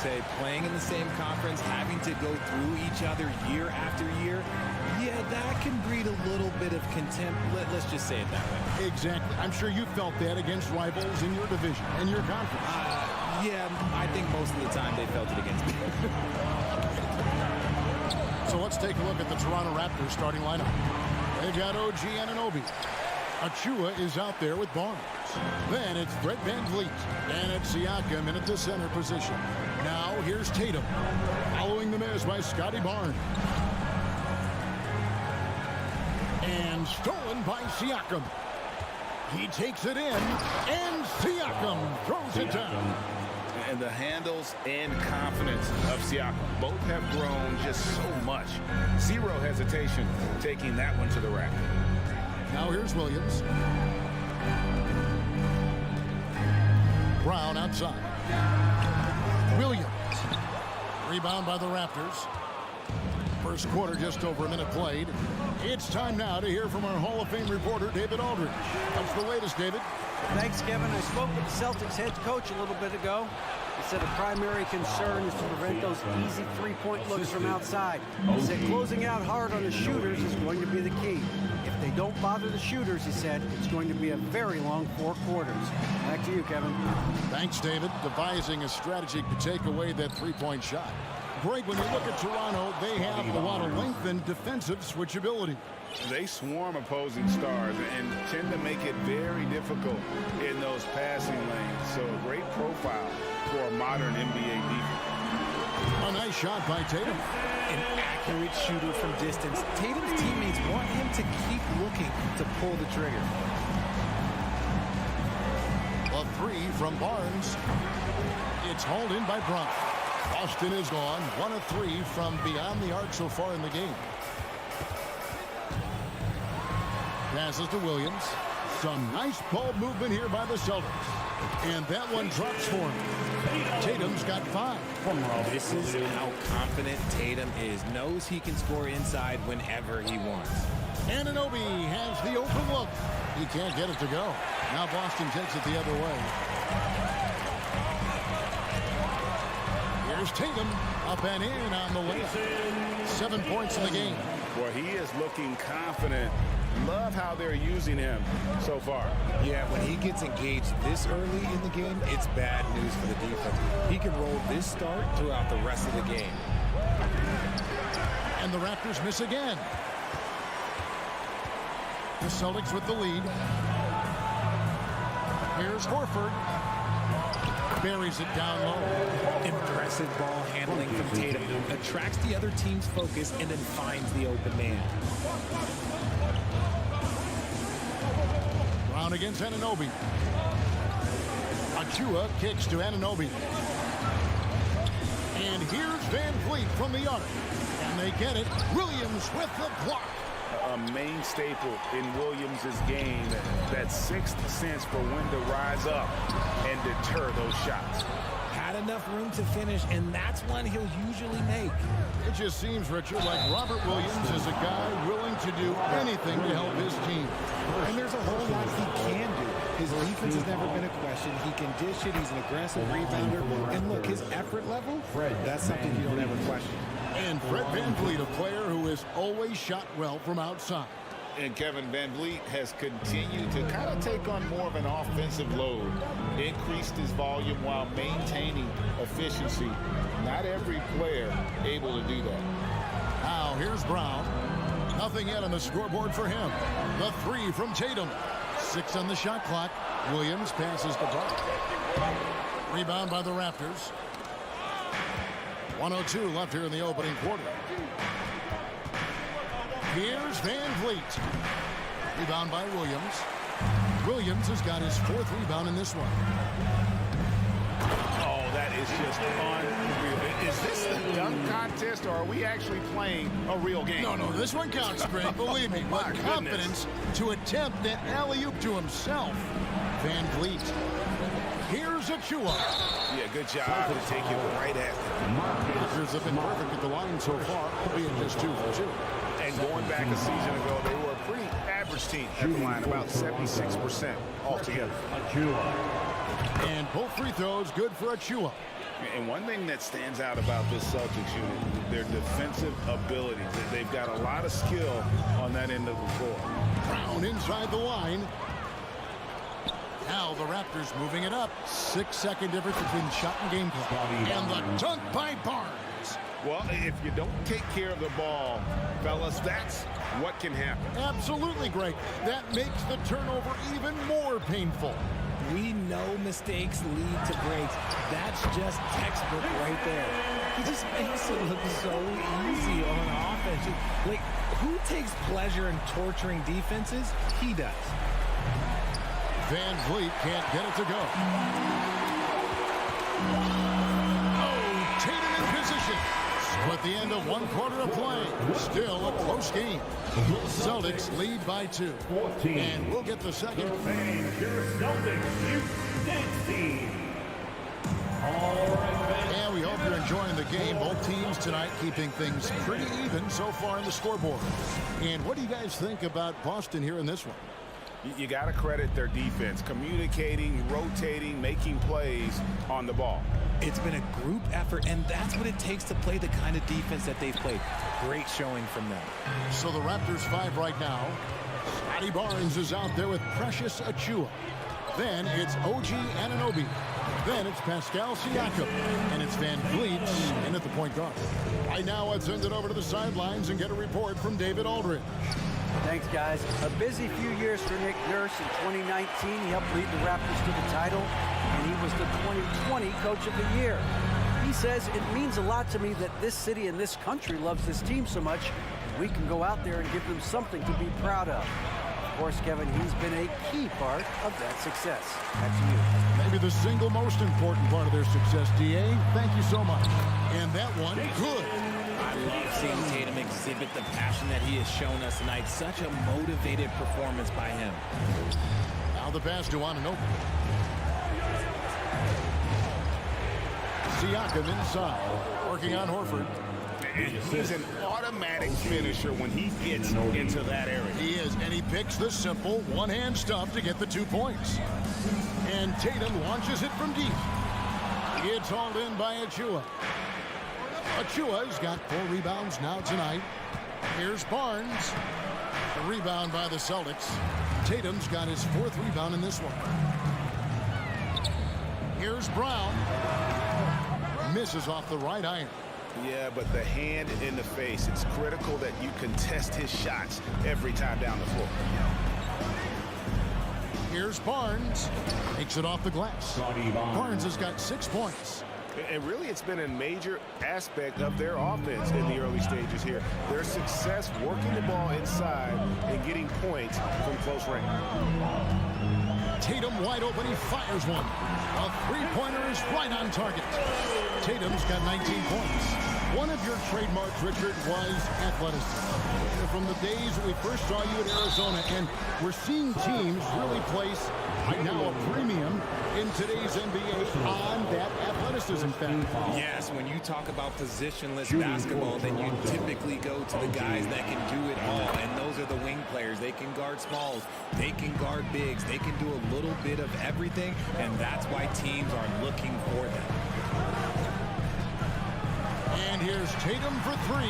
say, playing in the same conference, having to go through each other year after year, yeah, that can breed a little bit of contempt. Let's just say it that way. Exactly. I'm sure you felt that against rivals in your division and your conference. Yeah, I think most of the time they felt it against me. So let's take a look at the Toronto Raptors starting lineup. They've got OG Anunoby. Achua is out there with Barnes. Then it's Fred VanVleet. And it's Siakam in at the center position. Now here's Tatum. Following the miss by Scotty Barnes. And stolen by Siakam. He takes it in. And Siakam throws it down. And the handles and confidence of Siakam both have grown just so much. Zero hesitation taking that one to the rack. Now here's Williams. Brown outside. Williams. Rebound by the Raptors. First quarter just over a minute played. It's time now to hear from our Hall of Fame reporter, David Aldridge. What's the latest, David? Thanks, Kevin. I spoke with the Celtics head coach a little bit ago. He said the primary concern is to prevent those easy three-point looks from outside. He said closing out hard on the shooters is going to be the key. If they don't bother the shooters, he said, it's going to be a very long 4 quarters. Back to you, Kevin. Thanks, David. Devising a strategy to take away that three-point shot. Greg, when you look at Toronto, they have a lot of length and defensive switchability. They swarm opposing stars and tend to make it very difficult in those passing lanes. So a great profile for a modern NBA defense. A nice shot by Tatum. An accurate shooter from distance. Tatum's teammates want him to keep looking to pull the trigger. A three from Barnes. It's hauled in by Brown. Boston is gone. 1 of 3 from beyond the arc so far in the game. Passes to Williams. Some nice ball movement here by the Celtics. And that one drops for him. Tatum's got 5. This is how confident Tatum is. Knows he can score inside whenever he wants. Anunoby has the open look. He can't get it to go. Now Boston takes it the other way. Here's Tatum up and in on the layup. 7 points in the game. Well, he is looking confident. Love how they're using him so far. Yeah, when he gets engaged this early in the game, it's bad news for the defense. He can roll this start throughout the rest of the game. And the Raptors miss again. The Celtics with the lead. Here's Horford. Buries it down low. Impressive ball handling from Tatum. Attracts the other team's focus and then finds the open man. Brown against Anunoby. Achua kicks to Anunoby. And here's VanVleet from the arc. And they get it. Williams with the block. A main staple in Williams' game, that sixth sense for when to rise up and deter those shots. Had enough room to finish, and that's one he'll usually make. It just seems, Richard, like Robert Williams is a guy willing to do anything to help his team. And there's a whole lot he can do. His defense has never been a question. He can dish it. He's an aggressive rebounder. And look, his effort level, that's something you don't ever question. And Fred VanVleet, a player who has always shot well from outside. And Kevin VanVleet has continued to kind of take on more of an offensive load. Increased his volume while maintaining efficiency. Not every player able to do that. Now here's Brown. Nothing yet on the scoreboard for him. The 3 from Tatum. 6 on the shot clock. Williams passes to Brown. Rebound by the Raptors. 1:02 left here in the opening quarter. Here's VanVleet. Rebound by Williams. Williams has got his 4th rebound in this one. Oh, that is just unreal. Is this the dunk contest, or are we actually playing a real game? No, this one counts, Greg. Believe me. My But confidence to attempt that alley-oop to himself. VanVleet. Here's Achua. Yeah, good job to take it right at them. Raptors have been perfect at the line so far, being just 2 for 2. And going back a season ago, they were a pretty average team at the line, about 76% altogether. And both free throws good for Achua. And one thing that stands out about this Celtics unit, their defensive abilities. They've got a lot of skill on that end of the floor. Brown inside the line. Now the Raptors moving it up. 6-second difference between shot and game clock. And the dunk by Barnes. Well, if you don't take care of the ball, fellas, that's what can happen. Absolutely, Greg. That makes the turnover even more painful. We know mistakes lead to breaks. That's just textbook right there. He just makes it look so easy on offense. Like, who takes pleasure in torturing defenses? He does. Van Vliet can't get it to go. Oh, Tatum in position. At the end of one quarter of play, still a close game. Celtics lead by 2. And we'll get the second. And we hope you're enjoying the game. Both teams tonight keeping things pretty even so far in the scoreboard. And what do you guys think about Boston here in this one? You got to credit their defense, communicating, rotating, making plays on the ball. It's been a group effort, and that's what it takes to play the kind of defense that they've played. Great showing from them. So the Raptors 5 right now. Scotty Barnes is out there with Precious Achiuwa. Then it's OG Anunoby. Then it's Pascal Siakam. And it's Van Vliet in at the point guard. Right now, let's send it over to the sidelines and get a report from David Aldridge. Thanks, guys. A busy few years for Nick Nurse. In 2019, he helped lead the Raptors to the title, and he was the 2020 Coach of the Year. He says, it means a lot to me that this city and this country loves this team so much, we can go out there and give them something to be proud of. Of course, Kevin, he's been a key part of that success. Back to you. Maybe the single most important part of their success, D.A. Thank you so much. And that one, good. I love seeing Tatum exhibit the passion that he has shown us tonight. Such a motivated performance by him. Now the pass to Anunoby. Siakam inside, working on Horford. He's an automatic finisher when he gets into that area. He is, and he picks the simple one-hand stuff to get the 2 points. And Tatum launches it from deep. It's hauled in by Achiuwa. Achiuwa's got 4 rebounds now tonight. Here's Barnes. A rebound by the Celtics. Tatum's got his 4th rebound in this one. Here's Brown. Misses off the right iron. Yeah, but the hand in the face, it's critical that you contest his shots every time down the floor. Here's Barnes. Takes it off the glass. Barnes has got 6 points. And really, it's been a major aspect of their offense in the early stages here. Their success working the ball inside and getting points from close range. Tatum wide open, he fires one. A three-pointer is right on target. Tatum's got 19 points. One of your trademarks, Richard, was athleticism. From the days we first saw you in Arizona, and we're seeing teams really place, right now, a premium in today's NBA on that athleticism factor. Yes, when you talk about positionless basketball, then you typically go to the guys that can do it all, and those are the wing players. They can guard smalls, they can guard bigs, they can do a little bit of everything, and that's why teams are looking for them. And here's Tatum for 3,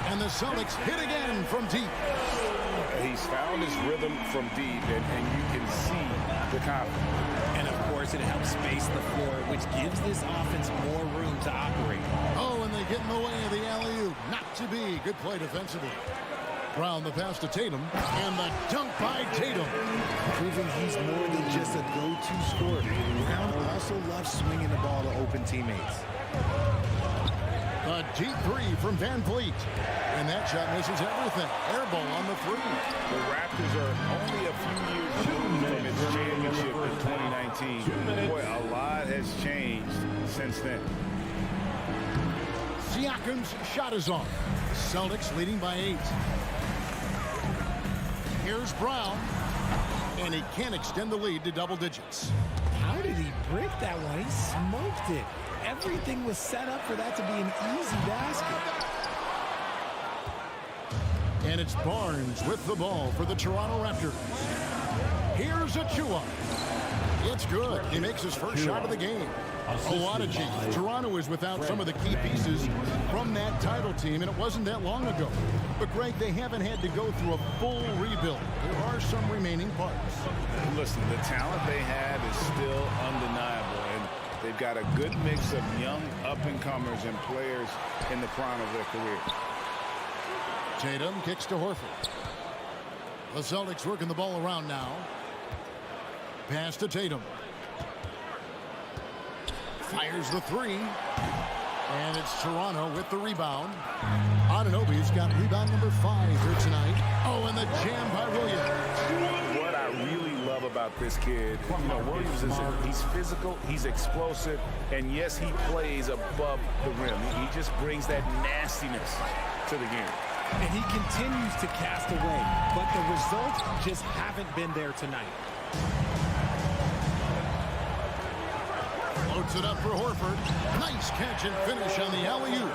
and the Celtics hit again from deep. He's found his rhythm from deep, and you can see the confidence. And of course, it helps space the floor, which gives this offense more room to operate. Oh, and they get in the way of the alley-oop. Not to be. Good play defensively. Brown the pass to Tatum, and the dunk by Tatum. Proving he's more than just a go-to scorer. Brown also loves swinging the ball to open teammates. A deep 3 from Van Vliet. And that shot misses everything. Air ball on the 3. The Raptors are only a few years removed from its championship in 2019. Boy, a lot has changed since then. Siakam's shot is on. Celtics leading by 8. Here's Brown. And he can't extend the lead to double digits. How did he break that one? He smoked it. Everything was set up for that to be an easy basket. And it's Barnes with the ball for the Toronto Raptors. Here's Achiuwa. It's good. He makes his first shot of the game. A lot of change. Toronto is without some of the key pieces from that title team, and it wasn't that long ago. But, Greg, they haven't had to go through a full rebuild. There are some remaining parts. Listen, the talent they have is still undeniable, and they've got a good mix of young up-and-comers and players in the prime of their career. Tatum kicks to Horford. The Celtics working the ball around now. Pass to Tatum. Fires the three. And it's Toronto with the rebound. Anunoby's got rebound number 5 here tonight. Oh, and the jam by Williams. What I really love about this kid, Williams he's physical, he's explosive, and yes, he plays above the rim. He just brings that nastiness to the game. And he continues to cast away, but the results just haven't been there tonight. Loads it up for Horford. Nice catch and finish on the alley-oop.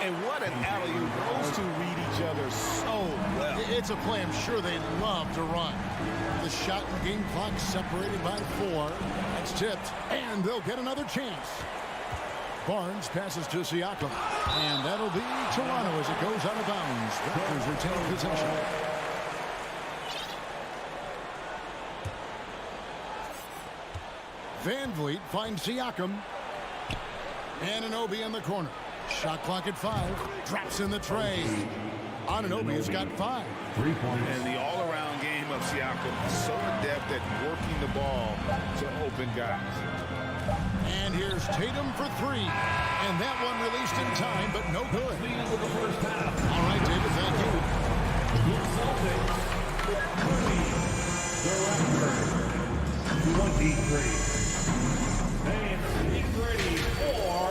And what an alley-oop. Those two read each other so well. It's a play I'm sure they love to run. The shot and game clock separated by 4. It's tipped, and they'll get another chance. Barnes passes to Siakam. And that'll be Toronto as it goes out of bounds. Raptors retain possession. Van Vliet finds Siakam. Anunoby in the corner. Shot clock at 5. Drops in the tray. Anunoby has got 5. 3 points. And the all-around game of Siakam is so adept at working the ball to open guys. And here's Tatum for 3. And that one released in time, but no good. All right, David, thank you. The Raptors, 23. And getting ready for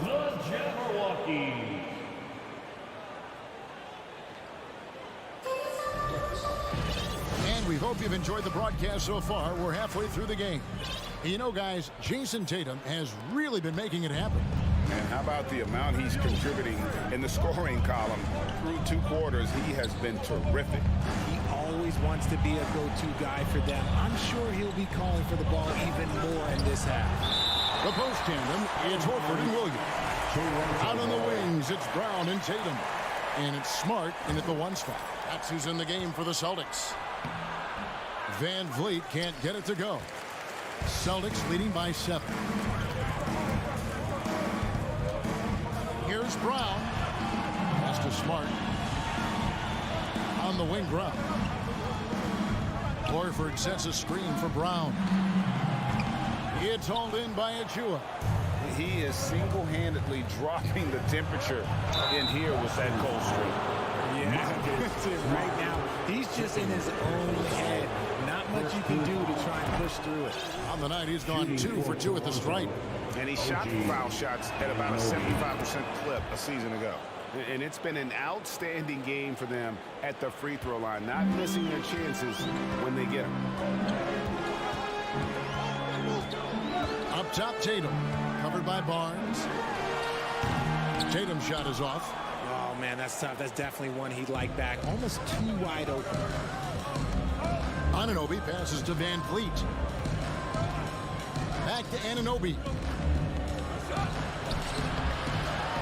the Jabberwockies. And we hope you've enjoyed the broadcast so far. We're halfway through the game. You know, guys, Jason Tatum has really been making it happen. And how about the amount he's contributing in the scoring column? Through 2 quarters, he has been terrific. He always wants to be a go-to guy for them. I'm sure he'll be calling for the ball even more in this half. The post tandem, it's Horford and Williams. Out on the wings, it's Brown and Tatum. And it's Smart in at the 1 spot. That's who's in the game for the Celtics. Van Vliet can't get it to go. Celtics leading by 7. Here's Brown. Pass to Smart. On the wing ground. Horford sets a screen for Brown. It's hauled in by Achua. He is single-handedly dropping the temperature in here with that cold streak. Yeah, right now, he's just in his own head. Not much you can do to try and push through it. On the night, he's gone 2 for 2 at the stripe. And he shot foul shots at about a 75% clip a season ago. And it's been an outstanding game for them at the free throw line, not missing their chances when they get them. Up top, Tatum. Covered by Barnes. Tatum's shot is off. Oh, man, that's tough. That's definitely one he'd like back. Almost too wide open. Anunoby passes to Van Vliet. Back to Anunoby.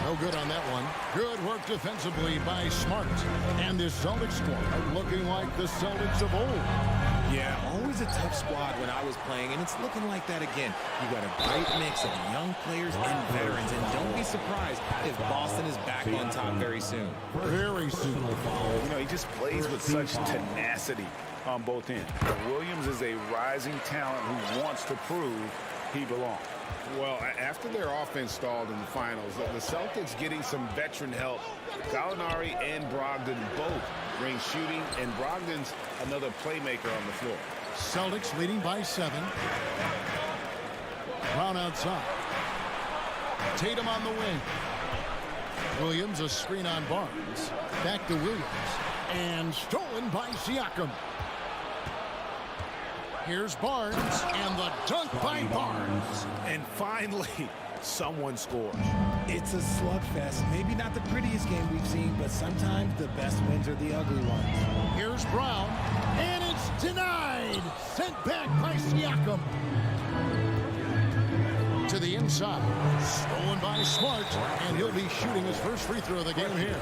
No good on that one. Good work defensively by Smart. And this Celtics squad looking like the Celtics of old. Yeah, always a tough squad when I was playing, and it's looking like that again. You got a great mix of young players and veterans, and don't be surprised if Boston is back on top very soon. Very soon. You know, he just plays with such tenacity on both ends. Williams is a rising talent who wants to prove he belongs. Well, after their offense stalled in the finals, the Celtics getting some veteran help. Gallinari and Brogdon both bring shooting, and Brogdon's another playmaker on the floor. Celtics leading by 7. Brown outside. Tatum on the wing. Williams a screen on Barnes. Back to Williams. And stolen by Siakam. Here's Barnes, and the dunk by Barnes. And finally, someone scores. It's a slugfest. Maybe not the prettiest game we've seen, but sometimes the best wins are the ugly ones. Here's Brown, and it's denied. Sent back by Siakam. To the inside. inside. Stolen by Smart, and he'll be shooting his first free throw of the game here.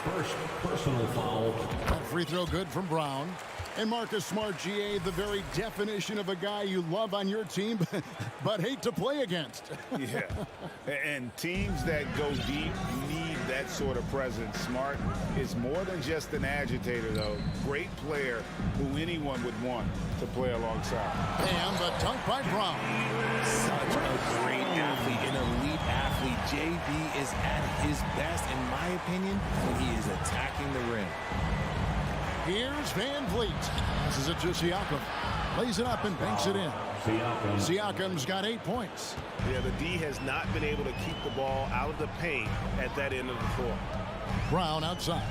First personal foul. That free throw good from Brown. And Marcus Smart, GA, the very definition of a guy you love on your team, but hate to play against. Yeah, and teams that go deep need that sort of presence. Smart is more than just an agitator, though. Great player who anyone would want to play alongside. And the dunk by Brown. Such a great athlete, an elite athlete. JB is at his best, in my opinion, when he is attacking the rim. Here's Van Vliet. Passes it to Siakam. Lays it up and banks it in. Siakam's got 8 points. Yeah, the D has not been able to keep the ball out of the paint at that end of the floor. Brown outside.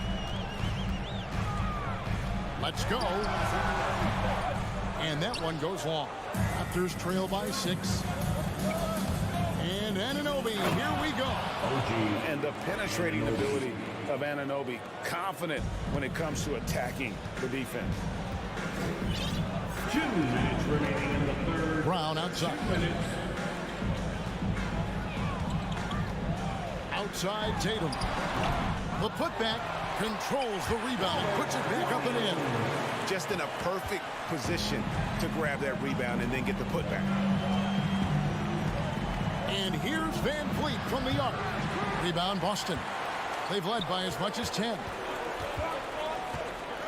Let's go. And that one goes long. Raptors trail by 6. And Anunoby, here we go. And the penetrating ability of Anunoby, confident when it comes to attacking the defense. 2 minutes remaining in the third. Brown outside. 2 minutes. Outside Tatum. The putback controls the rebound and puts it back up and in. Just in a perfect position to grab that rebound and then get the putback. And here's Van Vliet from the arc. Rebound Boston. They've led by as much as 10.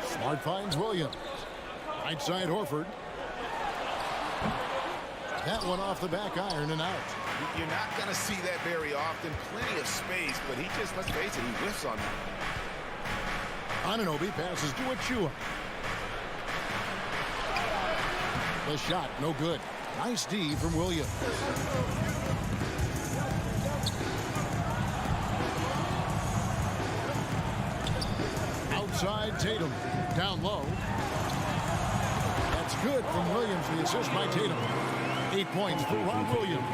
Smart finds Williams. Right side Horford. That one off the back iron and out. You're not going to see that very often. Plenty of space, but he just, let's face it, he whiffs on that. Anunoby passes to Achua. The shot, no good. Nice D from Williams. Outside Tatum. Down low. That's good from Williams. The assist by Tatum. 8 points for Ron Williams.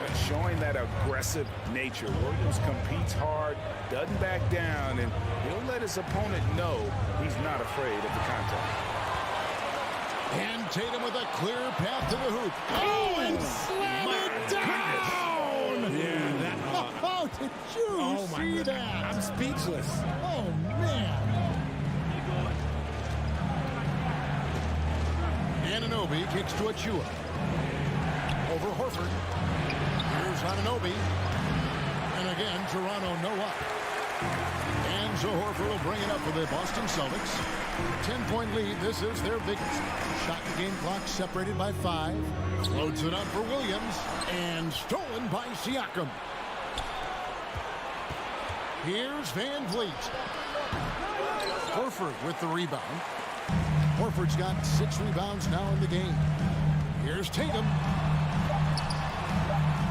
And showing that aggressive nature. Williams competes hard, doesn't back down, and he'll let his opponent know he's not afraid of the contact. And Tatum with a clear path to the hoop. Oh, and slam it down! Yeah, that... Oh, did you see that? I'm speechless. Oh, man. Anunoby kicks to Achua. Over Horford. Here's Anunoby. And again, Toronto no up. And so Horford will bring it up for the Boston Celtics. 10-point lead. This is their biggest. Shot the game clock separated by 5. Loads it up for Williams. And stolen by Siakam. Here's Van Vliet. Horford with the rebound. Horford's got 6 rebounds now in the game. Here's Tatum.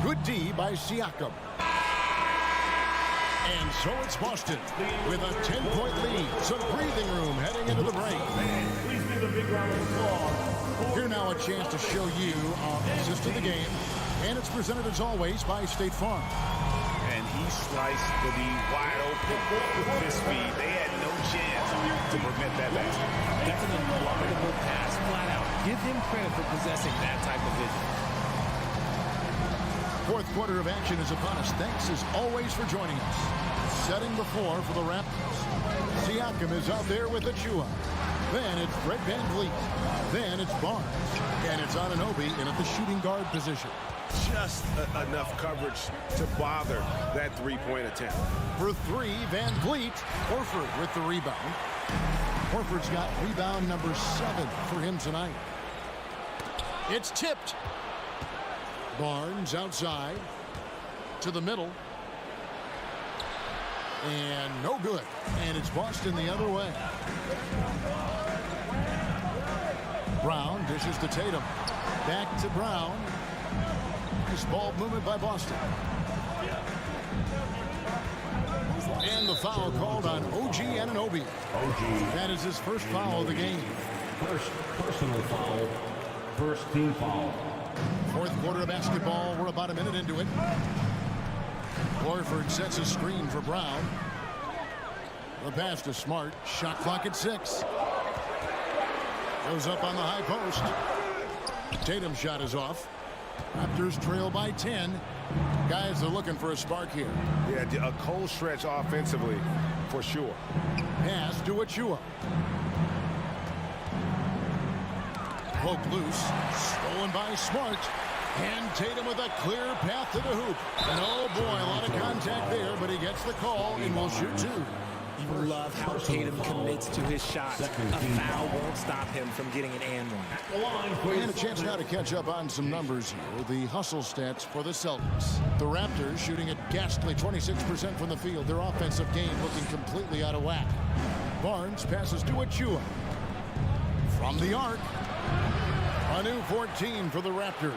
Good D by Siakam. And so it's Boston with a 10-point lead. Some breathing room heading into the break. Please give a big round of applause. Here now a chance to show you our assist of the game. And it's presented as always by State Farm. And he sliced the D wide open with his speed. They had no chance to prevent that basket. That's an unblockable pass, flat out. Give him credit for possessing that type of vision. Fourth quarter of action is upon us. Thanks as always for joining us. Setting the floor for the Raptors. Siakam is out there with Achua. Then it's Fred VanVleet. Then it's Barnes. And it's Anunoby in at the shooting guard position. Just enough coverage to bother that three-point attempt. For 3, VanVleet. Horford with the rebound. Horford's got rebound number 7 for him tonight. It's tipped. Barnes outside to the middle. And no good. And it's Boston the other way. Brown dishes to Tatum. Back to Brown. Nice ball movement by Boston. And the foul called on OG Anunoby. That is his first foul of the game. First personal foul. First team foul. Fourth quarter of basketball. We're about a minute into it. Horford sets a screen for Brown. The pass to Smart. Shot clock at 6. Goes up on the high post. Tatum's shot is off. Raptors trail by 10. Guys are looking for a spark here. Yeah, a cold stretch offensively, for sure. Pass to Achua. Poke loose. Stolen by Smart. And Tatum with a clear path to the hoop. And oh boy, a lot of contact there, but he gets the call and will shoot two. You love how Tatum commits to his shots. A foul won't stop him from getting an and one. And a chance now to catch up on some numbers here. The hustle stats for the Celtics. The Raptors shooting a ghastly 26% from the field. Their offensive game looking completely out of whack. Barnes passes to Achua. From the arc. A new 14 for the Raptors.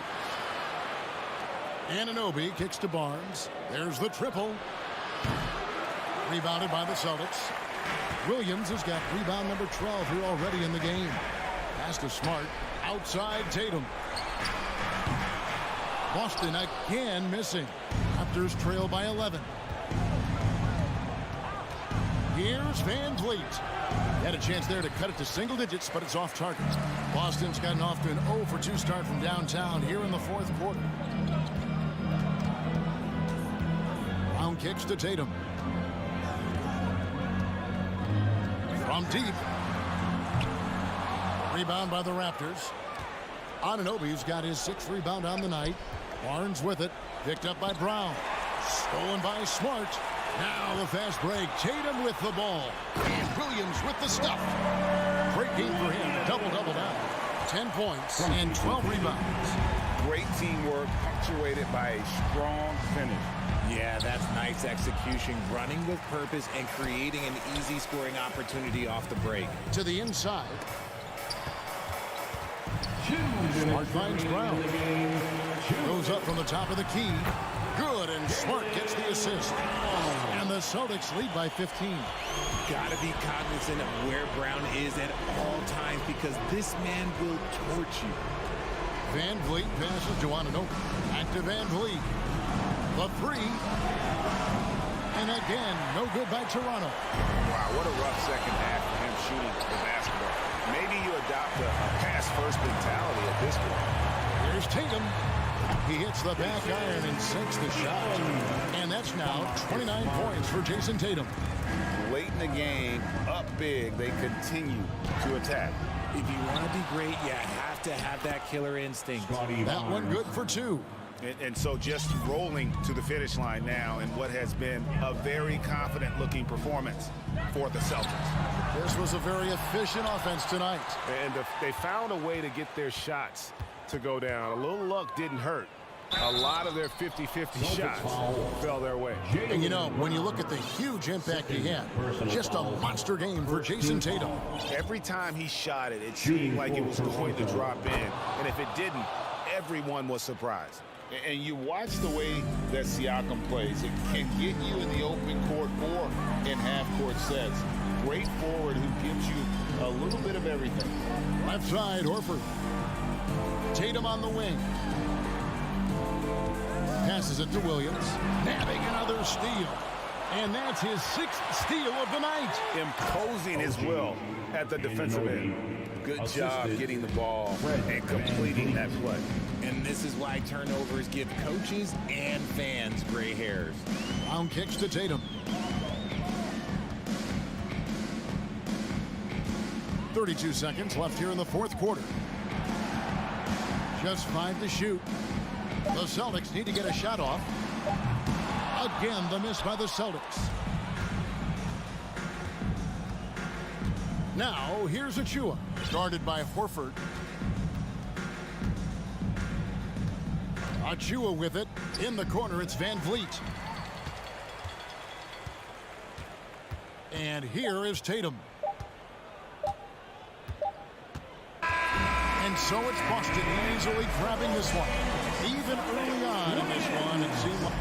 Anunoby kicks to Barnes. There's the triple. Rebounded by the Celtics. Williams has got rebound number 12 here already in the game. Pass to Smart. Outside Tatum. Boston again missing. Raptors trail by 11. Here's Van Vliet. Had a chance there to cut it to single digits, but it's off target. Boston's gotten off to an 0 for 2 start from downtown here in the fourth quarter. Brown kicks to Tatum. From deep. Rebound by the Raptors. Anunoby's got his 6th rebound on the night. Barnes with it. Picked up by Brown. Stolen by Smart. Now the fast break. Tatum with the ball. And Williams with the stuff. Great game for him. Double-double now. 10 points and 12 rebounds. Great teamwork, punctuated by a strong finish. Yeah, that's nice execution, running with purpose and creating an easy scoring opportunity off the break. To the inside. Smart finds Brown. Goes up from the top of the key. Good, and Smart gets the assist. And the Celtics lead by 15. Gotta be cognizant of where Brown is at all times because this man will torch you. Van Vliet passes to Anunoby. Back to Van Vliet. The three. And again, no good by Toronto. Wow, what a rough second half for him shooting the basketball. Maybe you adopt a pass-first mentality at this point. Here's Tatum. He hits the back iron and sinks the shot. And that's now 29 points for Jason Tatum. Late in the game, up big, they continue to attack. If you want to be great, you have to have that killer instinct. That one good for 2. And so just rolling to the finish line now in what has been a very confident-looking performance for the Celtics. This was a very efficient offense tonight. And they found a way to get their shots to go down. A little luck didn't hurt. A lot of their 50-50 shots fell their way. And you know, when you look at the huge impact he had, just a monster game for Jason Tatum. Every time he shot it, it seemed like it was going to drop in. And if it didn't, everyone was surprised. And you watch the way that Siakam plays. It can get you in the open court or in half-court sets. Great forward who gives you a little bit of everything. Left side, Horford. Tatum on the wing. Passes it to Williams. Nabbing another steal. And that's his 6th steal of the night. Imposing his will at the defensive end. Good job getting the ball and completing that play. And this is why turnovers give coaches and fans gray hairs. Brown kicks to Tatum. 32 seconds left here in the fourth quarter. Just 5 to shoot. The Celtics need to get a shot off. Again, the miss by the Celtics. Now, here's Achua. Guarded by Horford. Achua with it. In the corner, it's Van Vliet. And here is Tatum. And so it's Boston easily grabbing this one. Even early on in this one, it seemed like...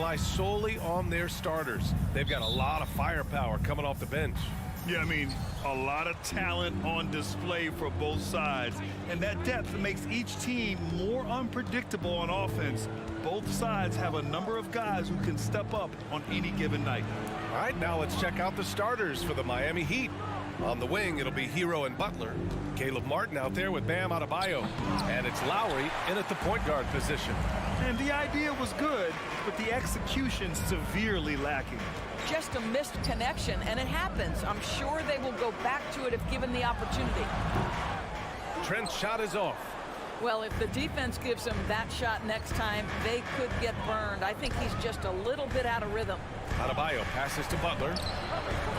rely solely on their starters. They've got a lot of firepower coming off the bench. Yeah, I mean, a lot of talent on display for both sides. And that depth makes each team more unpredictable on offense. Both sides have a number of guys who can step up on any given night. All right, now let's check out the starters for the Miami Heat. On the wing, it'll be Hero and Butler. Caleb Martin out there with Bam Adebayo. And it's Lowry in at the point guard position. And the idea was good, but the execution severely lacking. Just a missed connection, and it happens. I'm sure they will go back to it if given the opportunity. Trent's shot is off. Well, if the defense gives him that shot next time, they could get burned. I think he's just a little bit out of rhythm. Adebayo passes to Butler.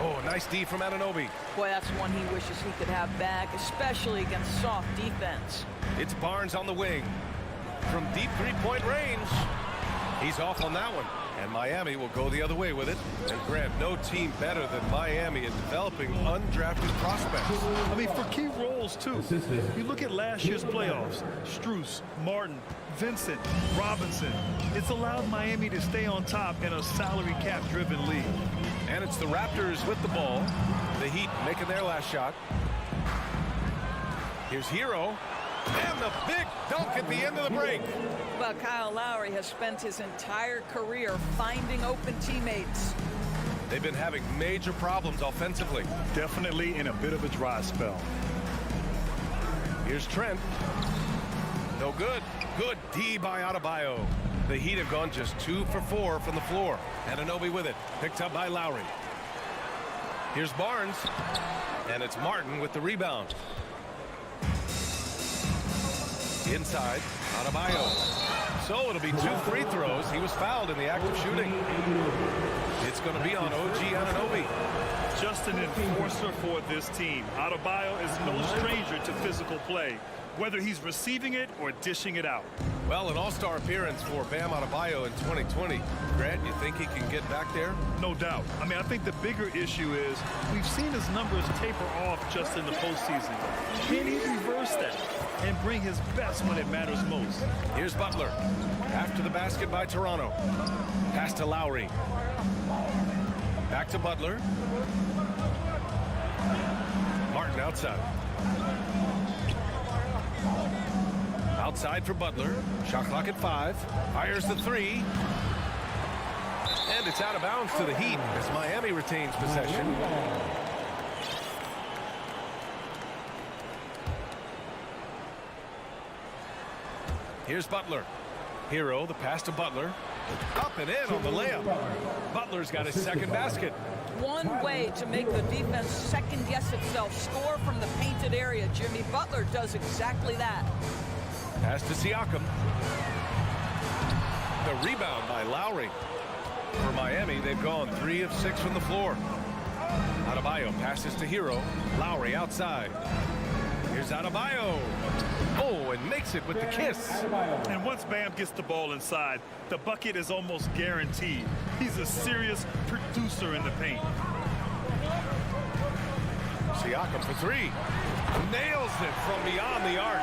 Oh, nice D from Anunoby. Boy, that's one he wishes he could have back, especially against soft defense. It's Barnes on the wing. From deep three-point range. He's off on that one. And Miami will go the other way with it. And Grant, no team better than Miami in developing undrafted prospects. I mean, for key roles, too. You look at last year's playoffs. Strus, Martin, Vincent, Robinson. It's allowed Miami to stay on top in a salary cap-driven league. And it's the Raptors with the ball. The Heat making their last shot. Here's Hero. And the big dunk at the end of the break. Well, Kyle Lowry has spent his entire career finding open teammates. They've been having major problems offensively. Definitely in a bit of a dry spell. Here's Trent. No good. Good D by Adebayo. The Heat have gone just 2 for 4 from the floor. Anunoby with it. Picked up by Lowry. Here's Barnes. And it's Martin with the rebound. Inside, Adebayo. So it'll be 2 free throws. He was fouled in the act of shooting. It's going to be on OG Anunoby. Just an enforcer for this team. Adebayo is no stranger to physical play, whether he's receiving it or dishing it out. Well, an all-star appearance for Bam Adebayo in 2020. Grant, you think he can get back there? No doubt. I mean, I think the bigger issue is we've seen his numbers taper off just in the postseason. Can he reverse that and bring his best when it matters most? Here's Butler. After the basket by Toronto. Pass to Lowry. Back to Butler. Martin outside. Outside for Butler. Shot clock at 5. Fires the 3. And it's out of bounds to the Heat as Miami retains possession. Here's Butler. Hero, the pass to Butler. Up and in on the layup. Butler's got his second basket. One way to make the defense second-guess itself, score from the painted area. Jimmy Butler does exactly that. Pass to Siakam. The rebound by Lowry. For Miami, they've gone 3 of 6 from the floor. Adebayo passes to Hero. Lowry outside. Here's Adebayo. Oh, and makes it with the kiss. And once Bam gets the ball inside, the bucket is almost guaranteed. He's a serious producer in the paint. Siakam for 3. Nails it from beyond the arc.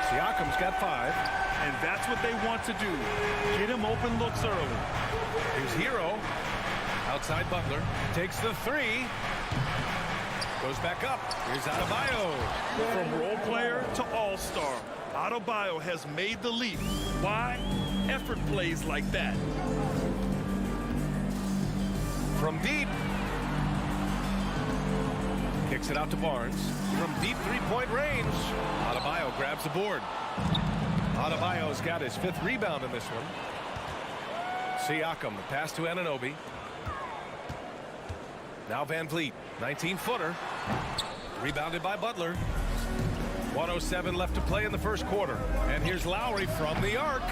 Siakam's got 5. And that's what they want to do. Get him open looks early. Here's Hero. Outside Butler. Takes the 3. Goes back up. Here's Adebayo. From role player to all-star, Adebayo has made the leap. Why? Effort plays like that. From deep. Kicks it out to Barnes. From deep three-point range. Adebayo grabs the board. Adebayo's got his 5th rebound in this one. Siakam, the pass to Anunoby. Now Van Vliet, 19-footer. Rebounded by Butler. 1:07 left to play in the first quarter. And here's Lowry from the arc.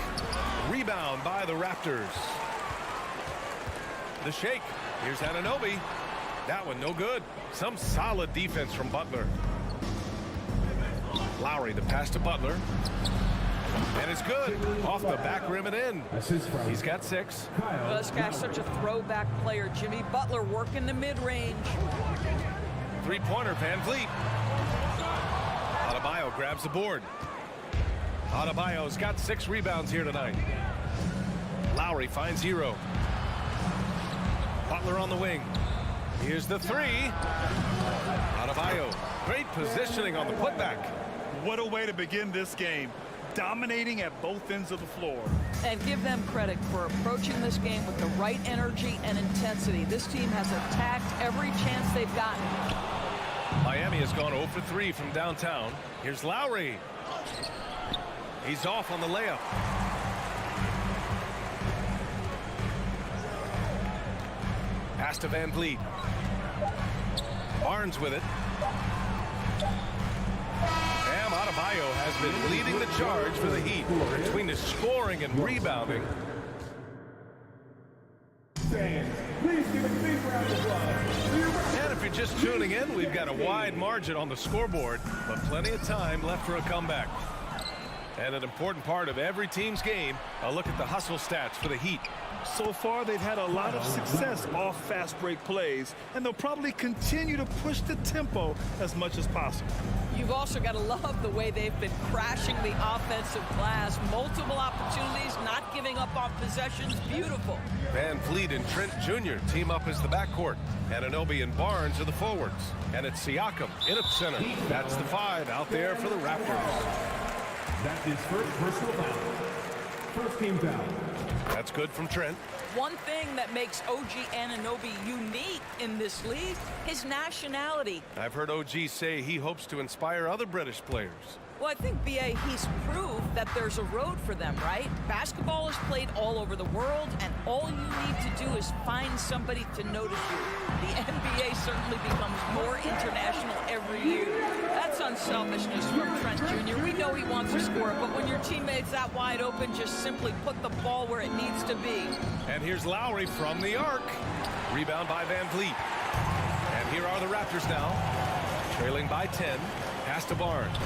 Rebound by the Raptors. The shake. Here's Anunoby. That one no good. Some solid defense from Butler. Lowry, the pass to Butler. And it's good. Off the back rim and in. He's got 6. Well, this guy's such a throwback player. Jimmy Butler working the mid-range. 3-pointer, Van Vliet. Adebayo grabs the board. Adebayo's got 6 rebounds here tonight. Lowry finds Hero. Butler on the wing. Here's the 3. Adebayo. Great positioning on the putback. What a way to begin this game. dominating at both ends of the floor. And give them credit for approaching this game with the right energy and intensity. This team has attacked every chance they've gotten. Miami has gone 0 for 3 from downtown. Here's Lowry. He's off on the layup. Pass to Van Vliet. Barnes with it. Bam Adebayo has been leading the charge for the Heat between the scoring and rebounding. And if you're just tuning in, we've got a wide margin on the scoreboard, but plenty of time left for a comeback. And an important part of every team's game, a look at the hustle stats for the Heat. So far, they've had a lot of success off fast break plays, and they'll probably continue to push the tempo as much as possible. You've also got to love the way they've been crashing the offensive glass. Multiple opportunities, not giving up on possessions. Beautiful. Van Vliet and Trent Jr. team up as the backcourt. Anunoby and Barnes are the forwards. And it's Siakam in at center. That's the 5 out there for the Raptors. That's his first personal foul. First team foul. That's good from Trent. One thing that makes OG Anunoby unique in this league, his nationality. I've heard OG say he hopes to inspire other British players. Well, I think, B.A., he's proved that there's a road for them, right? Basketball is played all over the world, and all you need to do is find somebody to notice you. The NBA certainly becomes more international every year. That's unselfishness from Trent Jr. We know he wants to score, but when your teammate's that wide open, just simply put the ball where it needs to be. And here's Lowry from the arc. Rebound by Van Vliet. And here are the Raptors now, trailing by 10. Pass to Barnes.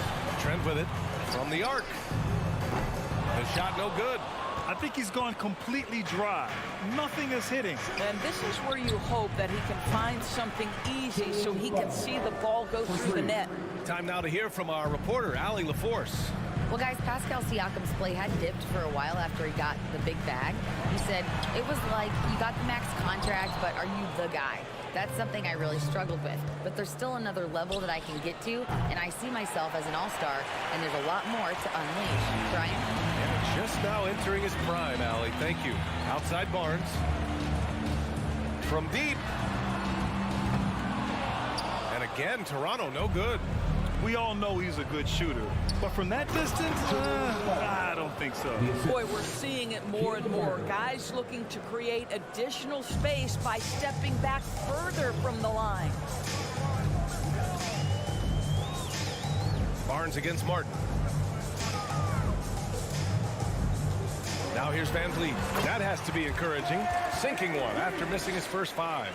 Trent with it from the arc. The shot no good. I think he's gone completely dry. Nothing is hitting. And this is where you hope that he can find something easy so he can see the ball go through the net. Time now to hear from our reporter, Allie LaForce. Well, guys, Pascal Siakam's play had dipped for a while after he got the big bag. He said, it was like, you got the max contract, but are you the guy? That's something I really struggled with. But there's still another level that I can get to, and I see myself as an all-star, and there's a lot more to unleash. Brian? And just now entering his prime, Allie. Thank you. Outside Barnes. From deep. And again, Toronto, no good. We all know he's a good shooter, but from that distance, I don't think so. Boy, we're seeing it more and more. Guys looking to create additional space by stepping back further from the line. Barnes against Martin. Now here's Van Vliet. That has to be encouraging. Sinking one after missing his first 5.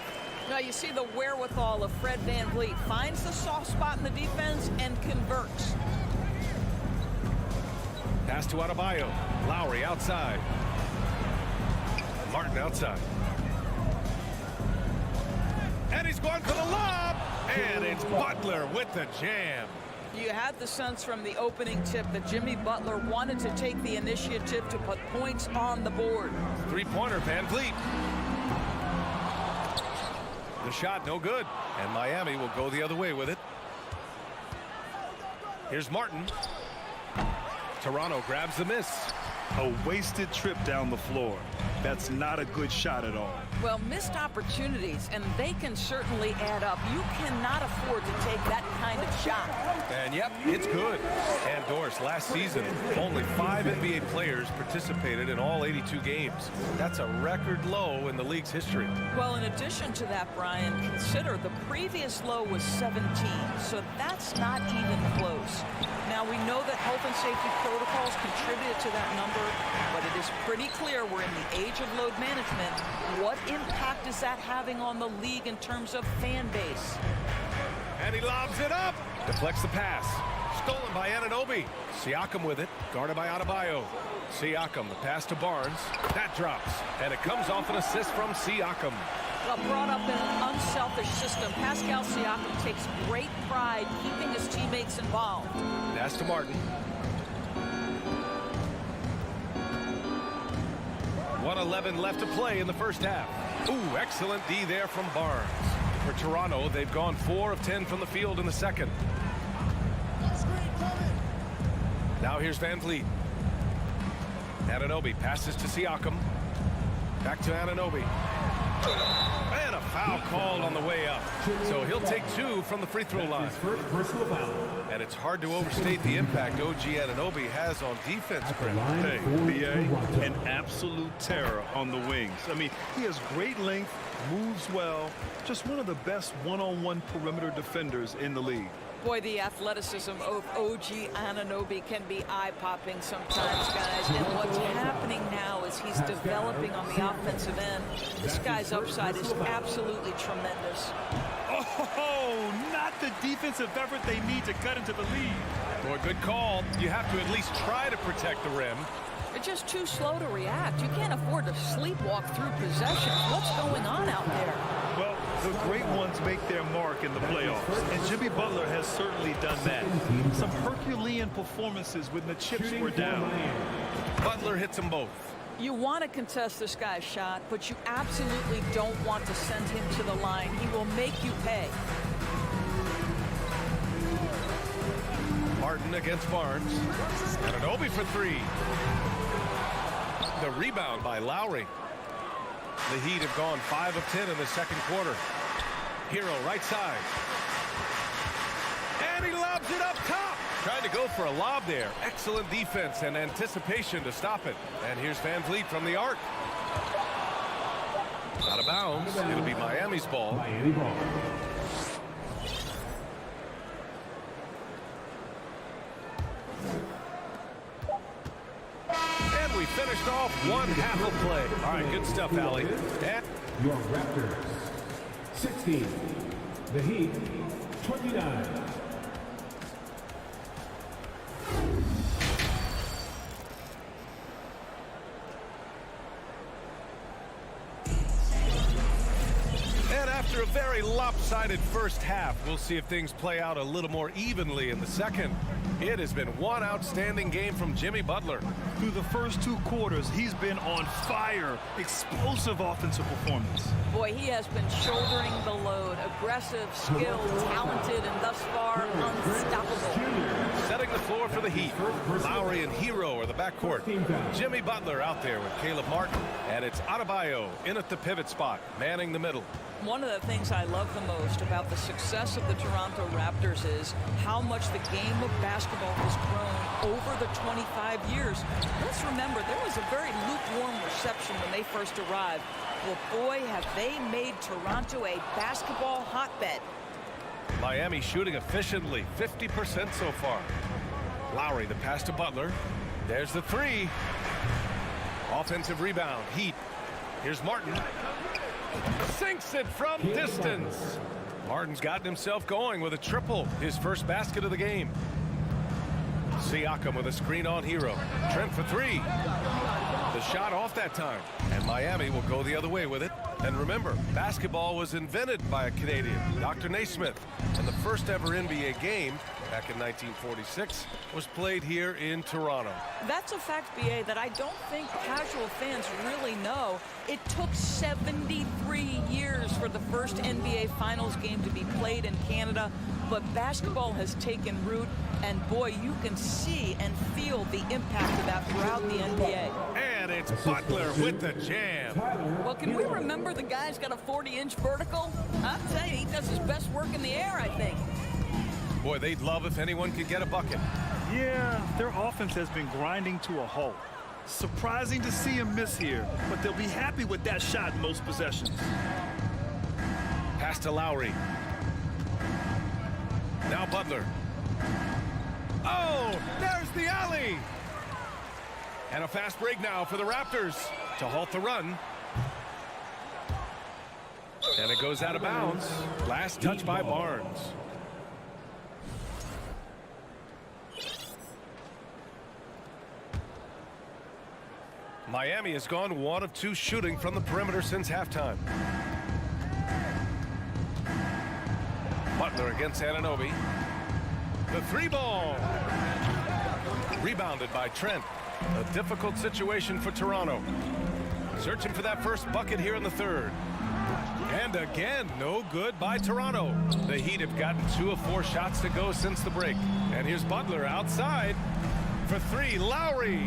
Now you see the wherewithal of Fred Van Vliet. Finds the soft spot in the defense and converts. Pass to Adebayo. Lowry outside. Martin outside. And he's going for the lob. And it's Butler with the jam. You had the sense from the opening tip that Jimmy Butler wanted to take the initiative to put points on the board. Three-pointer, Van Vliet. The shot no good, and Miami will go the other way with it. Here's Martin. Toronto grabs the miss. A wasted trip down the floor. That's not a good shot at all. Well, missed opportunities, and they can certainly add up. You cannot afford to take that kind of shot. And yep, it's good. And Doris, last season, only 5 NBA players participated in all 82 games. That's a record low in the league's history. Well, in addition to that, Brian, consider the previous low was 17, so that's not even close. Now, we know that health and safety protocols contributed to that number, but it is pretty clear we're in the age of load management. What impact is that having on the league in terms of fan base? And he lobs it up. Deflects the pass. Stolen by Anunoby. Siakam with it. Guarded by Adebayo. Siakam, the pass to Barnes. That drops. And it comes off an assist from Siakam. Well, brought up in an unselfish system, Pascal Siakam takes great pride keeping his teammates involved. Pass to Martin. 1:11 left to play in the first half. Ooh, excellent D there from Barnes. For Toronto, they've gone 4 of 10 from the field in the second. Now here's Van Vliet. Anunoby passes to Siakam. Back to Anunoby. And a foul called on the way up. So he'll take 2 from the free throw line. First personal foul. And it's hard to overstate the impact OG Anunoby has on defense. Hey, BA, an absolute terror on the wings. I mean, he has great length, moves well, just one of the best one-on-one perimeter defenders in the league. Boy, the athleticism of OG Anunoby can be eye-popping sometimes, guys. And what's happening now is he's developing on the offensive end. This guy's upside is absolutely tremendous. Oh, not the defensive effort they need to cut into the lead. Boy, good call. You have to at least try to protect the rim. They're just too slow to react. You can't afford to sleepwalk through possessions. What's going on out there? Well, the great ones make their mark in the playoffs, and Jimmy Butler has certainly done that. Some Herculean performances when the chips were down. Butler hits them both. You want to contest this guy's shot, but you absolutely don't want to send him to the line. He will make you pay. Martin against Barnes. Anunoby for 3. The rebound by Lowry. The Heat have gone 5 of 10 in the second quarter. Hero right side. And he lobs it up top. Trying to go for a lob there. Excellent defense and anticipation to stop it. And here's Van Vliet from the arc. Out of bounds. It'll be Miami's ball. Miami ball. And we finished off one half of play. All right, good stuff, Allie. And Your Raptors, 16. The Heat, 29. after a very lopsided first half, we'll see if things play out a little more evenly in the second. It has been one outstanding game from Jimmy Butler. Through the first 2 quarters, he's been on fire. Explosive offensive performance. Boy, he has been shouldering the load. Aggressive, skilled, talented, and thus far unstoppable. Setting the floor for the Heat. Lowry and Hero are the backcourt. Jimmy Butler out there with Caleb Martin. And it's Adebayo in at the pivot spot, manning the middle. One of the things I love the most about the success of the Toronto Raptors is how much the game of basketball has grown over the 25 years. Let's remember, there was a very lukewarm reception when they first arrived. Well, boy, have they made Toronto a basketball hotbed. Miami shooting efficiently, 50% so far. Lowry, the pass to Butler. There's the three. Offensive rebound, Heat. Here's Martin. Sinks it from distance. Martin's gotten himself going with a triple, his first basket of the game. Siakam with a screen on Hero. Trent for three. The shot off that time. And Miami will go the other way with it. And remember, basketball was invented by a Canadian, Dr. Naismith. And the first ever NBA game, back in 1946, was played here in Toronto. That's a fact, BA, that I don't think casual fans really know. It took 73 years for the first NBA Finals game to be played in Canada, but basketball has taken root, and boy, you can see and feel the impact of that throughout the NBA. And it's Butler with the jam. Well, can we remember the guy's got a 40-inch vertical? I'll tell you, he does his best work in the air, I think. Boy, they'd love if anyone could get a bucket. Yeah, their offense has been grinding to a halt. Surprising to see him miss here, but they'll be happy with that shot in most possessions. Pass to Lowry. Now Butler. Oh, there's the alley. And a fast break now for the Raptors to halt the run. And it goes out of bounds. Last touch by Barnes. Miami has gone 1 of 2 shooting from the perimeter since halftime. Butler against Anunoby. The 3-ball. Rebounded by Trent. A difficult situation for Toronto. Searching for that first bucket here in the third. And again, no good by Toronto. The Heat have gotten 2 of 4 shots to go since the break. And here's Butler outside for 3. Lowry.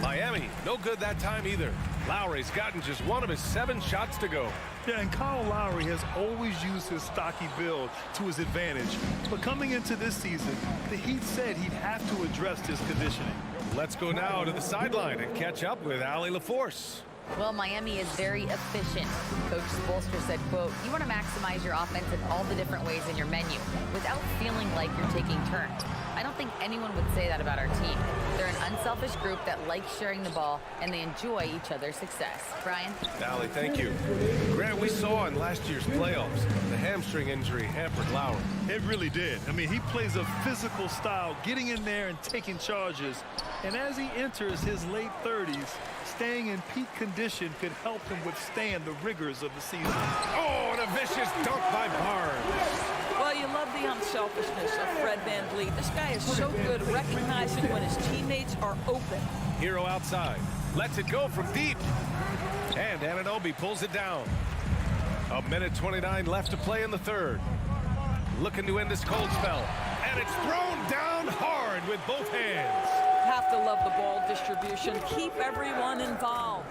Miami, no good that time either. Lowry's gotten just one of his 7 shots to go. Yeah, and Kyle Lowry has always used his stocky build to his advantage. But coming into this season, the Heat said he'd have to address his conditioning. Let's go now to the sideline and catch up with Allie LaForce. Well, Miami is very efficient. Coach Spoelstra said, quote, "You want to maximize your offense in all the different ways in your menu without feeling like you're taking turns." I don't think anyone would say that about our team. They're an unselfish group that likes sharing the ball, and they enjoy each other's success. Brian? Allie, thank you. Grant, we saw in last year's playoffs, the hamstring injury hampered Lowry. It really did. I mean, he plays a physical style, getting in there and taking charges. And as he enters his late 30s, staying in peak condition could help him withstand the rigors of the season. Oh, and a vicious dunk by Barnes. Well, you love the unselfishness of Fred VanVleet. This guy is so good recognizing when his teammates are open. Hero outside. Lets it go from deep. And Anunoby pulls it down. 1:29 left to play in the third. Looking to end this cold spell. And it's thrown down hard with both hands. Have to love the ball distribution. Keep everyone involved.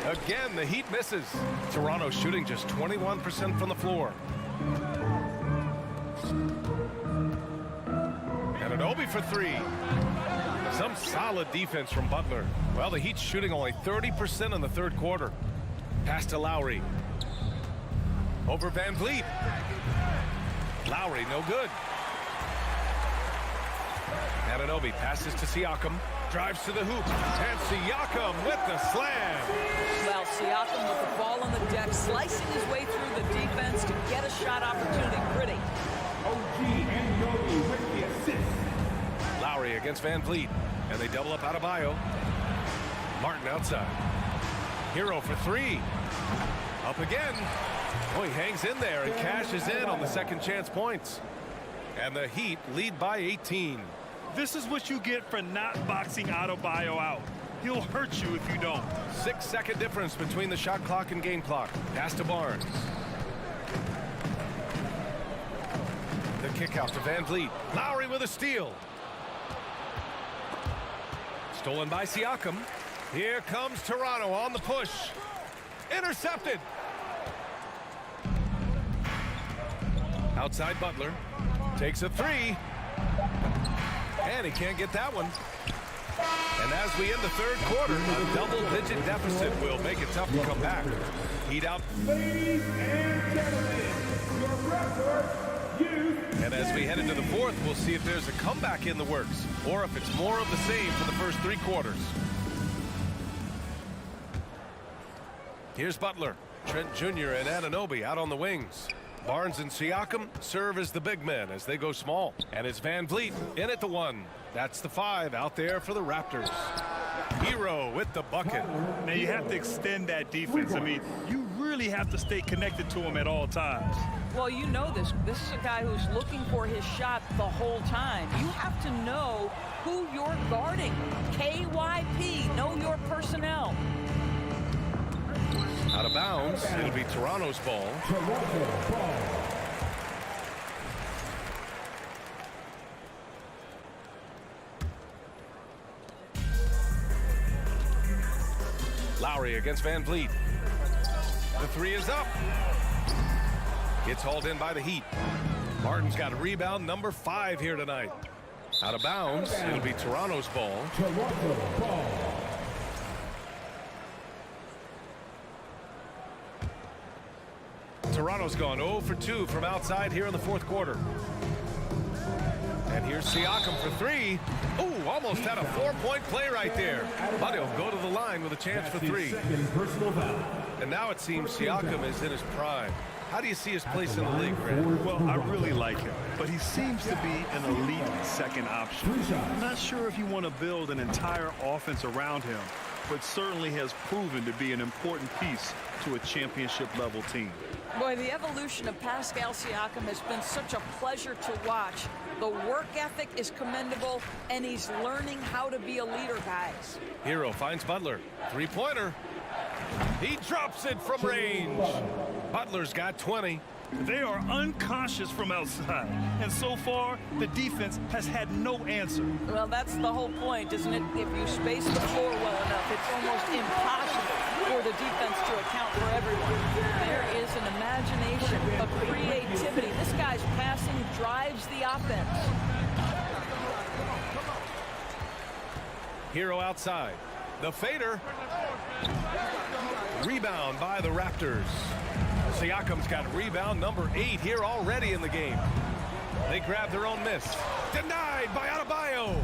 Again, the Heat misses. Toronto shooting just 21% from the floor. Anunoby for 3. Some solid defense from Butler. Well, the Heat's shooting only 30% in the third quarter. Pass to Lowry. Over VanVleet. Lowry, no good. Anunoby passes to Siakam. Drives to the hoop. And Siakam with the slam. Well, Siakam with the ball on the deck, slicing his way through the defense to get a shot opportunity. Pretty. Anunoby with the assist. Lowry against VanVleet. And they double up Adebayo. Martin outside. Hero for 3. Up again. Oh, he hangs in there and cashes in on the second chance points. And the Heat lead by 18. This is what you get for not boxing Adebayo out. He'll hurt you if you don't. 6-second difference between the shot clock and game clock. Pass to Barnes. The kick out to VanVleet. Lowry with a steal. Stolen by Siakam. Here comes Toronto on the push. Intercepted. Outside Butler. Takes a 3. And he can't get that one. And as we end the third quarter, a double-digit deficit will make it tough to come back. Heat out. Ladies and gentlemen, your Raptors youth. And as we head into the fourth, we'll see if there's a comeback in the works or if it's more of the same for the first 3 quarters. Here's Butler, Trent Jr. and Anunoby out on the wings. Barnes and Siakam serve as the big men as they go small. And it's VanVleet in at the 1. That's the 5 out there for the Raptors. Hero with the bucket. Now, you have to extend that defense. I mean, you really have to stay connected to him at all times. Well, you know this. This is a guy who's looking for his shot the whole time. You have to know who you're guarding. KYP, know your personnel. Out of bounds. It'll be Toronto's ball. Lowry against VanVleet. The 3 is up. It's hauled in by the Heat. Martin's got a rebound, number 5 here tonight. Out of bounds. It'll be Toronto's ball. Toronto's gone 0 for 2 from outside here in the fourth quarter. And here's Siakam for 3. Ooh, almost had a 4-point play right there. But he'll go to the line with a chance for 3. And now it seems Siakam is in his prime. How do you see his place in the league, Grant? Well, I really like him, but he seems to be an elite second option. I'm not sure if you want to build an entire offense around him, but certainly has proven to be an important piece to a championship-level team. Boy, the evolution of Pascal Siakam has been such a pleasure to watch. The work ethic is commendable, and he's learning how to be a leader, guys. Hero finds Butler. 3-pointer. He drops it from range. Butler's got 20. They are unconscious from outside, and so far, the defense has had no answer. Well, that's the whole point, isn't it? If you space the floor well enough, it's almost impossible for the defense to account for everyone. There is an imagination, a creativity. This guy's passing drives the offense. Hero outside. The fader. Rebound by the Raptors. Siakam's got rebound number 8 here already in the game. They grab their own miss. Denied by Adebayo.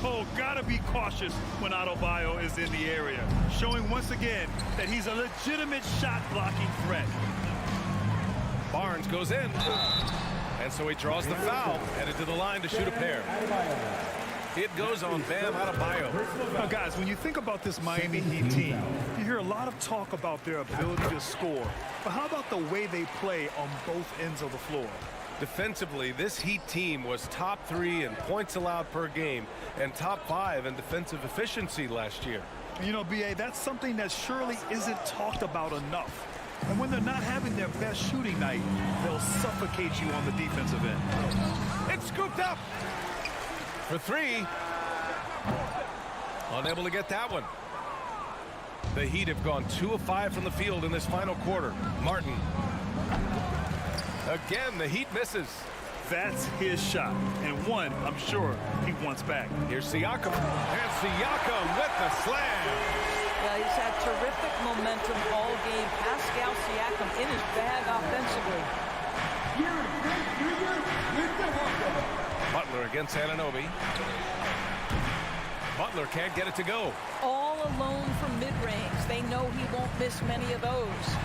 Oh, gotta be cautious when Adebayo is in the area, showing once again that he's a legitimate shot-blocking threat. Barnes goes in. And so he draws the foul, headed to the line to shoot a pair. It goes on Bam Adebayo. Now, guys, when you think about this Miami Heat team, you hear a lot of talk about their ability to score. But how about the way they play on both ends of the floor? Defensively, this Heat team was top 3 in points allowed per game and top 5 in defensive efficiency last year. You know, B.A., that's something that surely isn't talked about enough. And when they're not having their best shooting night, they'll suffocate you on the defensive end. It's scooped up for 3. Unable to get that one. The Heat have gone 2 of 5 from the field in this final quarter. Martin. Again, the Heat misses. That's his shot, and one I'm sure he wants back. Here's Siakam, and Siakam with the slam. Yeah, he's had terrific momentum all game. Pascal Siakam in his bag offensively. Butler against Anunoby. Butler can't get it to go. All alone from mid-range. They know he won't miss many of those.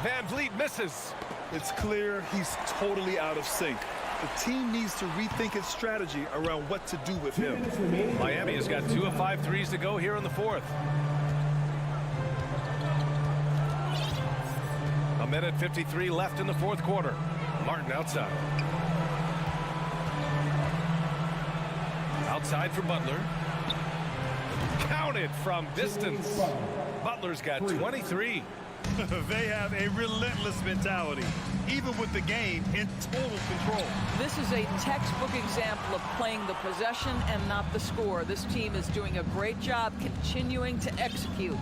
Van Vliet misses. It's clear he's totally out of sync. The team needs to rethink its strategy around what to do with him. Miami has got 2 of 5 threes to go here in the 4th. 1:53 left in the 4th quarter. Martin outside. Outside for Butler. Counted from distance. Butler's got 23. They have a relentless mentality, even with the game in total control. This is a textbook example of playing the possession and not the score. This team is doing a great job continuing to execute.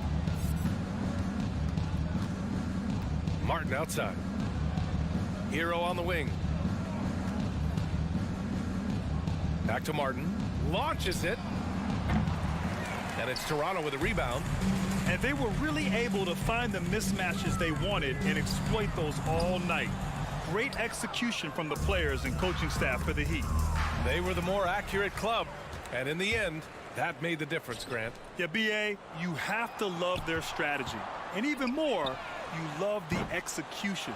Martin outside. Hero on the wing. Back to Martin. Launches it. And it's Toronto with a rebound. And they were really able to find the mismatches they wanted and exploit those all night. Great execution from the players and coaching staff for the Heat. They were the more accurate club. And in the end, that made the difference, Grant. Yeah, B.A., you have to love their strategy. And even more, you love the execution.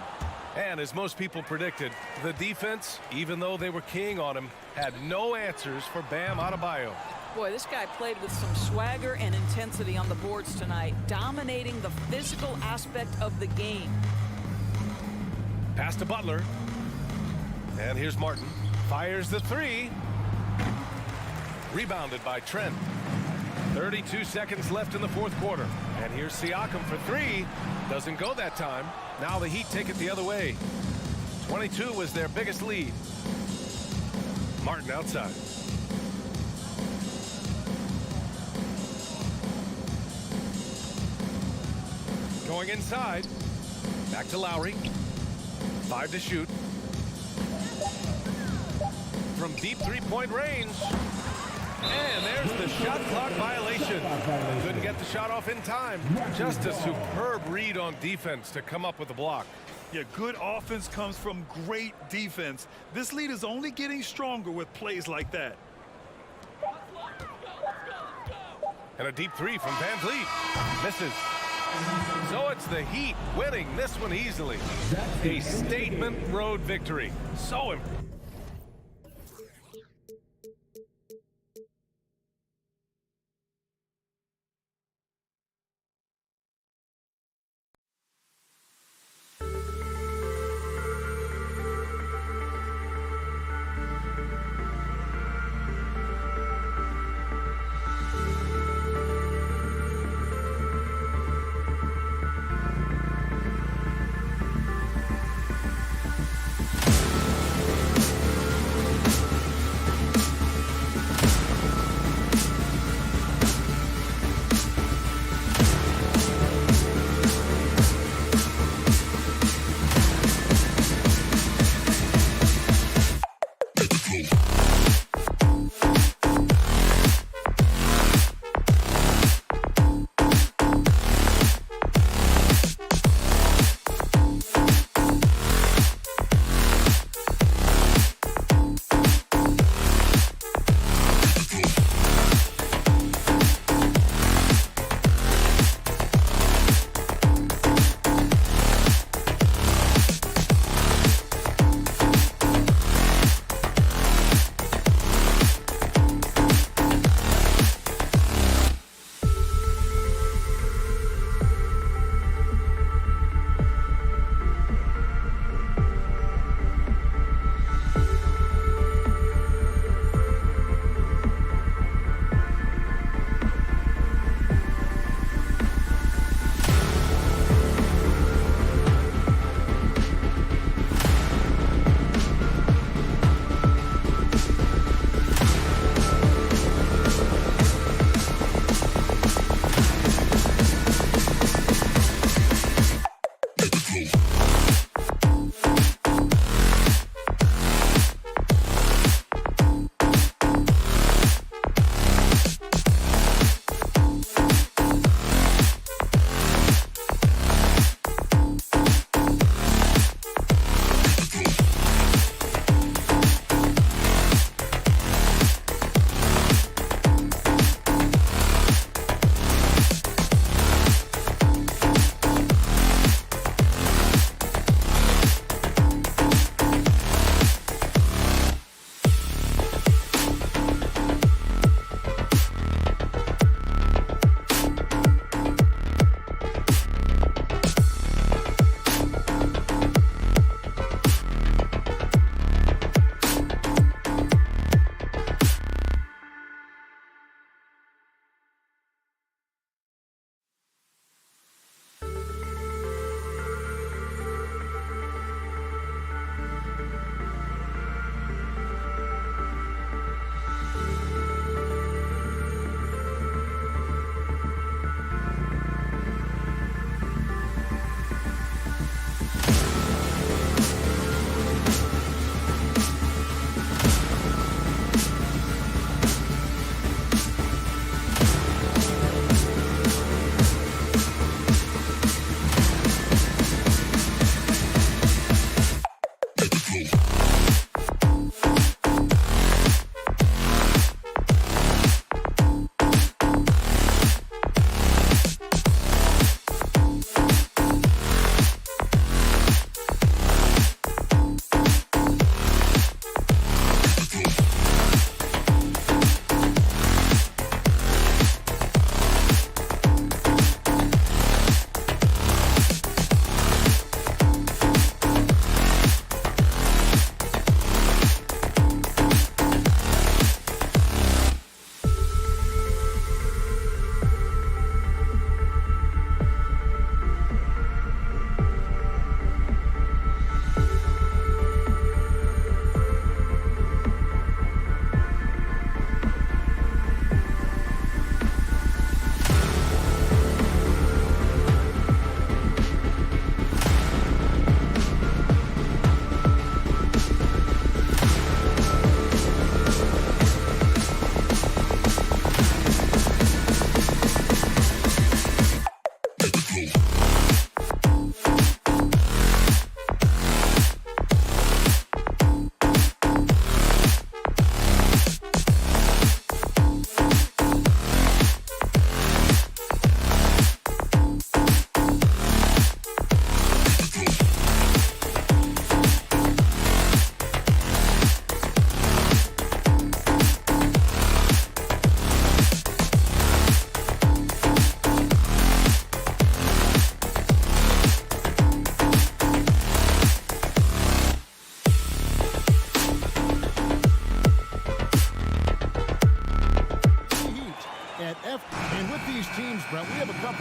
And as most people predicted, the defense, even though they were keying on him, had no answers for Bam Adebayo. Boy, this guy played with some swagger and intensity on the boards tonight, dominating the physical aspect of the game. Pass to Butler. And here's Martin. Fires the 3. Rebounded by Trent. 32 seconds left in the 4th quarter. And here's Siakam for 3. Doesn't go that time. Now the Heat take it the other way. 22 was their biggest lead. Martin outside. Going inside. Back to Lowry. 5 to shoot. From deep 3-point range. And there's the shot clock violation. Couldn't get the shot off in time. Just a superb read on defense to come up with the block. Yeah, good offense comes from great defense. This lead is only getting stronger with plays like that. And a deep 3 from Van Vliet. Misses. So it's the Heat winning this one easily. A statement road victory. So important.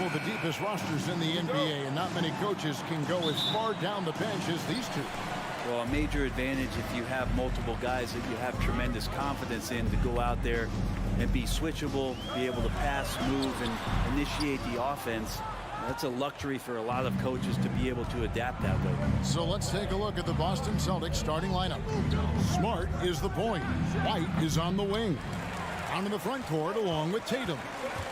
couple of the deepest rosters in the NBA, and not many coaches can go as far down the bench as these two. Well, a major advantage if you have multiple guys that you have tremendous confidence in to go out there and be switchable, be able to pass, move, and initiate the offense. That's a luxury for a lot of coaches to be able to adapt that way. So let's take a look at the Boston Celtics starting lineup. Smart is the point. White is on the wing. Down in the front court along with Tatum.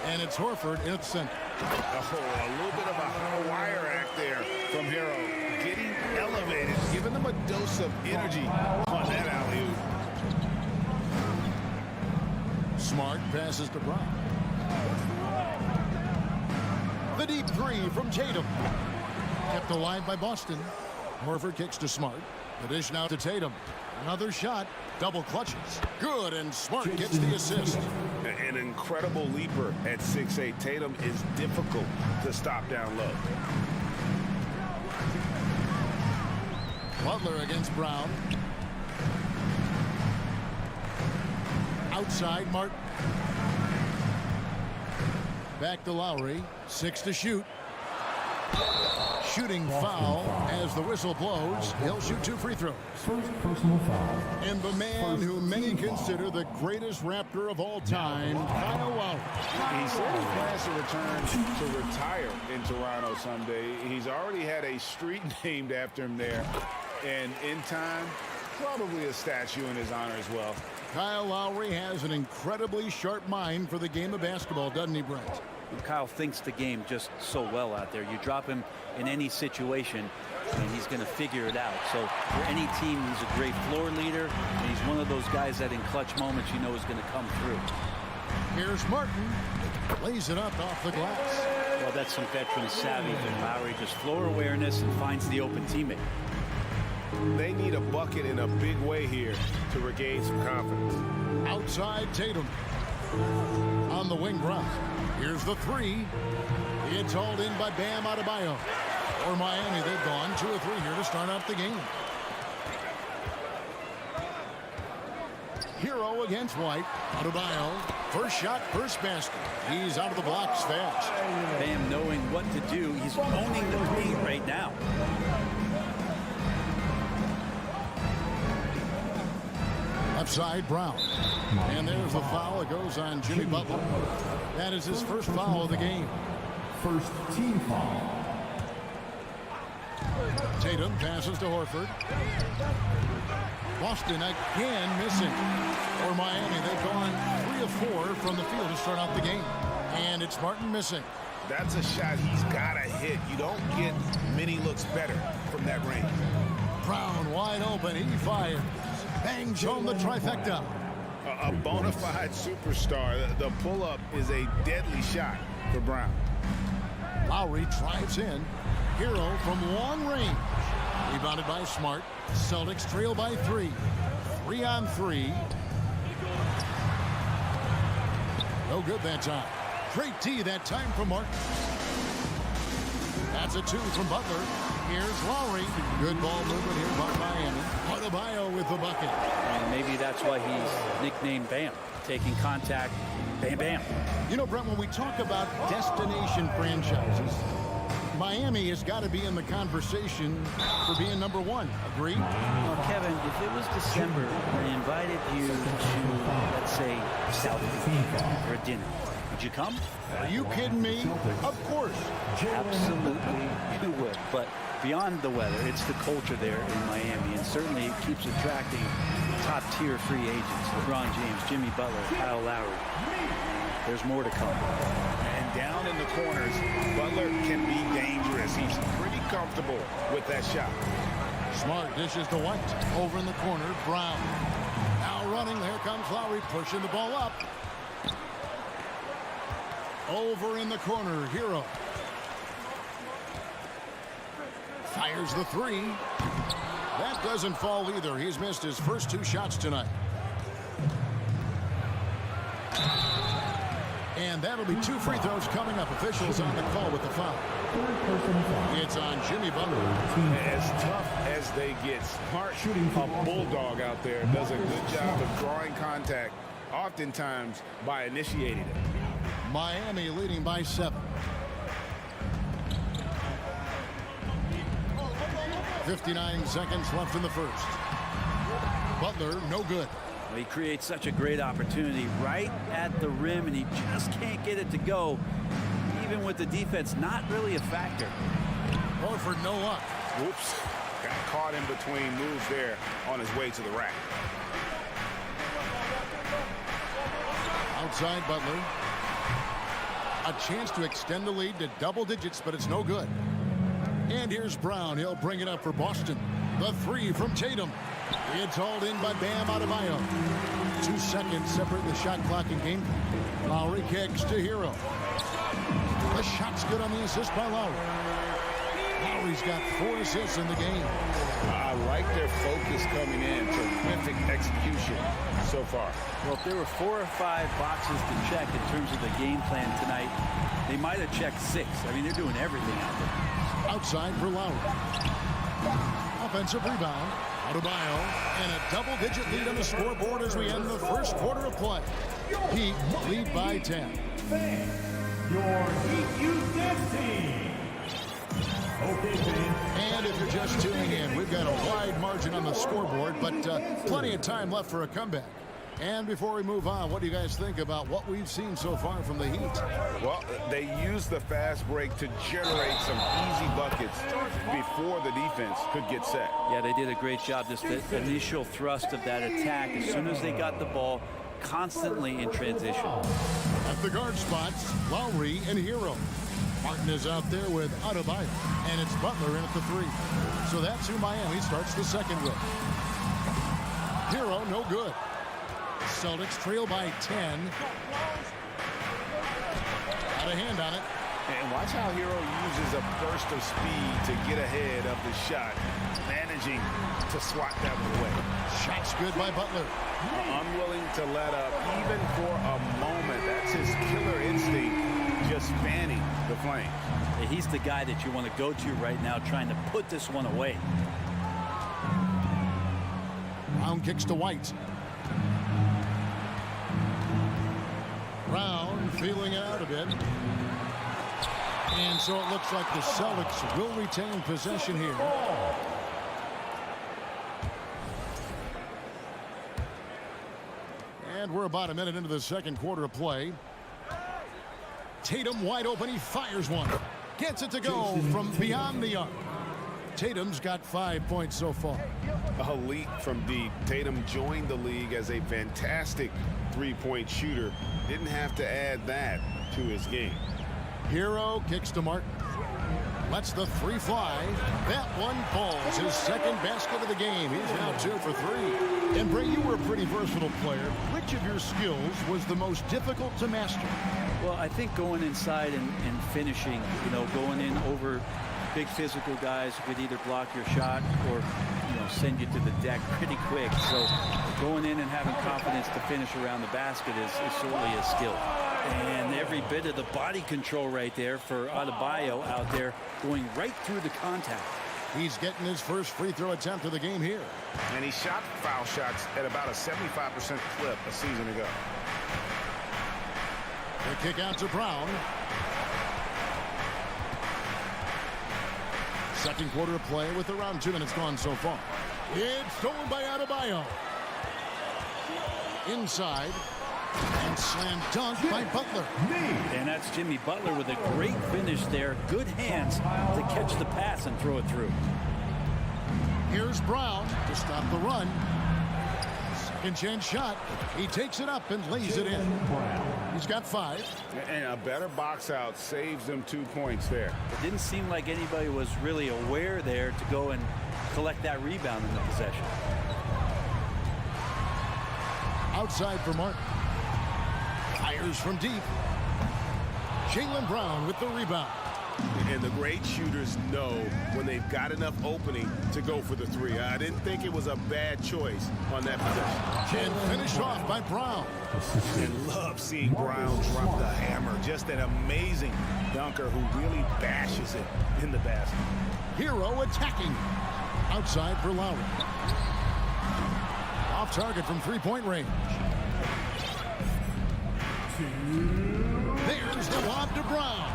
And it's Horford in the center. Oh, a little bit of a high wire act there from Hero. Getting elevated, giving them a dose of energy on that alley-oop. Smart passes to Brown. The deep three from Tatum. Kept alive by Boston. Horford kicks to Smart. The dish now to Tatum. Another shot. Double clutches. Good, and Smart gets the assist. An incredible leaper at 6'8". Tatum is difficult to stop down low. Butler against Brown. Outside Martin. Back to Lowry. 6 to shoot. Shooting foul as the whistle blows. He'll shoot 2 free throws. First personal foul. And the man who many consider the greatest Raptor of all time, Kyle Lowry. He said he plans to return to retire in Toronto someday. He's already had a street named after him there. And in time, probably a statue in his honor as well. Kyle Lowry has an incredibly sharp mind for the game of basketball, doesn't he, Brent? Kyle thinks the game just so well out there. You drop him in any situation, and he's going to figure it out. So for any team, he's a great floor leader, and he's one of those guys that in clutch moments you know is going to come through. Here's Martin. Lays it up off the glass. Well, that's some veteran savvy from Lowry. Just floor awareness and finds the open teammate. They need a bucket in a big way here to regain some confidence. Outside Tatum. On the wing Brown. Here's the three. It's hauled in by Bam Adebayo. For Miami, they've gone 2 or 3 here to start out the game. Hero against White. Adebayo. First shot, first basket. He's out of the blocks fast. Bam knowing what to do. He's owning the paint right now. Left side, Brown. And there's the foul. It goes on Jimmy Butler. That is his first foul of the game. First team foul. Tatum passes to Horford. Boston again missing. For Miami, they've gone 3 of 4 from the field to start out the game. And it's Martin missing. That's a shot he's got to hit. You don't get many looks better from that range. Brown wide open. He fires. Bangs home the trifecta. A bona fide superstar. The pull-up is a deadly shot for Brown. Lowry drives in. Hero from long range. Rebounded by Smart. Celtics trail by 3. 3 on 3. No good that time. Great D that time from Martin. That's a 2 from Butler. Here's Lowry. Good ball movement here by Miami. Adebayo with the bucket. And maybe that's why he's nicknamed Bam. Taking contact, bam, bam. You know, Brent, when we talk about destination franchises, Miami has got to be in the conversation for being number 1. Agree? Well, Kevin, if it was December and I invited you to, let's say, South Beach for a dinner, would you come? Are you kidding me? Of course. Absolutely, you would. But beyond the weather, it's the culture there in Miami, and certainly it keeps attracting top-tier free agents. LeBron James, Jimmy Butler, Kyle Lowry. There's more to come. And down in the corners, Butler can be dangerous. He's pretty comfortable with that shot. Smart dishes to White. Over in the corner, Brown. Now running, there comes Lowry, pushing the ball up. Over in the corner, Hero. Fires the 3. That doesn't fall either. He's missed his first 2 shots tonight. And that'll be 2 free throws coming up. Officials on the call with the foul. It's on Jimmy Butler. As tough as they get. Smart, a bulldog out there, does a good job of drawing contact, oftentimes by initiating it. Miami leading by 7. 59 seconds left in the first. Butler, no good. Well, he creates such a great opportunity right at the rim, and he just can't get it to go. Even with the defense, not really a factor. Horford, no luck. Whoops. Got caught in between moves there on his way to the rack. Outside Butler. A chance to extend the lead to double digits, but it's no good. And here's Brown. He'll bring it up for Boston. The three from Tatum. It's hauled in by Bam Adebayo. 2 seconds separate the shot clock and game. Lowry kicks to Hero. The shot's good on the assist by Lowry. Lowry's got 4 assists in the game. I like their focus coming in. Terrific execution so far. Well, if there were 4 or 5 boxes to check in terms of the game plan tonight, they might have checked 6. I mean, they're doing everything out there. Outside for Lowry. Offensive rebound. Adebayo, and a double-digit lead on the scoreboard as we end the first quarter of play. Heat lead by 10. Your Heat Youth Dance Team. Okay, fans. And if you're just tuning in, we've got a wide margin on the scoreboard, but plenty of time left for a comeback. And before we move on, what do you guys think about what we've seen so far from the Heat? Well, they used the fast break to generate some easy buckets before the defense could get set. Yeah, they did a great job. Just the initial thrust of that attack, as soon as they got the ball, constantly in transition. At the guard spots, Lowry and Hero. Martin is out there with Adebayo, and it's Butler in at the 3. So that's who Miami starts the second with. Hero, no good. Celtics trail by 10. Got a hand on it. And watch how Hero uses a burst of speed to get ahead of the shot, managing to swat that one away. Shot's good by Butler. Unwilling to let up even for a moment. That's his killer instinct, just fanning the flame. He's the guy that you want to go to right now, trying to put this one away. Brown kicks to White. Brown feeling it out a bit. And so it looks like the Celtics will retain possession here. And we're about a minute into the second quarter of play. Tatum wide open. He fires one. Gets it to go from beyond the arc. Tatum's got 5 points so far. A leap from deep. Tatum joined the league as a fantastic three-point shooter. Didn't have to add that to his game. Hero kicks to Martin. Lets the 3 fly. That one falls. His second basket of the game. He's now 2 for 3. And Bray, you were a pretty versatile player. Which of your skills was the most difficult to master? Well, I think going inside and finishing, going in over big physical guys who could either block your shot or, send you to the deck pretty quick. So going in and having confidence to finish around the basket is certainly a skill. And every bit of the body control right there for Adebayo out there, going right through the contact. He's getting his first free throw attempt of the game here. And he shot foul shots at about a 75% clip a season ago. The kick out to Brown. Second quarter of play with around 2 minutes gone so far. It's stolen by Adebayo. Inside. And slam dunk by Butler. And that's Jimmy Butler with a great finish there. Good hands to catch the pass and throw it through. Here's Brown to stop the run. Second chance shot. He takes it up and lays it in. He's got 5. And a better box out saves them 2 points there. It didn't seem like anybody was really aware there to go and collect that rebound in the possession. Outside for Martin. Fires from deep. Jaylen Brown with the rebound. And the great shooters know when they've got enough opening to go for the 3. I didn't think it was a bad choice on that possession. And finished off by Brown. And love seeing Brown drop the hammer. Just an amazing dunker who really bashes it in the basket. Hero attacking. Outside for Lowry. Off target from 3-point range. There's the lob to Brown.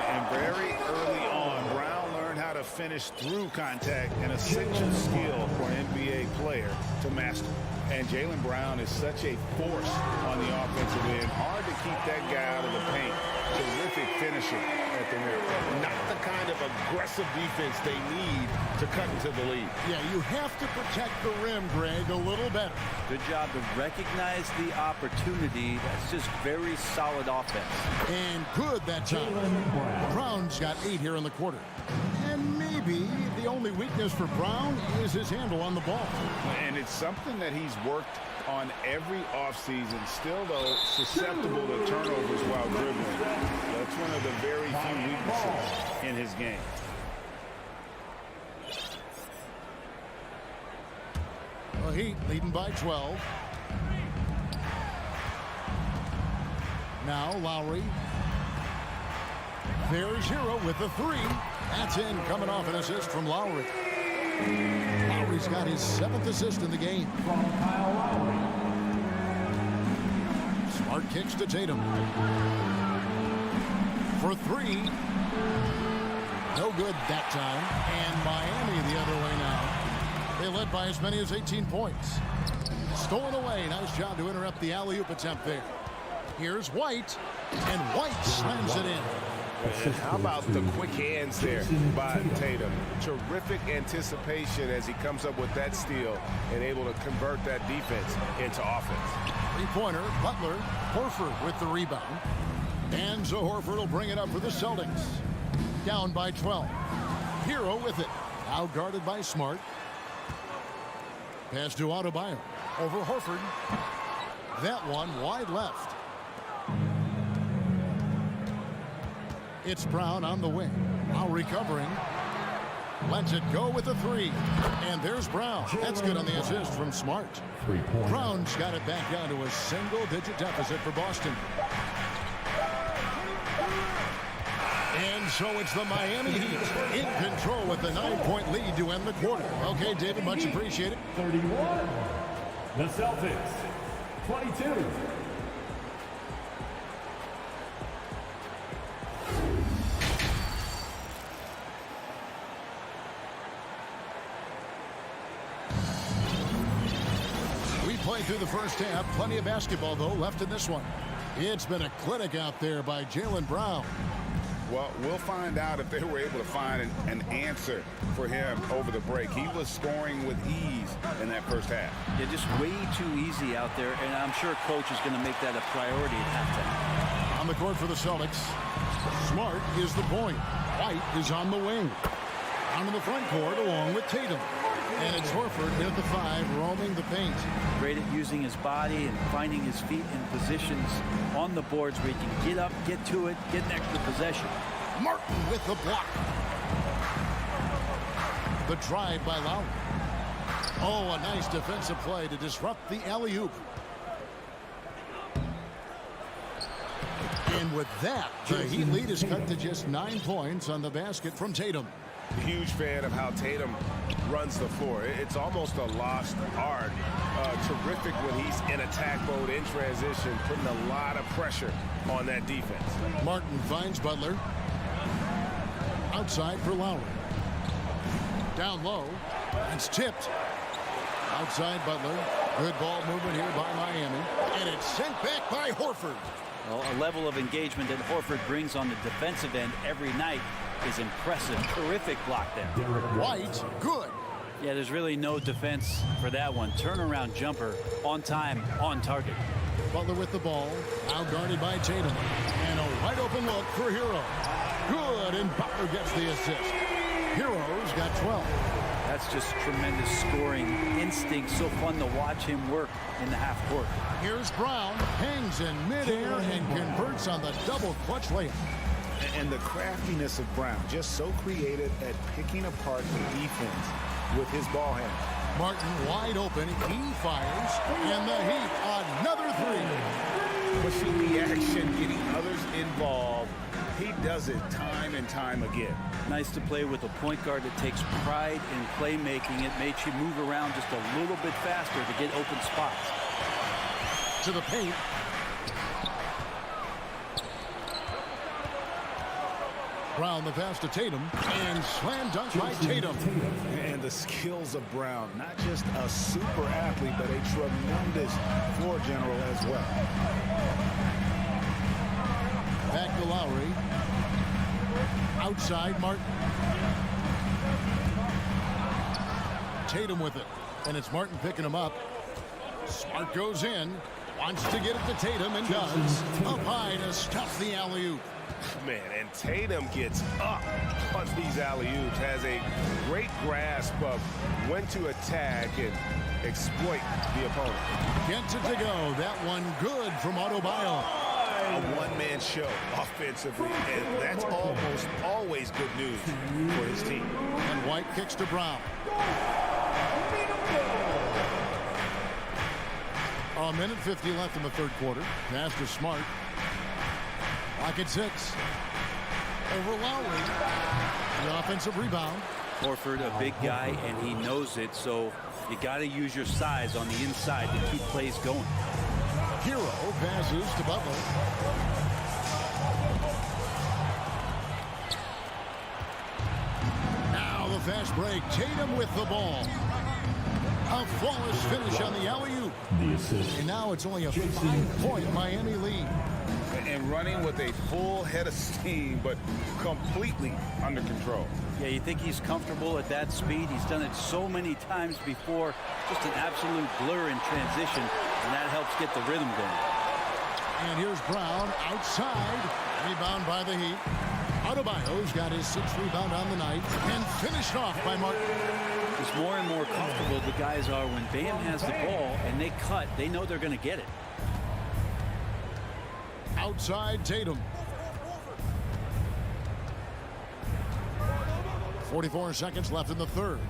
And very early on, Brown learned how to finish through contact, an essential skill for an NBA player to master. And Jaylen Brown is such a force on the offensive end. Hard to keep that guy out of the paint. Terrific finisher at the rim. Not the kind of aggressive defense they need to cut into the lead. Yeah, you have to protect the rim, Greg, a little better. Good job to recognize the opportunity. That's just very solid offense. And good that time. Brown's got 8 here in the quarter. And maybe the only weakness for Brown is his handle on the ball. And it's something that he's worked on every offseason. Still, though, susceptible to turnovers while dribbling. That's one of the very few weaknesses in his game. The Heat leading by 12. Now Lowry. There's Hero with the 3. That's in, coming off an assist from Lowry. Lowry's got his 7th assist in the game. Smart kicks to Tatum. For 3. No good that time. And Miami the other way now. They led by as many as 18 points. Stolen away. Nice job to interrupt the alley-oop attempt there. Here's White. And White slams it in. And how about the quick hands there by Tatum? Terrific anticipation as he comes up with that steal and able to convert that defense into offense. Three-pointer, Butler, Horford with the rebound. And so Horford will bring it up for the Celtics. Down by 12. Hero with it. Now guarded by Smart. Pass to Adebayo. Over Horford. That one wide left. It's Brown on the wing. Now recovering. Lets it go with the 3. And there's Brown. That's good on the assist from Smart. Brown's got it back down to a single-digit deficit for Boston. And so it's the Miami Heat in control with the 9-point lead to end the quarter. Okay, David, much appreciated. 31. The Celtics, 22. Play through the first half. Plenty of basketball, though, left in this one. It's been a clinic out there by Jaylen Brown. Well, we'll find out if they were able to find an answer for him over the break. He was scoring with ease in that first half. Yeah, just way too easy out there, and I'm sure coach is going to make that a priority at halftime. On the court for the Celtics, Smart is the point. White is on the wing. Down in the front court along with Tatum. And it's Horford at the 5, roaming the paint. Great at using his body and finding his feet in positions on the boards where he can get up, get to it, get an extra possession. Martin with the block. The drive by Lowry. Oh, a nice defensive play to disrupt the alley-oop. And with that, the Heat lead is cut to just 9 points on the basket from Tatum. Huge fan of how Tatum runs the floor. It's almost a lost art. Terrific when he's in attack mode, in transition, putting a lot of pressure on that defense. Martin finds Butler. Outside for Lowry. Down low. It's tipped. Outside Butler. Good ball movement here by Miami. And it's sent back by Horford. Well, a level of engagement that Horford brings on the defensive end every night is impressive. Terrific block there. White, good. Yeah, there's really no defense for that one. Turnaround jumper, on time, on target. Butler with the ball, now guarded by Tatum. And a wide open look for Hero. Good, and Butler gets the assist. Hero's got 12. That's just tremendous scoring instinct. So fun to watch him work in the half court. Here's Brown, hangs in midair and converts on the double clutch layup. And the craftiness of Brown, just so creative at picking apart the defense with his ball handle. Martin wide open, he fires, and the Heat another 3. Pushing the action, getting others involved. He does it time and time again. Nice to play with a point guard that takes pride in playmaking. It makes you move around just a little bit faster to get open spots. To the paint. Brown the pass to Tatum, and slam dunk by Tatum. And the skills of Brown, not just a super athlete, but a tremendous floor general as well. Back to Lowry. Outside, Martin. Tatum with it, and it's Martin picking him up. Smart goes in, wants to get it to Tatum, and does. Up high to stuff the alley-oop. Man, and Tatum gets up on these alley-oops, has a great grasp of when to attack and exploit the opponent. Gets it to go. That one good from Adebayo. A one-man show offensively, and that's almost always good news for his team. And White kicks to Brown. A minute 50 left in the third quarter. Pass to Smart. Lock at 6. Over Lowry. The offensive rebound. Horford, a big guy, and he knows it, so you got to use your size on the inside to keep plays going. Hero passes to Butler. Now the fast break. Tatum with the ball. A flawless finish on the alley-oop. And now it's only a 5-point Miami lead. And running with a full head of steam, but completely under control. Yeah, you think he's comfortable at that speed. He's done it so many times before. Just an absolute blur in transition, and that helps get the rhythm going. And here's Brown outside. Rebound by the Heat. Adebayo's got his 6th rebound on the night and finished off by Martin. It's more and more comfortable the guys are when Bam has the ball and they cut. They know they're going to get it. Outside Tatum. 44 seconds left in the third.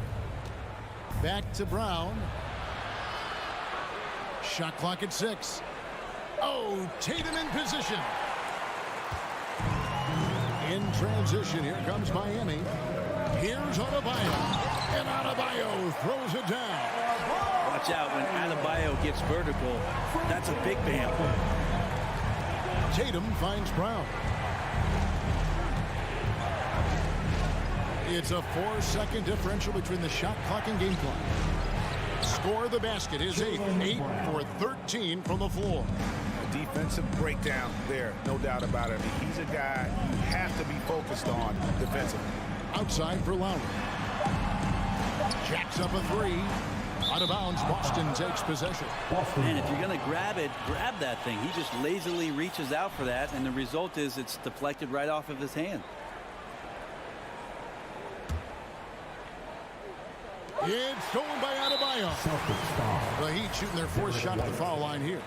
Back to Brown. Shot clock at 6. Oh, Tatum in position. In transition, here comes Miami. Here's Adebayo. And Adebayo throws it down. Watch out when Adebayo gets vertical. That's a big Bam. Tatum finds Brown. It's a 4-second differential between the shot clock and game clock. Score of the basket is 8 for 13 from the floor. A defensive breakdown there, no doubt about it. I mean, he's a guy you have to be focused on defensively. Outside for Lowry. Jacks up a 3. Out of bounds, Boston takes possession. Man, if you're going to grab it, grab that thing. He just lazily reaches out for that, and the result is it's deflected right off of his hand. It's stolen by Adebayo. The Heat shooting their 4th shot at the foul line here.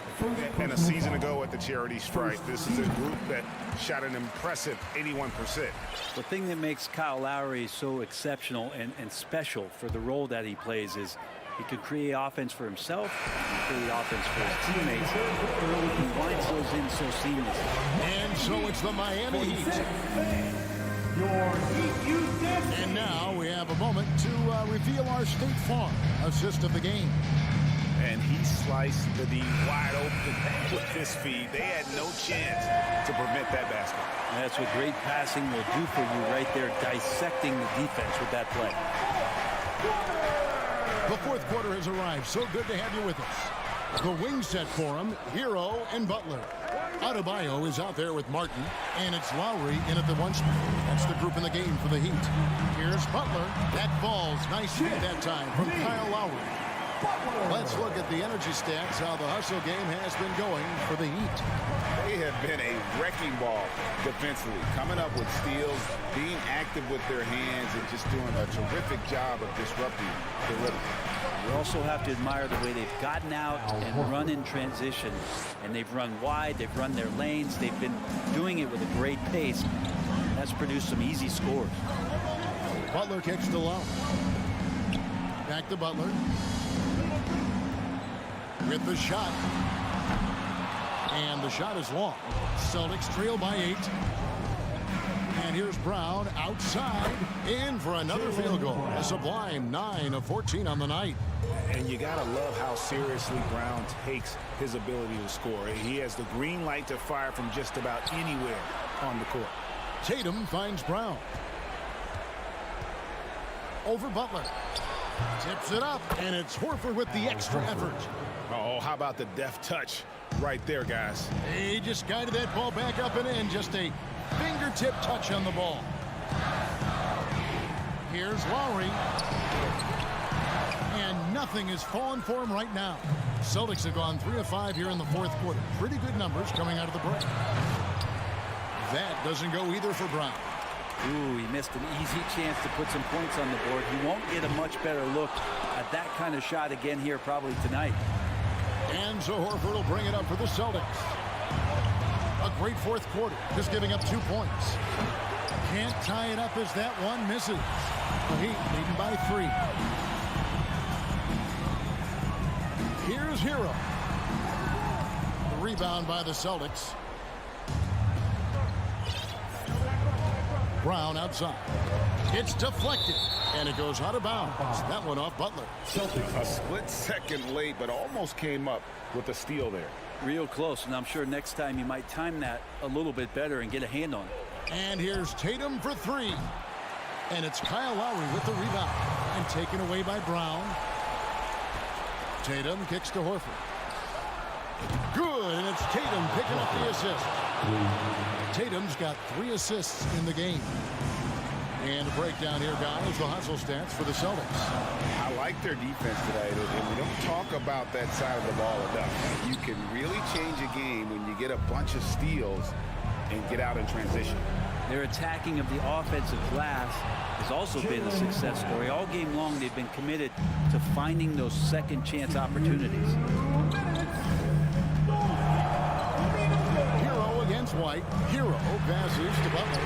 And a season ago at the charity stripe, this is a group that shot an impressive 81%. The thing that makes Kyle Lowry so exceptional and special for the role that he plays is he can create offense for himself, he can create offense for his teammates. He winds those in so seamlessly. And so it's the Miami Heat. And now we have a moment to reveal our State Farm assist of the game. And he sliced the D wide open with his feed. They had no chance to prevent that basket. That's what great passing will do for you right there, dissecting the defense with that play. The fourth quarter has arrived. So good to have you with us. The wing set for him, Hero and Butler. Adebayo is out there with Martin, and it's Lowry in at the 1 spot. That's the group in the game for the Heat. Here's Butler. That falls nicely that time from Kyle Lowry. Let's look at the energy stats, how the hustle game has been going for the Heat. They have been a wrecking ball defensively, coming up with steals, being active with their hands, and just doing a terrific job of disrupting the rhythm. You also have to admire the way they've gotten out and run in transition. And they've run wide, they've run their lanes, they've been doing it with a great pace. That's produced some easy scores. Butler kicks to Lowry. Back to Butler. With the shot. And the shot is long. Celtics trail by 8. And here's Brown outside, in for another field goal. A sublime 9 of 14 on the night. And you got to love how seriously Brown takes his ability to score. He has the green light to fire from just about anywhere on the court. Tatum finds Brown. Over Butler. Tips it up, and it's Horford with the extra effort. Oh, how about the deft touch right there, guys? He just guided that ball back up and in. Just a fingertip touch on the ball. Here's Lowry. And nothing is falling for him right now. Celtics have gone 3 of 5 here in the fourth quarter. Pretty good numbers coming out of the break. That doesn't go either for Brown. Ooh, he missed an easy chance to put some points on the board. He won't get a much better look at that kind of shot again here probably tonight. And so Horford will bring it up for the Celtics. A great fourth quarter, just giving up 2 points. Can't tie it up as that one misses. The Heat leading by 3. Here's Hero. The rebound by the Celtics. Brown outside. It's deflected, and it goes out of bounds. That one off Butler. A split second late, but almost came up with a steal there. Real close, and I'm sure next time you might time that a little bit better and get a hand on it. And here's Tatum for 3. And it's Kyle Lowry with the rebound. And taken away by Brown. Tatum kicks to Horford. Good, and it's Tatum picking up the assist. Tatum's got 3 assists in the game. And a breakdown here, guys, the hustle stats for the Celtics. I like their defense today, and we don't talk about that side of the ball enough. You can really change a game when you get a bunch of steals and get out in transition. Their attacking of the offensive glass has also been a success story. All game long, they've been committed to finding those second chance opportunities. Hero against White. Hero passes to Butler.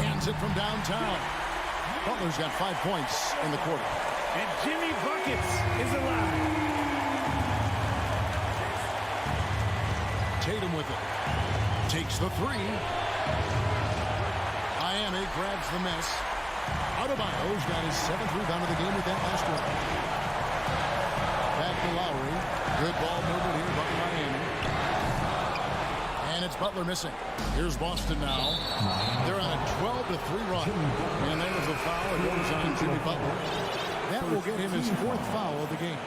Hands it from downtown. Butler's got 5 points in the quarter. And Jimmy Buckets is alive. Tatum with it. Takes the 3. Miami grabs the miss. Adebayo's got his 7th rebound of the game with that last one. Back to Lowry. Good ball movement here by Miami. And it's Butler missing. Here's Boston now. They're on a 12-3 run. And there's the foul. It goes on Jimmy Butler. That will get him his 4th foul of the game.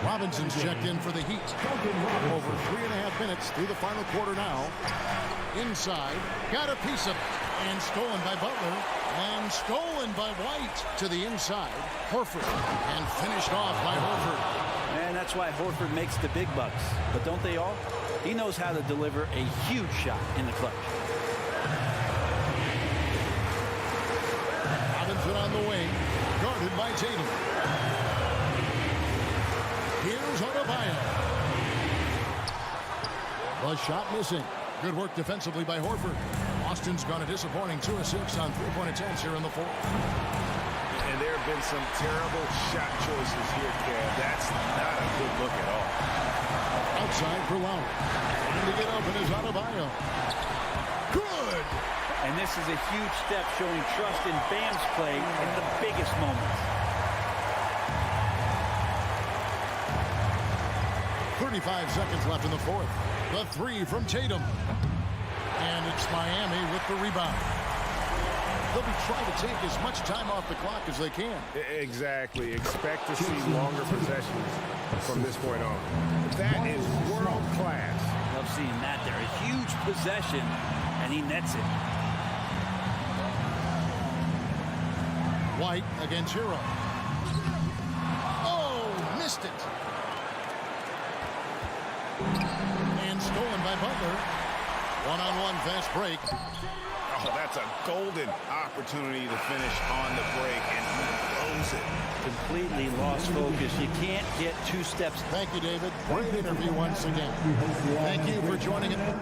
Robinson's checked in for the Heat. Over 3.5 minutes through the final quarter now. Inside. Got a piece of it. And stolen by Butler. And stolen by White to the inside. Horford. And finished off by Horford. And that's why Horford makes the big bucks. But don't they all? He knows how to deliver a huge shot in the clutch. Robinson on the wing. Guarded by Tatum. Here's Adebayo. The shot missing. Good work defensively by Horford. Austin's gone a disappointing 2 of 6 on 3-point attempts here in the fourth. And there have been some terrible shot choices here, Cam. That's not a good look at all. Outside for Lowry. Trying to get open is Adebayo. Good! And this is a huge step showing trust in Bam's play in the biggest moments. 35 seconds left in the fourth. The 3 from Tatum. And it's Miami with the rebound. They'll be trying to take as much time off the clock as they can. Exactly. Expect to see longer possessions from this point on. That is world class. Love seeing that there. A huge possession, and he nets it. White against Hero. Oh, missed it. And stolen by Butler. One-on-one fast break. Oh, that's a golden opportunity to finish on the break, and he blows it. Completely lost focus. You can't get 2 steps. Thank you, David. Great interview once again. Thank you for joining us.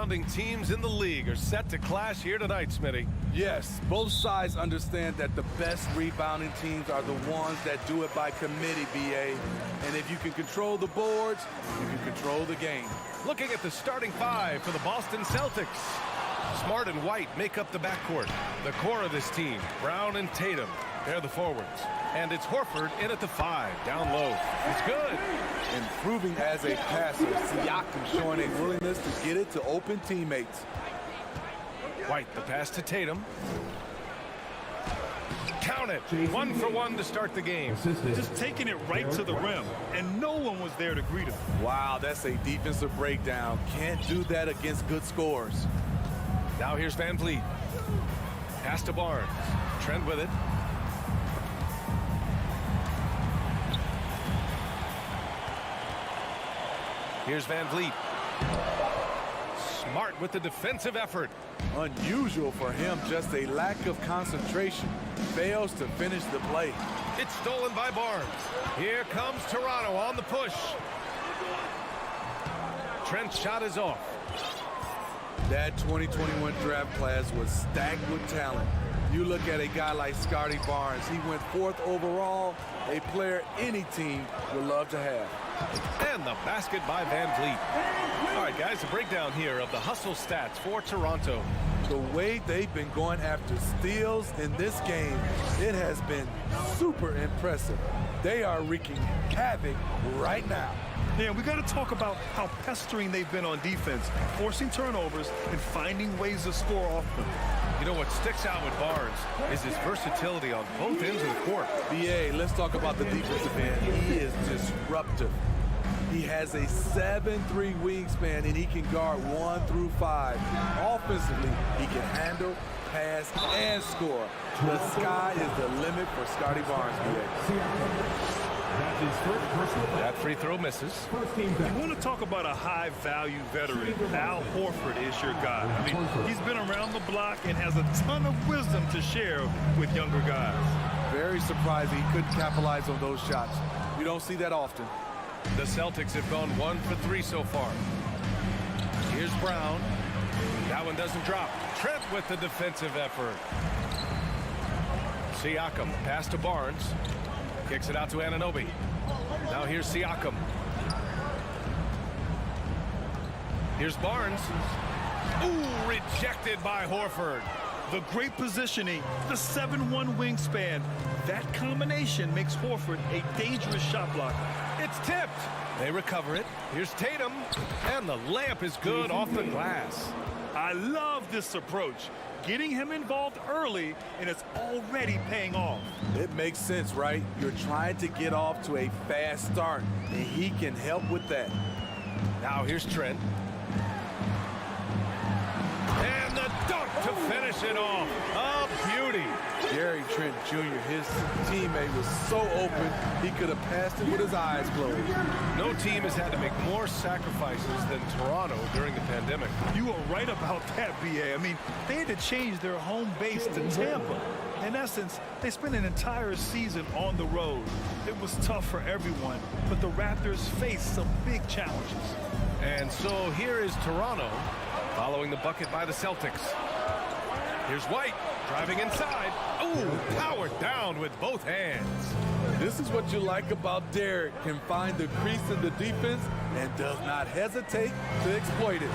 rebounding teams in the league are set to clash here tonight, Smitty. Yes, both sides understand that the best rebounding teams are the ones that do it by committee, BA. And if you can control the boards, you can control the game. Looking at the starting five for the Boston Celtics. Smart and White make up the backcourt. The core of this team, Brown and Tatum, they're the forwards. And it's Horford in at the 5, down low. It's good. Improving as a passer, Siakam showing a willingness to get it to open teammates. White, the pass to Tatum. Count it. 1 for 1 to start the game. Just taking it right to the rim, and no one was there to greet him. Wow, that's a defensive breakdown. Can't do that against good scores. Now here's Van Vliet. Pass to Barnes. Trent with it. Here's Van Vliet. Smart with the defensive effort. Unusual for him, just a lack of concentration. Fails to finish the play. It's stolen by Barnes. Here comes Toronto on the push. Trent's shot is off. That 2021 draft class was stacked with talent. You look at a guy like Scotty Barnes. He went 4th overall, a player any team would love to have. And the basket by Van Vliet. All right, guys, a breakdown here of the hustle stats for Toronto. The way they've been going after steals in this game, it has been super impressive. They are wreaking havoc right now. Yeah, we got to talk about how pestering they've been on defense, forcing turnovers and finding ways to score off them. You know what sticks out with Barnes is his versatility on both ends of the court. BA, let's talk about the defensive end. He is disruptive. He has a 7'3" wingspan, and he can guard 1 through 5. Offensively, he can handle, pass, and score. The sky is the limit for Scotty Barnes, BA. That free throw misses. You want to talk about a high-value veteran. Al Horford is your guy. I mean, he's been around the block and has a ton of wisdom to share with younger guys. Very surprising he couldn't capitalize on those shots. You don't see that often. The Celtics have gone 1 for 3 so far. Here's Brown. That one doesn't drop. Trent with the defensive effort. Siakam, pass to Barnes. Kicks it out to Anunoby. Now here's Siakam. Here's Barnes. Ooh, rejected by Horford. The great positioning, the 7'1" wingspan. That combination makes Horford a dangerous shot blocker. It's tipped. They recover it. Here's Tatum. And the layup is good off the glass. I love this approach. Getting him involved early, and it's already paying off. It makes sense, right? You're trying to get off to a fast start, and he can help with that. Now here's Trent. And the dunk to finish it off. A beauty. Gary Trent Jr., his teammate, was so open, he could have passed it with his eyes closed. No team has had to make more sacrifices than Toronto during the pandemic. You are right about that, BA. I mean, they had to change their home base to Tampa. In essence, they spent an entire season on the road. It was tough for everyone, but the Raptors faced some big challenges. And so here is Toronto following the bucket by the Celtics. Here's White driving inside. Ooh, powered down with both hands. This is what you like about Derek. Can find the crease in the defense and does not hesitate to exploit it.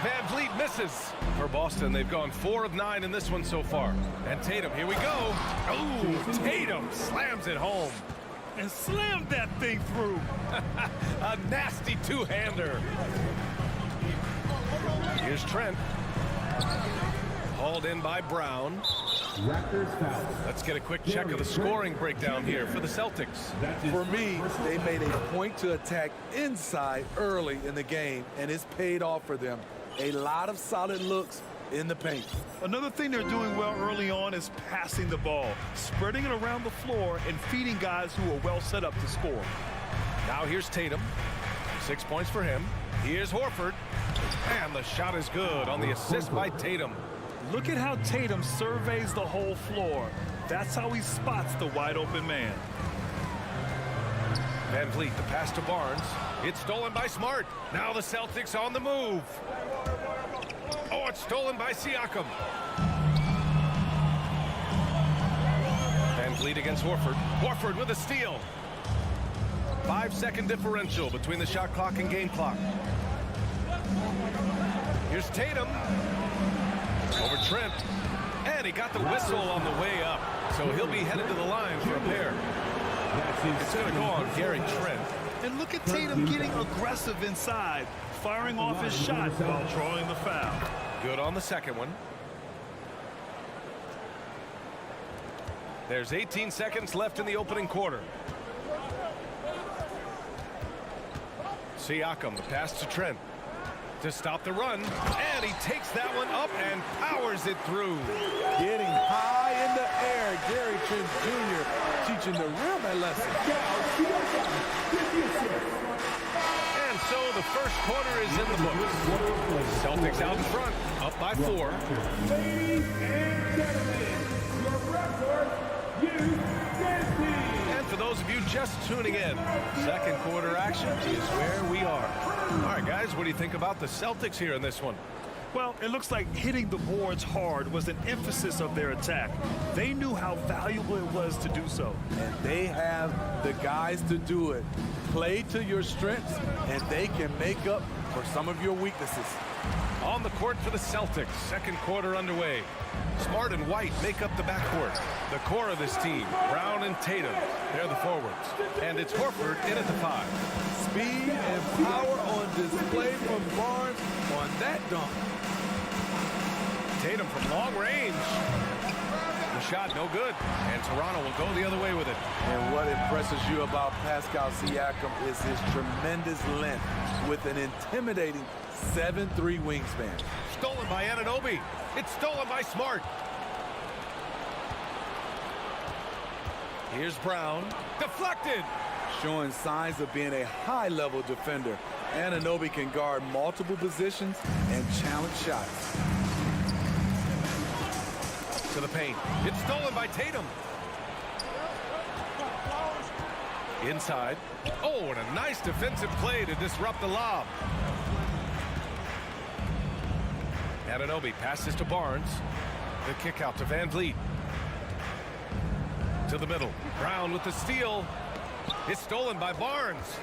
Van Vliet misses. For Boston, they've gone 4 of 9 in this one so far. And Tatum, here we go. Ooh, Tatum slams it home. And slammed that thing through. A nasty two-hander. Here's Trent. Hauled in by Brown. Let's get a quick check of the scoring breakdown here for the Celtics. For me, they made a point to attack inside early in the game, and it's paid off for them. A lot of solid looks in the paint. Another thing they're doing well early on is passing the ball, spreading it around the floor and feeding guys who are well set up to score. Now here's Tatum. 6 points for him. Here's Horford. And the shot is good on the assist by Tatum. Look at how Tatum surveys the whole floor. That's how he spots the wide open man. Van Vliet, the pass to Barnes. It's stolen by Smart. Now the Celtics on the move. Oh, it's stolen by Siakam. Van Vliet against Horford. Horford with a steal. 5-second differential between the shot clock and game clock. Here's Tatum. Over Trent. And he got the whistle on the way up. So he'll be headed to the line for a pair. It's going to go on Gary Trent. And look at Tatum getting aggressive inside, firing off his shot while drawing the foul. Good on the second one. There's 18 seconds left in the opening quarter. Siakam, the pass to Trent to stop the run, and he takes that one up and powers it through. Getting high in the air, Gary Trent Jr. teaching the rim a lesson. And so the first quarter is in the books. Celtics out in front, up by 4. Ladies and gentlemen, your Raptors youth dance team. And for those of you just tuning in, second quarter action is where we are. All right, guys, what do you think about the Celtics here in this one? Well, it looks like hitting the boards hard was an emphasis of their attack. They knew how valuable it was to do so. And they have the guys to do it. Play to your strengths, and they can make up for some of your weaknesses. On the court for the Celtics, second quarter underway. Smart and White make up the backcourt. The core of this team, Brown and Tatum, they're the forwards. And it's Horford in at the 5. Speed and power on display from Barnes on that dunk. Tatum from long range. The shot no good. And Toronto will go the other way with it. And what impresses you about Pascal Siakam is his tremendous length with an intimidating 7'3" wingspan. Stolen by Anunoby. It's stolen by Smart. Here's Brown. Deflected. Showing signs of being a high-level defender. Anunoby can guard multiple positions and challenge shots. To the paint. It's stolen by Tatum. Inside. Oh, and a nice defensive play to disrupt the lob. Anunoby passes to Barnes. The kick out to Van Vliet. To the middle. Brown with the steal. It's stolen by Barnes.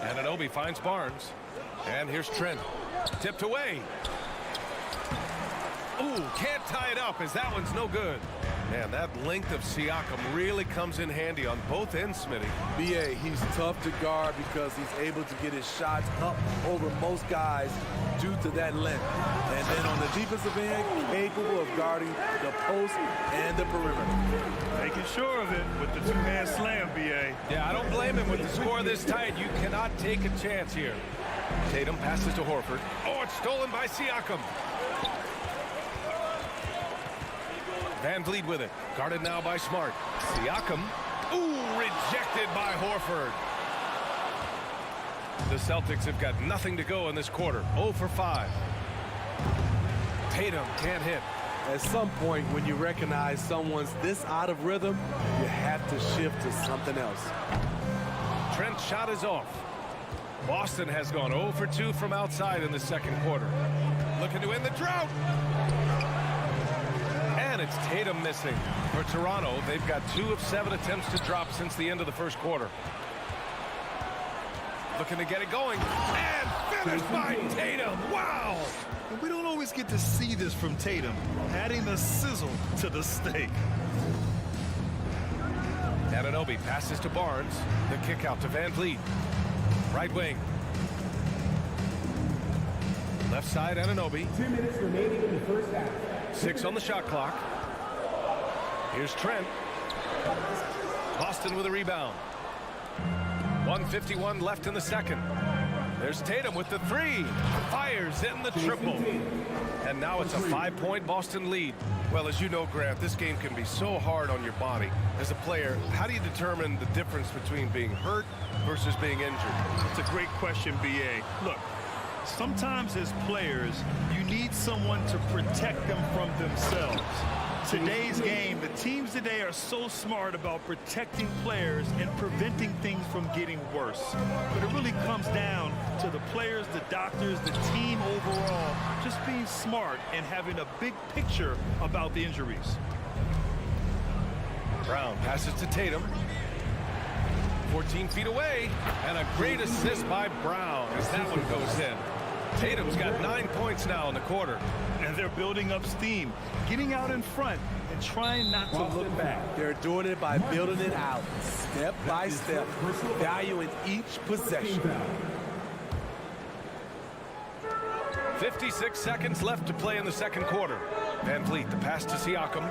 Anunoby finds Barnes. And here's Trent. Tipped away. Ooh, can't tie it up as that one's no good. Man, that length of Siakam really comes in handy on both ends, Smitty. B.A., he's tough to guard because he's able to get his shots up over most guys due to that length. And then on the defensive end, capable of guarding the post and the perimeter. Making sure of it with the two-hand slam, B.A. Yeah, I don't blame him with the score this tight. You cannot take a chance here. Tatum passes to Horford. Oh, it's stolen by Siakam. Van Vliet with it. Guarded now by Smart. Siakam. Ooh, rejected by Horford. The Celtics have got nothing to go in this quarter. 0 for 5. Tatum can't hit. At some point, when you recognize someone's this out of rhythm, you have to shift to something else. Trent's shot is off. Boston has gone 0 for 2 from outside in the second quarter. Looking to end the drought. And it's Tatum missing. For Toronto, they've got 2 of 7 attempts to drop since the end of the first quarter. Looking to get it going. And finished by Tatum. Wow! We don't always get to see this from Tatum, adding the sizzle to the steak. Anunoby passes to Barnes. The kick out to Van Vliet. Right wing. Left side, Anunoby. 2 minutes remaining in the first half. 6 on the shot clock. Here's Trent. Boston with a rebound. 1:51 left in the second. There's Tatum with the 3. Fires in the triple. And now it's a 5-point Boston lead. Well, as you know, Grant, this game can be so hard on your body. As a player, how do you determine the difference between being hurt versus being injured? It's a great question, B.A. Look, sometimes as players, you need someone to protect them from themselves. Today's game, the teams today are so smart about protecting players and preventing things from getting worse. But it really comes down to the players, the doctors, the team overall, just being smart and having a big picture about the injuries. Brown passes to Tatum. 14 feet away, and a great assist by Brown as that one goes in. Tatum's got 9 points now in the quarter. And they're building up steam, getting out in front and trying not to look back. They're doing it by building it out, step by step, valuing each possession. 56 seconds left to play in the second quarter. Van Vliet, the pass to Siakam.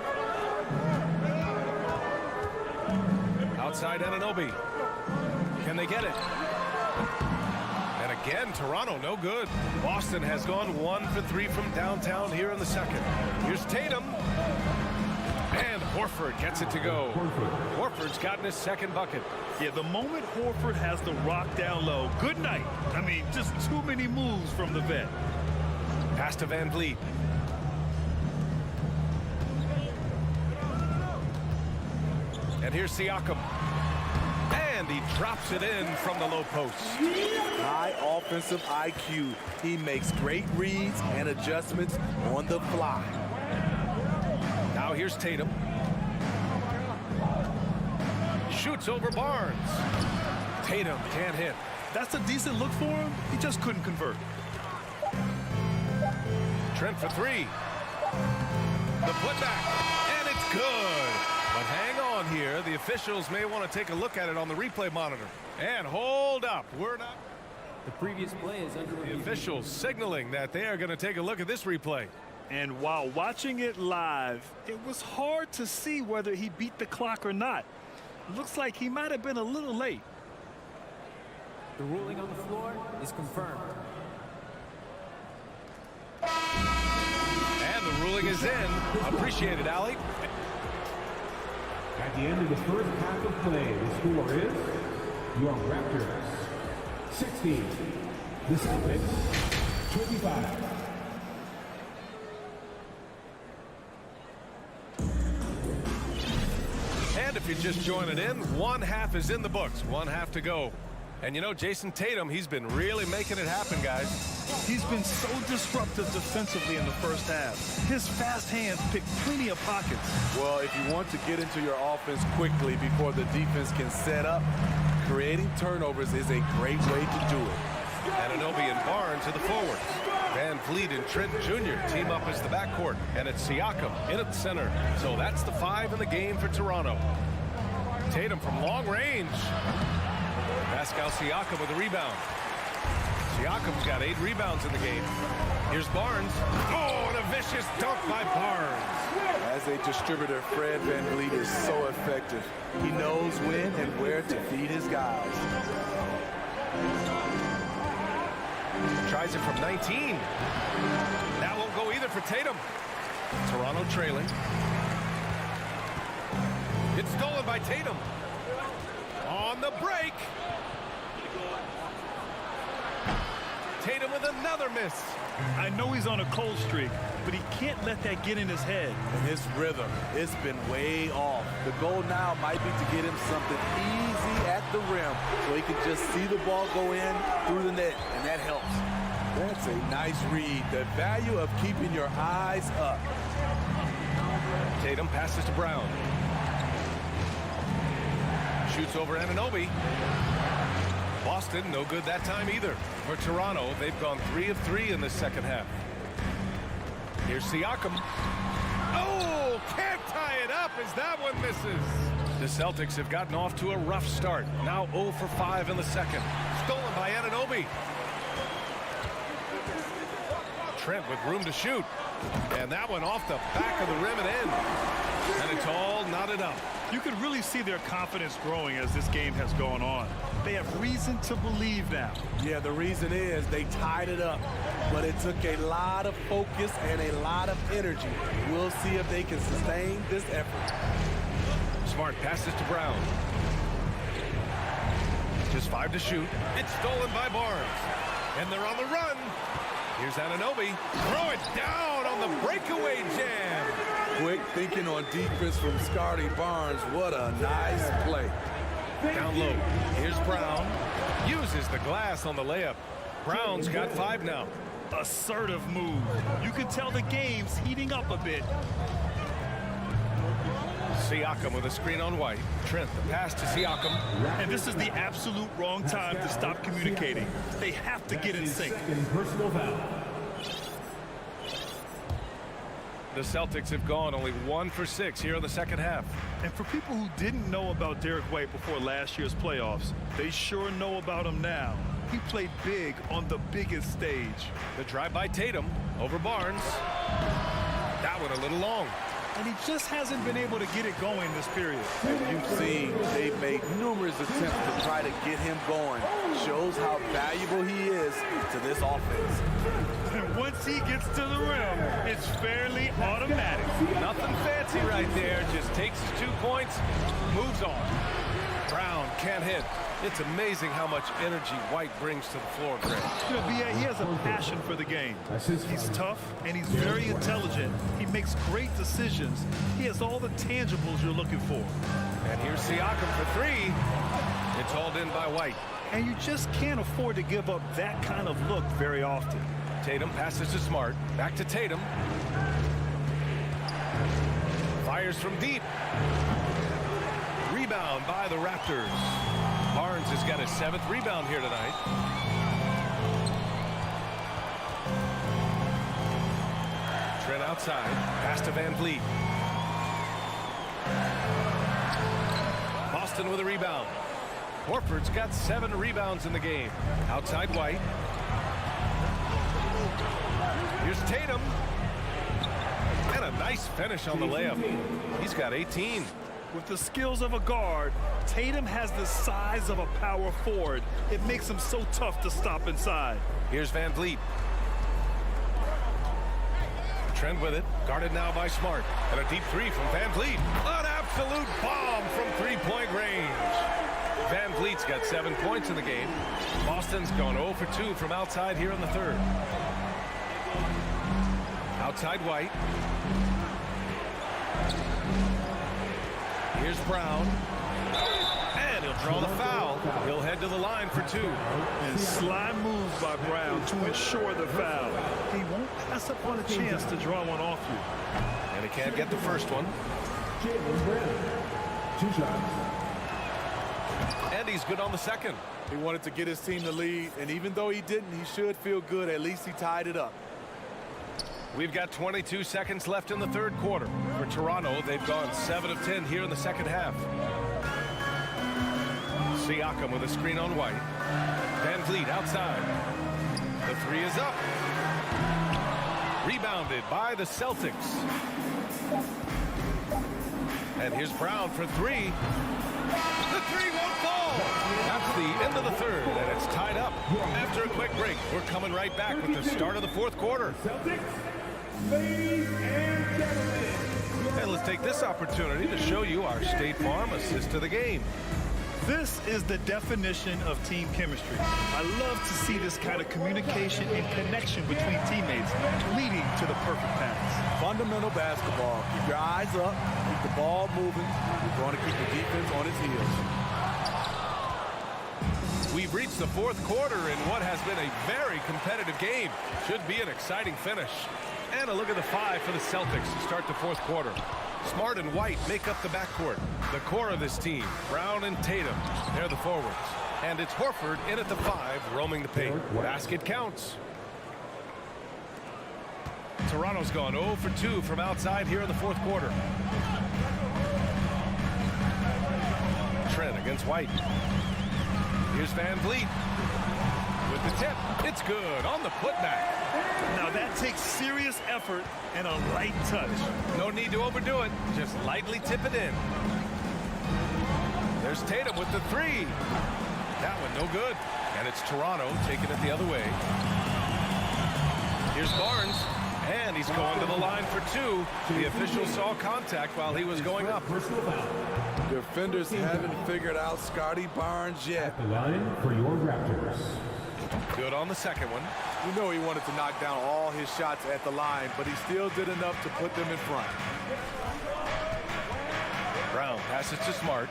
Outside Anunoby. Can they get it? And again, Toronto, no good. Boston has gone 1 for 3 from downtown here in the second. Here's Tatum. And Horford gets it to go. Horford's gotten his second bucket. Yeah, the moment Horford has the rock down low, good night. I mean, just too many moves from the vet. Pass to Van Vliet. And here's Siakam. And he drops it in from the low post. High offensive IQ. He makes great reads and adjustments on the fly. Now here's Tatum. Shoots over Barnes. Tatum can't hit. That's a decent look for him. He just couldn't convert. Trent for three. The putback. And it's good. But hang on here. The officials may want to take a look at it on the replay monitor. And hold up. We're not. The previous play is under review. The officials signaling that they are going to take a look at this replay. And while watching it live, it was hard to see whether he beat the clock or not. Looks like he might have been a little late. The ruling on the floor is confirmed. And the ruling is in. Appreciate it, Allie. At the end of the first half of play, the score is your Raptors 16, the Celtics 25. And if you're just joining in, one half is in the books. One half to go. And you know, Jason Tatum, he's been really making it happen, guys. He's been so disruptive defensively in the first half. His fast hands pick plenty of pockets. Well, if you want to get into your offense quickly before the defense can set up, creating turnovers is a great way to do it. Anunoby and Barnes are the forwards. Van Vliet and Trent Jr. team up as the backcourt. And it's Siakam in at the center. So that's the 5 in the game for Toronto. Tatum from long range. Pascal Siakam with a rebound. Siakam's got 8 rebounds in the game. Here's Barnes. Oh, and a vicious dunk by Barnes. As a distributor, Fred Van Vliet is so effective. He knows when and where to feed his guys. Tries it from 19. That won't go either for Tatum. Toronto trailing. It's stolen by Tatum. On the break. Tatum with another miss. I know he's on a cold streak, but he can't let that get in his head. And his rhythm, it's been way off. The goal now might be to get him something easy at the rim so he can just see the ball go in through the net, and that helps. That's a nice read. The value of keeping your eyes up. Tatum passes to Brown. Shoots over Anunoby. Boston, no good that time either. For Toronto, they've gone 3 of 3 in the second half. Here's Siakam. Oh, can't tie it up as that one misses. The Celtics have gotten off to a rough start. Now 0 for 5 in the second. Stolen by Anunoby. Trent with room to shoot. And that one off the back of the rim and in. And it's all knotted up. You can really see their confidence growing as this game has gone on. They have reason to believe now. Yeah, the reason is they tied it up, but it took a lot of focus and a lot of energy. We'll see if they can sustain this effort. Smart passes to Brown. Just 5 to shoot. It's stolen by Barnes. And they're on the run. Here's Anunoby. Throw it down on the breakaway jam. Quick thinking on defense from Scotty Barnes. What a nice play. Down low. Here's Brown. Uses the glass on the layup. Brown's got 5 now. Assertive move. You can tell the game's heating up a bit. Siakam with a screen on White. Trent, the pass to Siakam. And this is the absolute wrong time to stop communicating. They have to get in sync. Personal foul. The Celtics have gone only 1 for 6 here in the second half. And for people who didn't know about Derek White before last year's playoffs, they sure know about him now. He played big on the biggest stage. The drive by Tatum over Barnes. That one a little long. And he just hasn't been able to get it going this period. As you've seen, they've made numerous attempts to try to get him going. Shows how valuable he is to this offense. And once he gets to the rim, it's fairly automatic. Nothing fancy right there. Just takes his 2 points, moves on. Brown can't hit. It's amazing how much energy White brings to the floor, Greg. You know, B.A., he has a passion for the game. He's tough, and he's very intelligent. He makes great decisions. He has all the tangibles you're looking for. And here's Siakam for 3. It's hauled in by White. And you just can't afford to give up that kind of look very often. Tatum passes to Smart. Back to Tatum. Fires from deep. Rebound by the Raptors. Barnes has got his 7th rebound here tonight. Trent outside. Pass to Van Vliet. Boston with a rebound. Horford's got 7 rebounds in the game. Outside White. Here's Tatum. And a nice finish on the layup. He's got 18. With the skills of a guard, Tatum has the size of a power forward. It makes him so tough to stop inside. Here's Van Vliet. Trent with it. Guarded now by Smart. And a deep 3 from Van Vliet. An absolute bomb from 3-point range. Van Vliet's got 7 points in the game. Boston's gone 0 for 2 from outside here in the 3rd. Outside White. Here's Brown. And he'll draw the foul. He'll head to the line for 2. And sly moves by Brown to ensure the foul. He won't pass up on a chance to draw one off you. And he can't get the first one. 2 shots. And he's good on the second. He wanted to get his team the lead, and even though he didn't, he should feel good. At least he tied it up. We've got 22 seconds left in the 3rd quarter. For Toronto, they've gone 7 of 10 here in the second half. Siakam with a screen on White. Van Vliet outside. The 3 is up. Rebounded by the Celtics. And here's Brown for 3. The 3 won't fall. That's the end of the 3rd, and it's tied up. After a quick break, we're coming right back with the start of the 4th quarter. Ladies and gentlemen. And let's take this opportunity to show you our State Farm assist to the game. This is the definition of team chemistry. I love to see this kind of communication and connection between teammates leading to the perfect pass. Fundamental basketball. Keep your eyes up. Keep the ball moving. You're going to keep the defense on its heels. We've reached the 4th quarter in what has been a very competitive game. Should be an exciting finish. And a look at the 5 for the Celtics to start the 4th quarter. Smart and White make up the backcourt. The core of this team, Brown and Tatum, they're the forwards. And it's Horford in at the 5, roaming the paint. Basket counts. Toronto's gone 0 for 2 from outside here in the 4th quarter. Trent against White. Here's Van Vliet. With the tip, it's good on the putback. Now that takes serious effort and a light touch. No need to overdo it. Just lightly tip it in. There's Tatum with the 3. That one no good. And it's Toronto taking it the other way. Here's Barnes. And he's going to the line for 2. The official saw contact while he was going up. Defenders haven't figured out Scotty Barnes yet. The line for your Raptors. Good on the second one. You know he wanted to knock down all his shots at the line, but he still did enough to put them in front. Brown passes to Smart.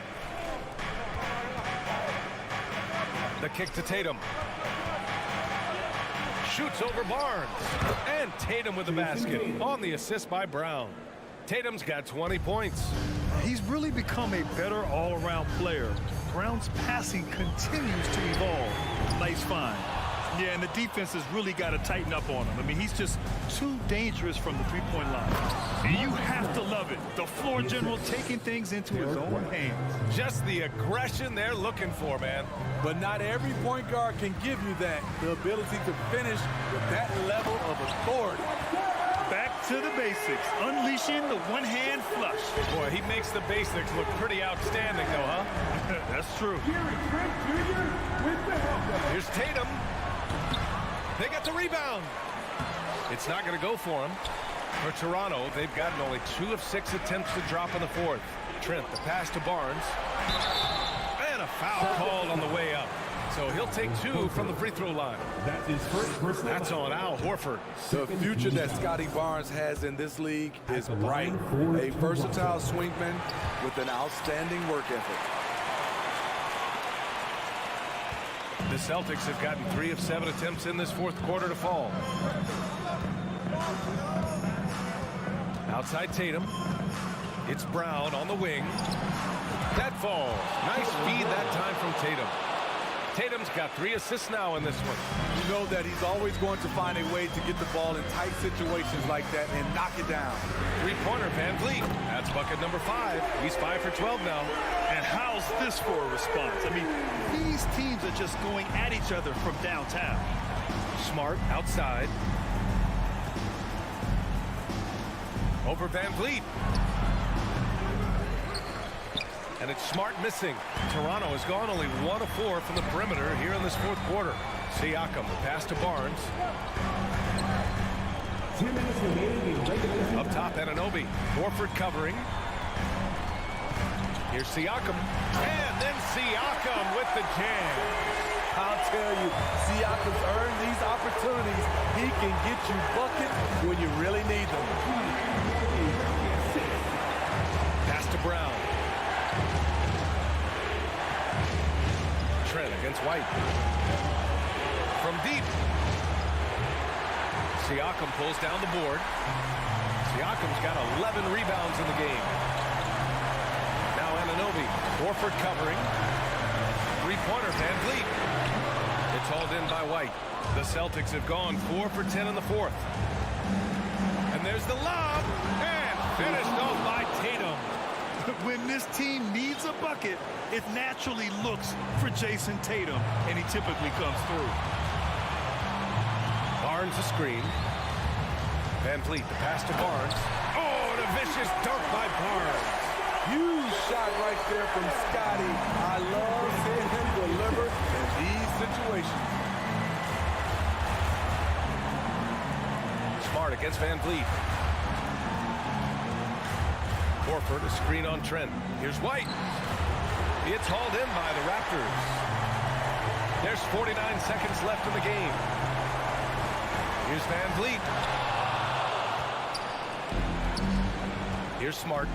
The kick to Tatum. Shoots over Barnes. And Tatum with the basket on the assist by Brown. Tatum's got 20 points. He's really become a better all-around player. Brown's passing continues to evolve. Nice find. Yeah, and the defense has really got to tighten up on him. I mean, he's just too dangerous from the three-point line. And you have to love it. The floor general taking things into his own hands. Just the aggression they're looking for, man. But not every point guard can give you that. The ability to finish with that level of authority. Back to the basics. Unleashing the one-hand flush. Boy, he makes the basics look pretty outstanding, though, huh? That's true. Here's Tatum. They got the rebound. It's not going to go for him. For Toronto, they've gotten only 2 of 6 attempts to drop in the fourth. Trent, the pass to Barnes. And a foul called on the way up. So he'll take 2 from the free throw line. That's on Al Horford. The future that Scotty Barnes has in this league is bright. A versatile swingman with an outstanding work ethic. The Celtics have gotten 3 of 7 attempts in this fourth quarter to fall. Outside Tatum. It's Brown on the wing. That falls. Nice feed that time from Tatum. Tatum's got 3 assists now in this one. You know that he's always going to find a way to get the ball in tight situations like that and knock it down. Three-pointer, Van Vliet. That's bucket number 5. He's 5 for 12 now. And how's this for a response? I mean, these teams are just going at each other from downtown. Smart outside. Over Van Vliet. And it's Smart missing. Toronto has gone only 1 of 4 from the perimeter here in this fourth quarter. Siakam, the pass to Barnes. 2 minutes remaining in regulation. Up top, Anunoby. Horford covering. Here's Siakam. And then Siakam with the jam. I'll tell you, Siakam's earned these opportunities. He can get you buckets when you really need them. Pass to Brown. Trent against White. From deep. Siakam pulls down the board. Siakam's got 11 rebounds in the game. Now Anunoby. Horford covering. Three-pointer, Van Vliet. It's hauled in by White. The Celtics have gone 4 for 10 in the fourth. And there's the lob. And finished off by Tatum. When this team needs a bucket, it naturally looks for Jason Tatum, and he typically comes through. Barnes a screen. Van Vliet, the pass to Barnes. Oh, and a vicious dunk by Barnes. Huge shot right there from Scotty. I love seeing him deliver in these situations. Smart against Van Vliet. Horford, a screen on Trent. Here's White. It's hauled in by the Raptors. There's 49 seconds left in the game. Here's Van Vliet. Here's Smart.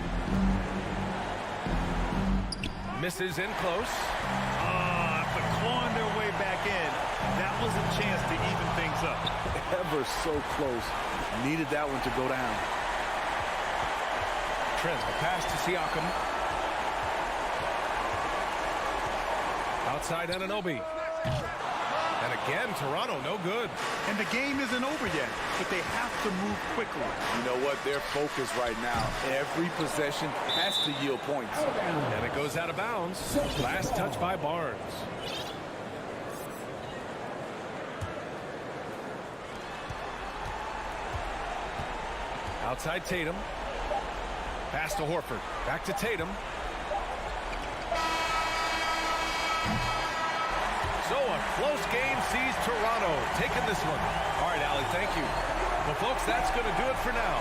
Misses in close. But clawing their way back in, that was a chance to even things up. Ever so close. Needed that one to go down. Trent, the pass to Siakam. Outside Anunoby. And again, Toronto, no good. And the game isn't over yet, but they have to move quickly. You know what? They're focused right now. Every possession has to yield points. And it goes out of bounds. Last touch by Barnes. Outside Tatum. Pass to Horford. Back to Tatum. So a close game sees Toronto taking this one. All right, Allie, thank you. Well, folks, that's going to do it for now.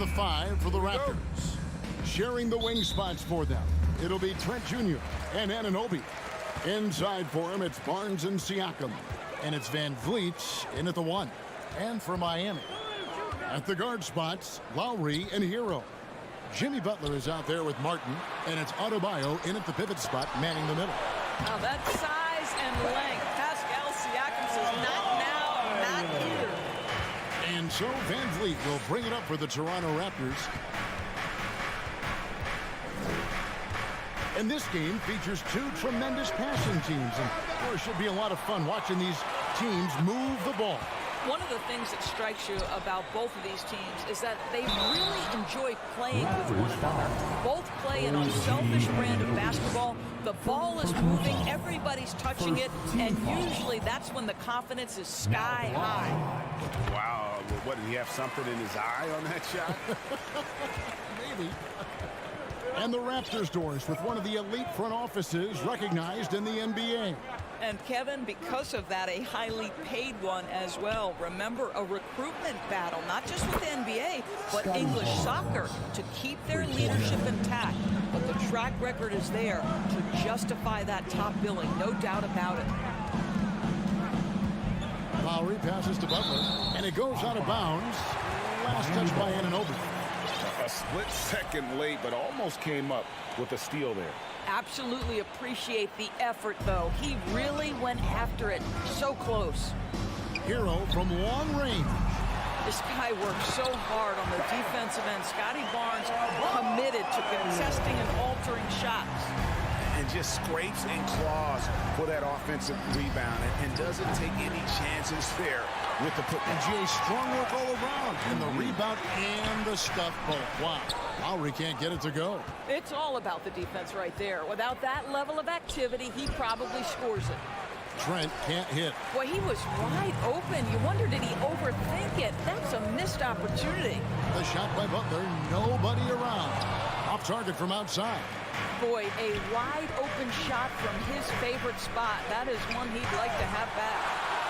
of the 5 for the Raptors. Sharing the wing spots for them, it'll be Trent Jr. and Anunoby. Inside for him, it's Barnes and Siakam. And it's Van Vliet in at the 1. And for Miami, at the guard spots, Lowry and Hero. Jimmy Butler is out there with Martin, and it's Adebayo in at the pivot spot, manning the middle. Now that size and length, Pascal Siakam says not now, not here. And so Van Vliet will bring it up for the Toronto Raptors. And this game features 2 tremendous passing teams, and there should be a lot of fun watching these teams move the ball. One of the things that strikes you about both of these teams is that they really enjoy playing with one another. Both play an unselfish brand of basketball. The ball is moving, everybody's touching it, and usually that's when the confidence is sky high. Wow, what, did he have something in his eye on that shot? Maybe. And the Raptors doors with one of the elite front offices recognized in the NBA. And Kevin, because of that, a highly paid one as well. Remember, a recruitment battle, not just with NBA, but English soccer to keep their leadership intact. But the track record is there to justify that top billing, no doubt about it. Lowry passes to Butler, and it goes out of bounds. Last touch by Anunoby. A split second late, but almost came up with a steal there. Absolutely appreciate the effort, though. He really went after it. So close. Hero from long range. This guy worked so hard on the defensive end. Scotty Barnes committed to contesting and altering shots. And just scrapes and claws for that offensive rebound and doesn't take any chances there with the putback. And Jay, strong work all around. And the rebound and the stuff both. Wow. Lowry can't get it to go. It's all about the defense right there. Without that level of activity, he probably scores it. Trent can't hit. Boy, he was wide open. You wonder, did he overthink it? That's a missed opportunity. The shot by Butler, nobody around. Off target from outside. Boy, a wide open shot from his favorite spot. That is one he'd like to have back.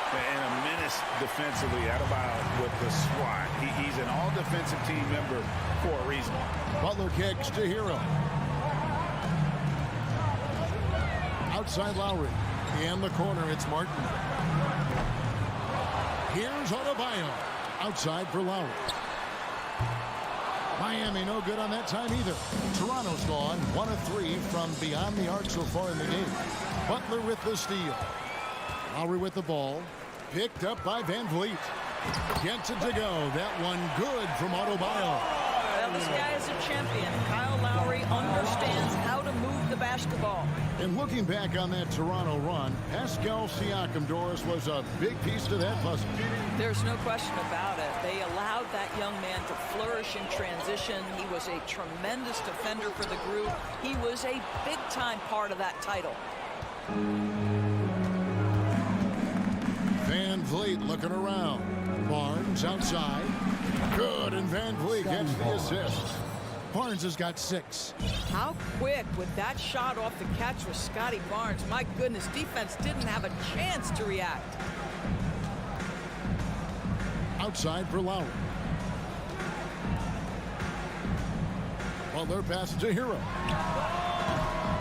And a menace defensively, Adebayo with the swat. He's an all-defensive team member for a reason. Butler kicks to Hero. Outside Lowry. In the corner, it's Martin. Here's Adebayo. Outside for Lowry. Miami no good on that time either. Toronto's gone 1 of 3 from beyond the arc so far in the game. Butler with the steal. Lowry with the ball. Picked up by Van Vliet. Gets it to go. That one good from Adebayo. Well, this guy is a champion. Kyle Lowry understands how to move the basketball. And looking back on that Toronto run, Pascal Siakam, Doris, was a big piece to that puzzle. There's no question about it. They allowed that young man to flourish in transition. He was a tremendous defender for the group. He was a big-time part of that title. Van Vliet looking around. Barnes outside. Good, and Van Vliet gets the assist. Barnes has got 6. How quick with that shot off the catch with Scotty Barnes. My goodness, defense didn't have a chance to react. Outside for Lowry. Butler passes to Hero.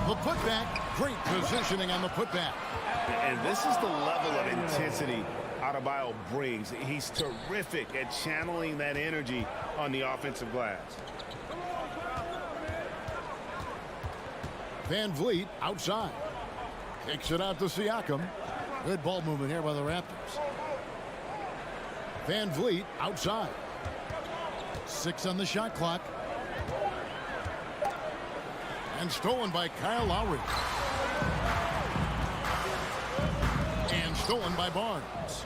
The putback. Great positioning on the putback. And this is the level of intensity Adebayo brings. He's terrific at channeling that energy on the offensive glass. Van Vliet outside. Kicks it out to Siakam. Good ball movement here by the Raptors. Van Vliet outside. 6 on the shot clock. And stolen by Kyle Lowry. And stolen by Barnes.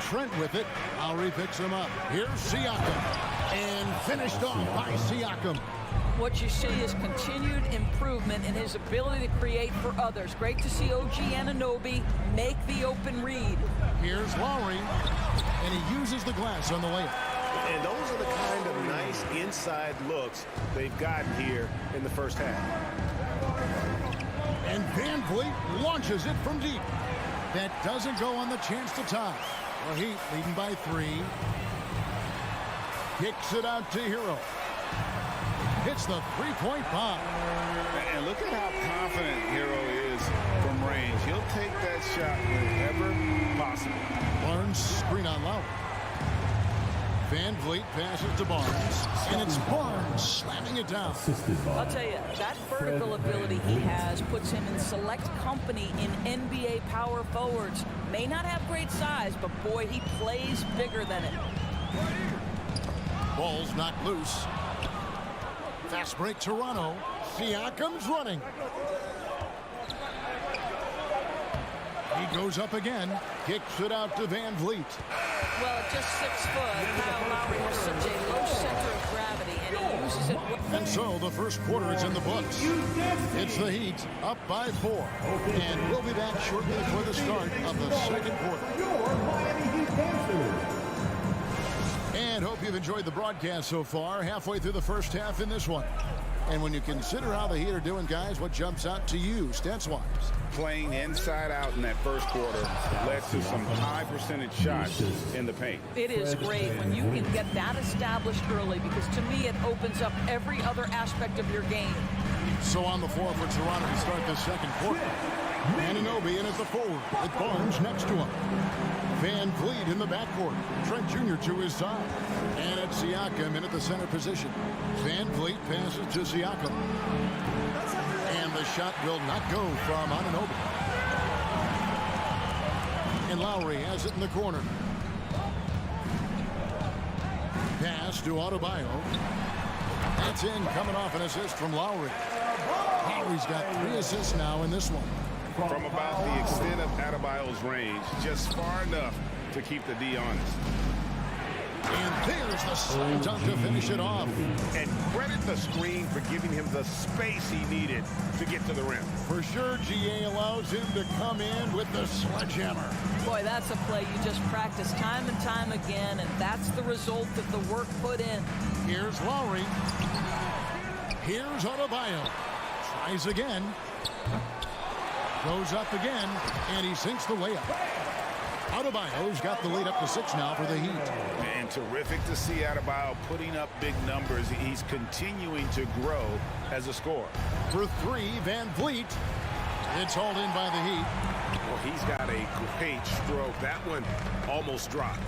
Trent with it. Lowry picks him up. Here's Siakam. And finished off by Siakam. What you see is continued improvement in his ability to create for others. Great to see OG Anunoby make the open read. Here's Lowry, and he uses the glass on the layup. And those are the kind of nice inside looks they've gotten here in the first half. And Van Vliet launches it from deep. That doesn't go on the chance to tie. Well, Heat leading by 3. Kicks it out to Hero. Hits the three-point bomb. And look at how confident Hero is from range. He'll take that shot whenever possible. Barnes screen on Lowry. Van Vliet passes to Barnes, and it's Barnes slamming it down. I'll tell you, that vertical ability he has puts him in select company in NBA power forwards. May not have great size, but boy, he plays bigger than it. Ball's knocked loose. Fast break, Toronto. Siakam's running. He goes up again. Kicks it out to Van Vliet. Well, at just 6 foot, Kyle Lowry has such a low center of gravity, and he uses it. And so the first quarter is in the books. It's the Heat up by 4. And we'll be back shortly for the start of the second quarter. And hope you've enjoyed the broadcast so far. Halfway through the first half in this one. And when you consider how the Heat are doing, guys, what jumps out to you, stats-wise? Playing inside out in that first quarter led to some high percentage shots in the paint. It is great when you can get that established early, because to me it opens up every other aspect of your game. So on the floor for Toronto to start the second quarter. Anunoby in at the forward with Barnes next to him. Van Vliet in the backcourt. Trent Jr. to his side. And it's Siakam in at the center position. Van Vliet passes to Siakam. And the shot will not go from Anunoby. And Lowry has it in the corner. Pass to Adebayo. That's in, coming off an assist from Lowry. Lowry's got 3 assists now in this one. From about the extent of Adebayo's range, just far enough to keep the D honest. And there's the slam dunk to finish it off. And credit the screen for giving him the space he needed to get to the rim. For sure, GA allows him to come in with the sledgehammer. Boy, that's a play you just practice time and time again, and that's the result of the work put in. Here's Lowry. Here's Adebayo. Tries again. Goes up again, and he sinks the layup. Adebayo's got the lead up to 6 now for the Heat. Man, terrific to see Adebayo putting up big numbers. He's continuing to grow as a scorer. For 3, Van Vliet. It's hauled in by the Heat. Well, he's got a great stroke. That one almost dropped.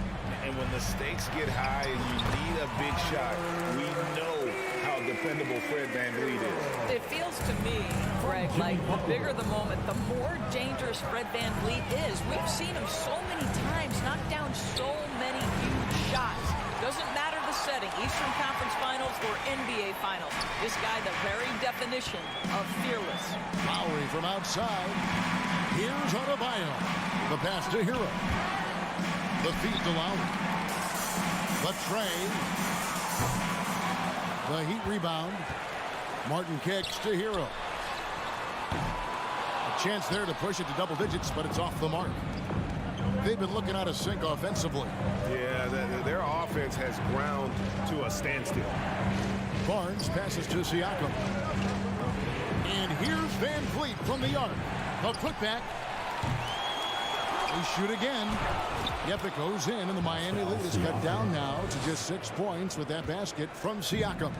And when the stakes get high and you need a big shot, we know how dependable Fred Van Vliet is. It feels to me, Greg, like the bigger the moment, the more dangerous Fred Van Vliet is. We've seen him so many times knock down so many huge shots. Doesn't matter the setting, Eastern Conference Finals or NBA Finals. This guy, the very definition of fearless. Lowry from outside. Here's Adebayo. The pass to Hero. The feed to Lowry. The tray. The Heat rebound. Martin kicks to Hero. A chance there to push it to double digits, but it's off the mark. They've been looking out of sync offensively. Yeah, their offense has ground to a standstill. Barnes passes to Siakam. And here's Van Vliet from the arc. A putback. They shoot again. Yep, it goes in, and the Miami lead is cut down now to just 6 points with that basket from Siakam.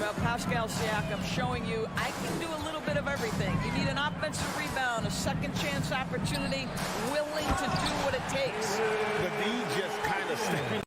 Well, Pascal Siakam showing you I can do a little bit of everything. You need an offensive rebound, a second chance opportunity, willing to do what it takes. The D just kind of stepping.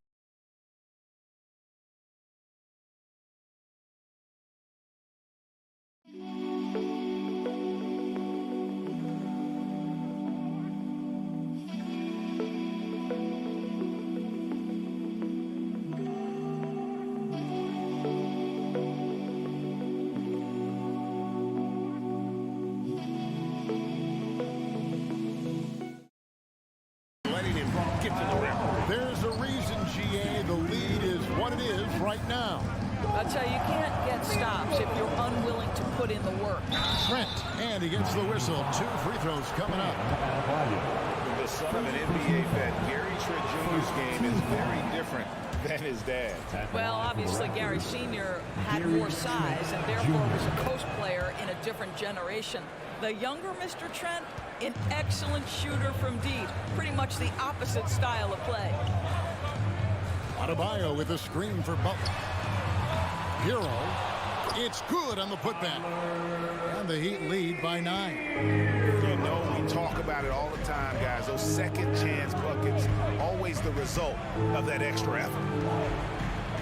There's a reason, GA, the lead is what it is right now. I'll tell you, you can't get stops if you're unwilling to put in the work. Trent, and he gets the whistle. 2 free throws coming up. The son of an NBA vet, Gary Trent Jr.'s game is very different than his dad. Well, obviously, Gary Sr. had more size and therefore was a post player in a different generation. The younger Mr. Trent, an excellent shooter from deep. Pretty much the opposite style of play. Adebayo with a screen for Butler. Hero. It's good on the putback. And the Heat lead by 9. You know, we talk about it all the time, guys. Those second chance buckets, always the result of that extra effort.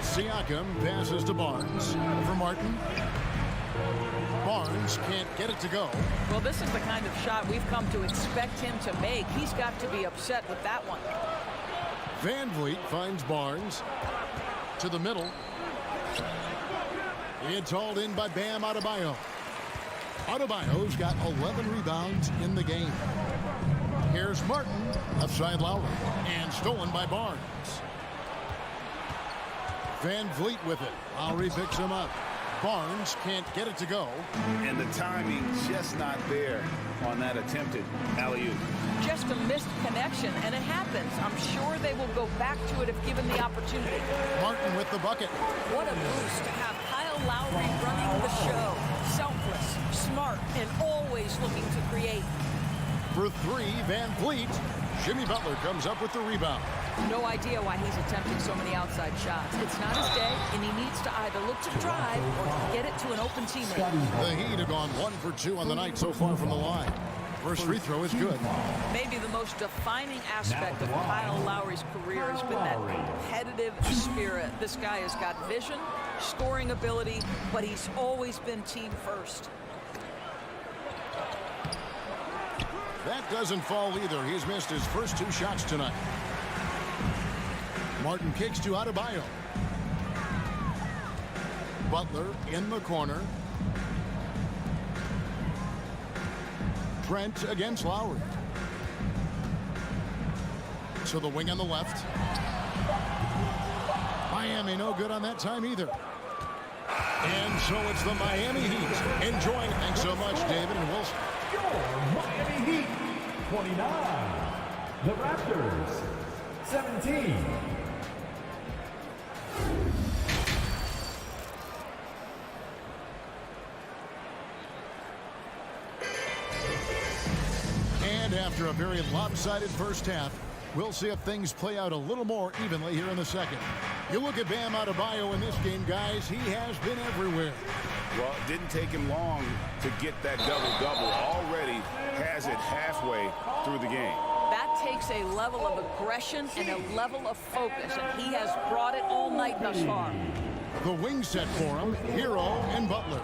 Siakam passes to Barnes for Martin. Barnes can't get it to go. Well, this is the kind of shot we've come to expect him to make. He's got to be upset with that one. Van Vliet finds Barnes to the middle. It's hauled in by Bam Adebayo. Adebayo's got 11 rebounds in the game. Here's Martin, left side Lowry, and stolen by Barnes. Van Vliet with it. Lowry picks him up. Barnes can't get it to go. And the timing just not there on that attempted alley-oop. Just a missed connection, and it happens. I'm sure they will go back to it if given the opportunity. Martin with the bucket. What a boost to have Kyle Lowry running the show. Selfless, smart, and always looking to create. For 3, Van Vliet. Jimmy Butler comes up with the rebound. No idea why he's attempting so many outside shots. It's not his day, and he needs to either look to drive or get it to an open teammate. The Heat have gone 1 for 2 on the night so far from the line. First free throw is good. Maybe the most defining aspect of Kyle Lowry's career has been that competitive spirit. This guy has got vision, scoring ability, but he's always been team first. That doesn't fall either. He's missed his first 2 shots tonight. Martin kicks to Adebayo. Butler in the corner. Trent against Lowry. So the wing on the left. Miami no good on that time either. And so it's the Miami Heat enjoying. Thanks so much, David and Wilson. Your Miami Heat, 29. The Raptors, 17. And after a very lopsided first half, we'll see if things play out a little more evenly here in the second. You look at Bam Adebayo in this game, guys, he has been everywhere. Well, it didn't take him long to get that double-double. Already has it halfway through the game. That takes a level of aggression and a level of focus, and he has brought it all night thus far. The wing set for him, Hero and Butler.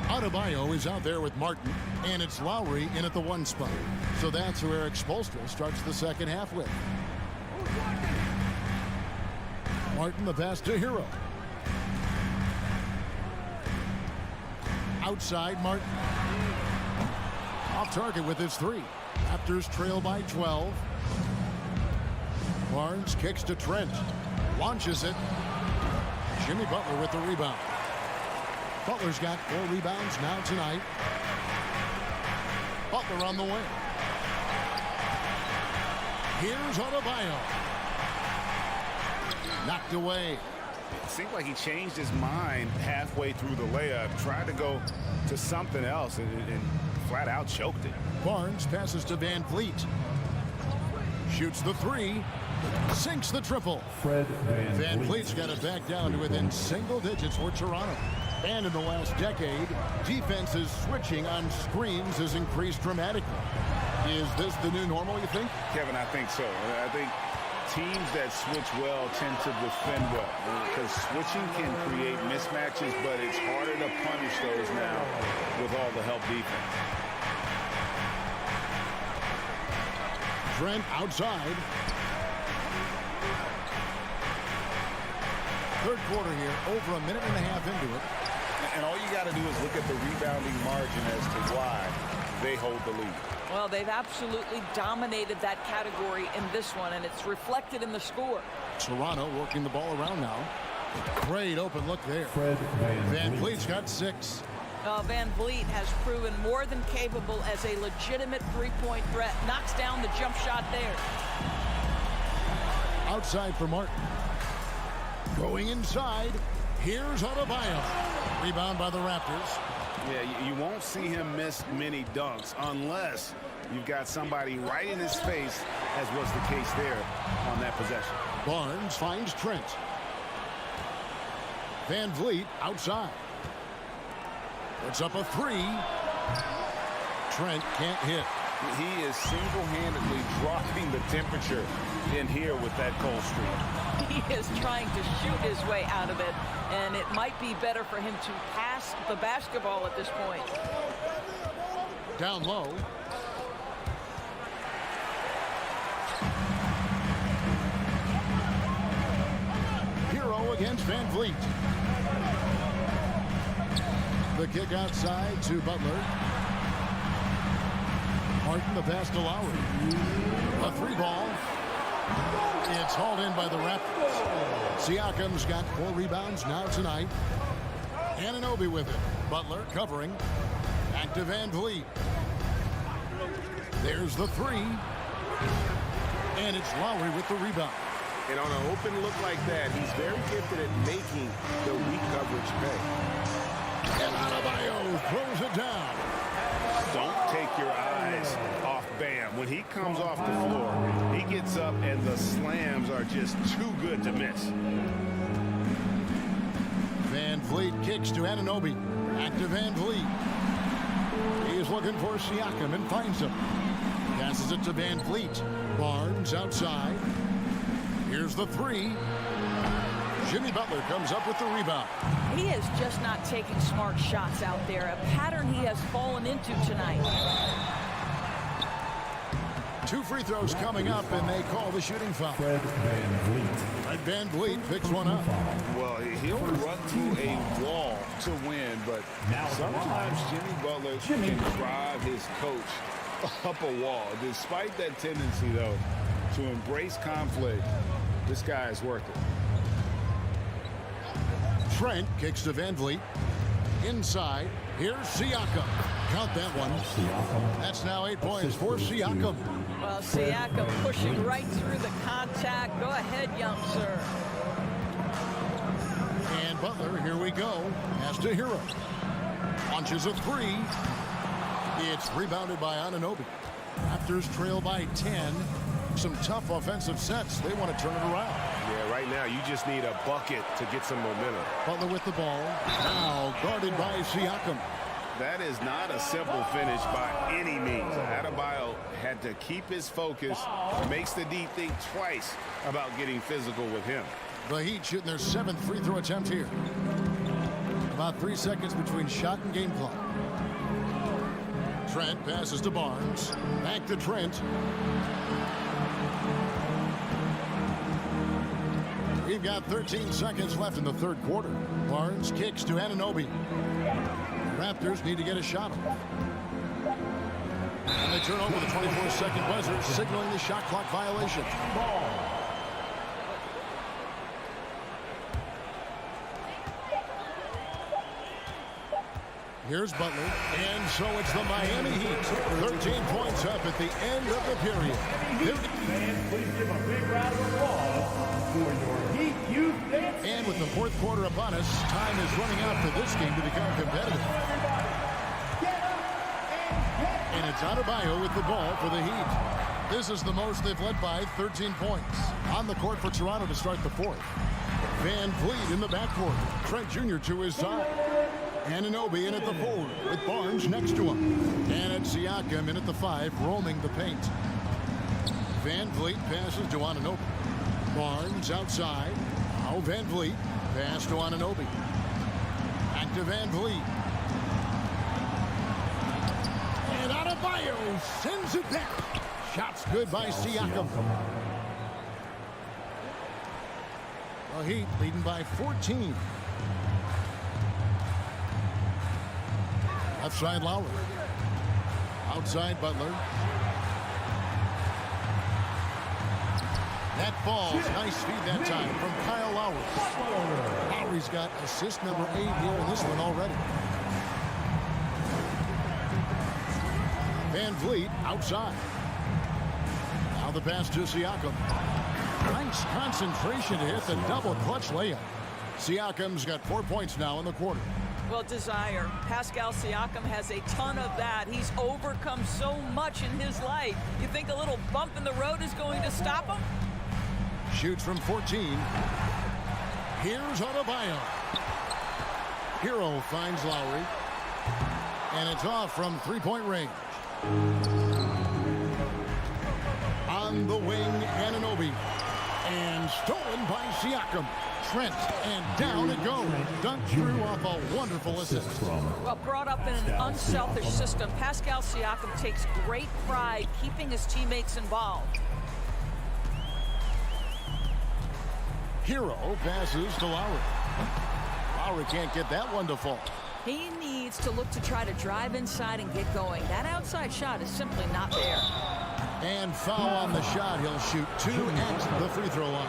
Adebayo is out there with Martin, and it's Lowry in at the 1 spot. So that's who Eric Spoelstra starts the second half with. Martin the pass to Hero. Outside Martin. Off target with his 3. Raptors trail by 12. Barnes kicks to Trent. Launches it. Jimmy Butler with the rebound. Butler's got 4 rebounds now tonight. Butler on the wing. Here's Adebayo. Knocked away. It seemed like he changed his mind halfway through the layup, tried to go to something else, and flat out choked it. Barnes passes to Van Vliet. Shoots the 3. Sinks the triple. Fred Van Vliet's got it back down to within single digits for Toronto. And in the last decade, defenses switching on screens has increased dramatically. Is this the new normal, you think? Kevin, I think so. I think teams that switch well tend to defend well, because switching can create mismatches, but it's harder to punish those now with all the help defense. Trent outside. Third quarter here, over a minute and a half into it. And all you got to do is look at the rebounding margin as to why they hold the lead. Well, they've absolutely dominated that category in this one, and it's reflected in the score. Toronto working the ball around now. Great open look there. Fred Van Vliet's got 6. Van Vliet has proven more than capable as a legitimate three-point threat. Knocks down the jump shot there. Outside for Martin. Going inside. Here's Adebayo. Rebound by the Raptors. Yeah, you won't see him miss many dunks unless you've got somebody right in his face, as was the case there on that possession. Barnes finds Trent. Van Vliet outside. Puts up a three. Trent can't hit. He is single-handedly dropping the temperature in here with that cold streak. He is trying to shoot his way out of it, and it might be better for him to pass the basketball at this point. Down low. Hero against Van Vliet. The kick outside to Butler. Martin, the pass to Lowry. A three ball. It's hauled in by the Raptors. Siakam's got 4 rebounds now tonight. Anunoby with it. Butler covering. Back to Van Vliet. There's the three. And it's Lowry with the rebound. And on an open look like that, he's very gifted at making the weak coverage pay. And Adebayo throws it down. Don't take your eyes off Bam. When he comes off the floor, he gets up and the slams are just too good to miss. Van Vliet kicks to Anunoby. Back to Van Vliet. He is looking for Siakam and finds him. Passes it to Van Vliet. Barnes outside. Here's the three. Jimmy Butler comes up with the rebound. He is just not taking smart shots out there, a pattern he has fallen into tonight. 2 free throws coming up, and they call the shooting foul. Fred Van Vliet. Fred Van Vliet picks one up. Well, he'll run through a wall to win, but sometimes Jimmy Butler can drive his coach up a wall. Despite that tendency, though, to embrace conflict, this guy is worth it. Trent kicks to Van Vliet. Inside. Here's Siakam. Count that one. That's now 8 points for Siakam. Well, Siakam pushing right through the contact. Go ahead, young sir. And Butler, here we go. Has to Hero. Launches a three. It's rebounded by Anunoby. Raptors trail by 10. Some tough offensive sets. They want to turn it around. Yeah, right now you just need a bucket to get some momentum. Butler with the ball. Now guarded by Siakam. That is not a simple finish by any means. Adebayo had to keep his focus. Makes the D think twice about getting physical with him. The Heat shooting their 7th free throw attempt here. About 3 seconds between shot and game clock. Trent passes to Barnes. Back to Trent. We've got 13 seconds left in the 3rd quarter. Barnes kicks to Anunoby. The Raptors need to get a shot off. And they turn over the 24-second buzzer, signaling the shot clock violation. Ball. Here's Butler. And so it's the Miami Heat. 13 points up at the end of the period. And please give a big round of applause for your Heat Youth Dance. And with the 4th quarter upon us, time is running out for this game to become competitive. And it's Adebayo with the ball for the Heat. This is the most they've led by, 13 points. On the court for Toronto to start the 4th. Van Vliet in the backcourt. Trent Jr. to his side. Anunoby in at the 4 with Barnes next to him. And it's Siakam in at the 5, roaming the paint. Van Vliet passes to Anunoby. Barnes outside. Now Van Vliet. Pass to Anunoby. Back to Van Vliet. And Adebayo sends it back. Shots good by Siakam. The Heat leading by 14. Left side Lowry. Outside Butler. That falls. Nice feed that time from Kyle Lowry. Lowry's got assist number 8 here in this one already. Van Vliet outside. Now the pass to Siakam. Nice concentration to hit the double clutch layup. Siakam's got 4 points now in the quarter. Well, Desire, Pascal Siakam has a ton of that. He's overcome so much in his life. You think a little bump in the road is going to stop him? Shoots from 14. Here's Adebayo. Hero finds Lowry. And it's off from three-point range. On the wing, Anunoby. And stolen by Siakam. Trent, and down it goes. Dunked through off a wonderful assist. Well, brought up in an unselfish system, Pascal Siakam takes great pride keeping his teammates involved. Hero passes to Lowry. Lowry can't get that one to fall. He needs to look to try to drive inside and get going. That outside shot is simply not there. And foul on the shot. He'll shoot 2 at the free throw line.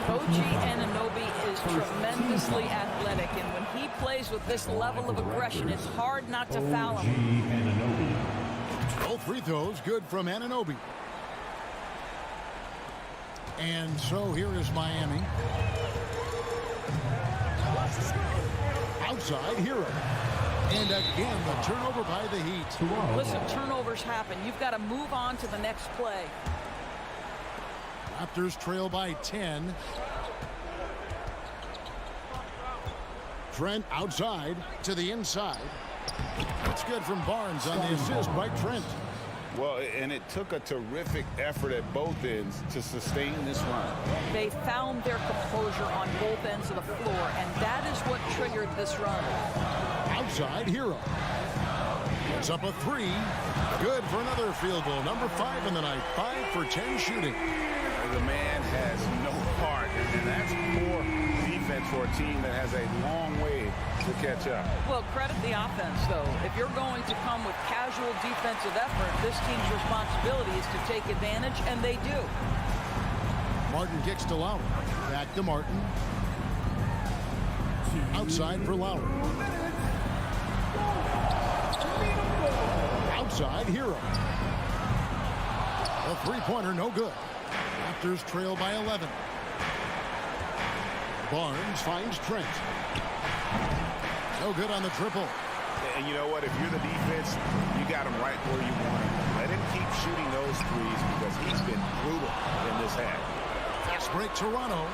OG Anunoby is tremendously athletic, and when he plays with this level of aggression, it's hard not to foul him. Both free throws good from Anunoby. And so here is Miami. Outside, Hero. And again, the turnover by the Heat. Listen, turnovers happen. You've got to move on to the next play. Raptors trail by 10. Trent outside to the inside. That's good from Barnes on the assist by Trent. Well, and it took a terrific effort at both ends to sustain this run. They found their composure on both ends of the floor, and that is what triggered this run. Outside, Hero. It's up a 3. Good for another field goal. Number 5 in the night. 5 for 10 shooting. The man has no heart, and that's poor defense for a team that has a long way to catch up. Well, credit the offense, though. If you're going to come with casual defensive effort, this team's responsibility is to take advantage, and they do. Martin kicks to Lowry. Back to Martin. Outside for Lowry. Outside, Hero. A three-pointer, no good. Raptors trail by 11. Barnes finds Trent. No good on the triple. And you know what? If you're the defense, you got him right where you want him. Let him keep shooting those threes because he's been brutal in this half. Fast break, Toronto.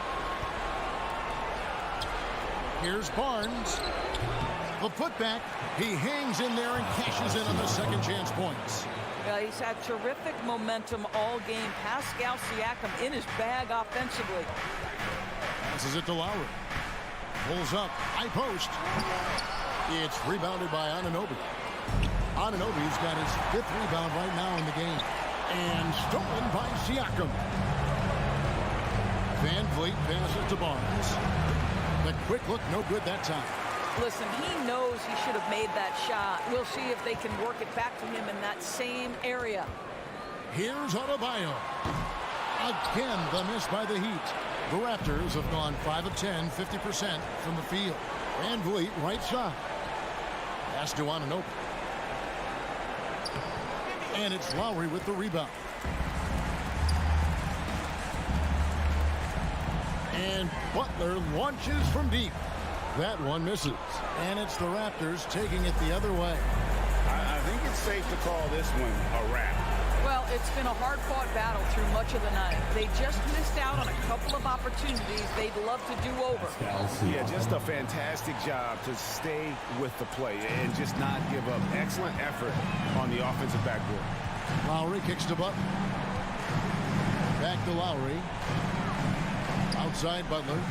Here's Barnes. The putback. He hangs in there and cashes in on the second chance points. Yeah, he's had terrific momentum all game. Pascal Siakam in his bag offensively. Passes it to Lowry. Pulls up. High post. It's rebounded by Anunoby. Anunoby's got his 5th rebound right now in the game. And stolen by Siakam. Van Vliet passes to Barnes. The quick look, no good that time. Listen, he knows he should have made that shot. We'll see if they can work it back to him in that same area. Here's Adebayo. Again, the miss by the Heat. The Raptors have gone 5 of 10, 50% from the field. Van Vliet, right side. Pass to Anunoby. And it's Lowry with the rebound. And Butler launches from deep. That one misses. And it's the Raptors taking it the other way. I think it's safe to call this one a wrap. Well, it's been a hard-fought battle through much of the night. They just missed out on a couple of opportunities they'd love to do over. Yeah, just a fantastic job to stay with the play and just not give up. Excellent effort on the offensive backboard. Lowry kicks to Butler. Back to Lowry. Outside Butler.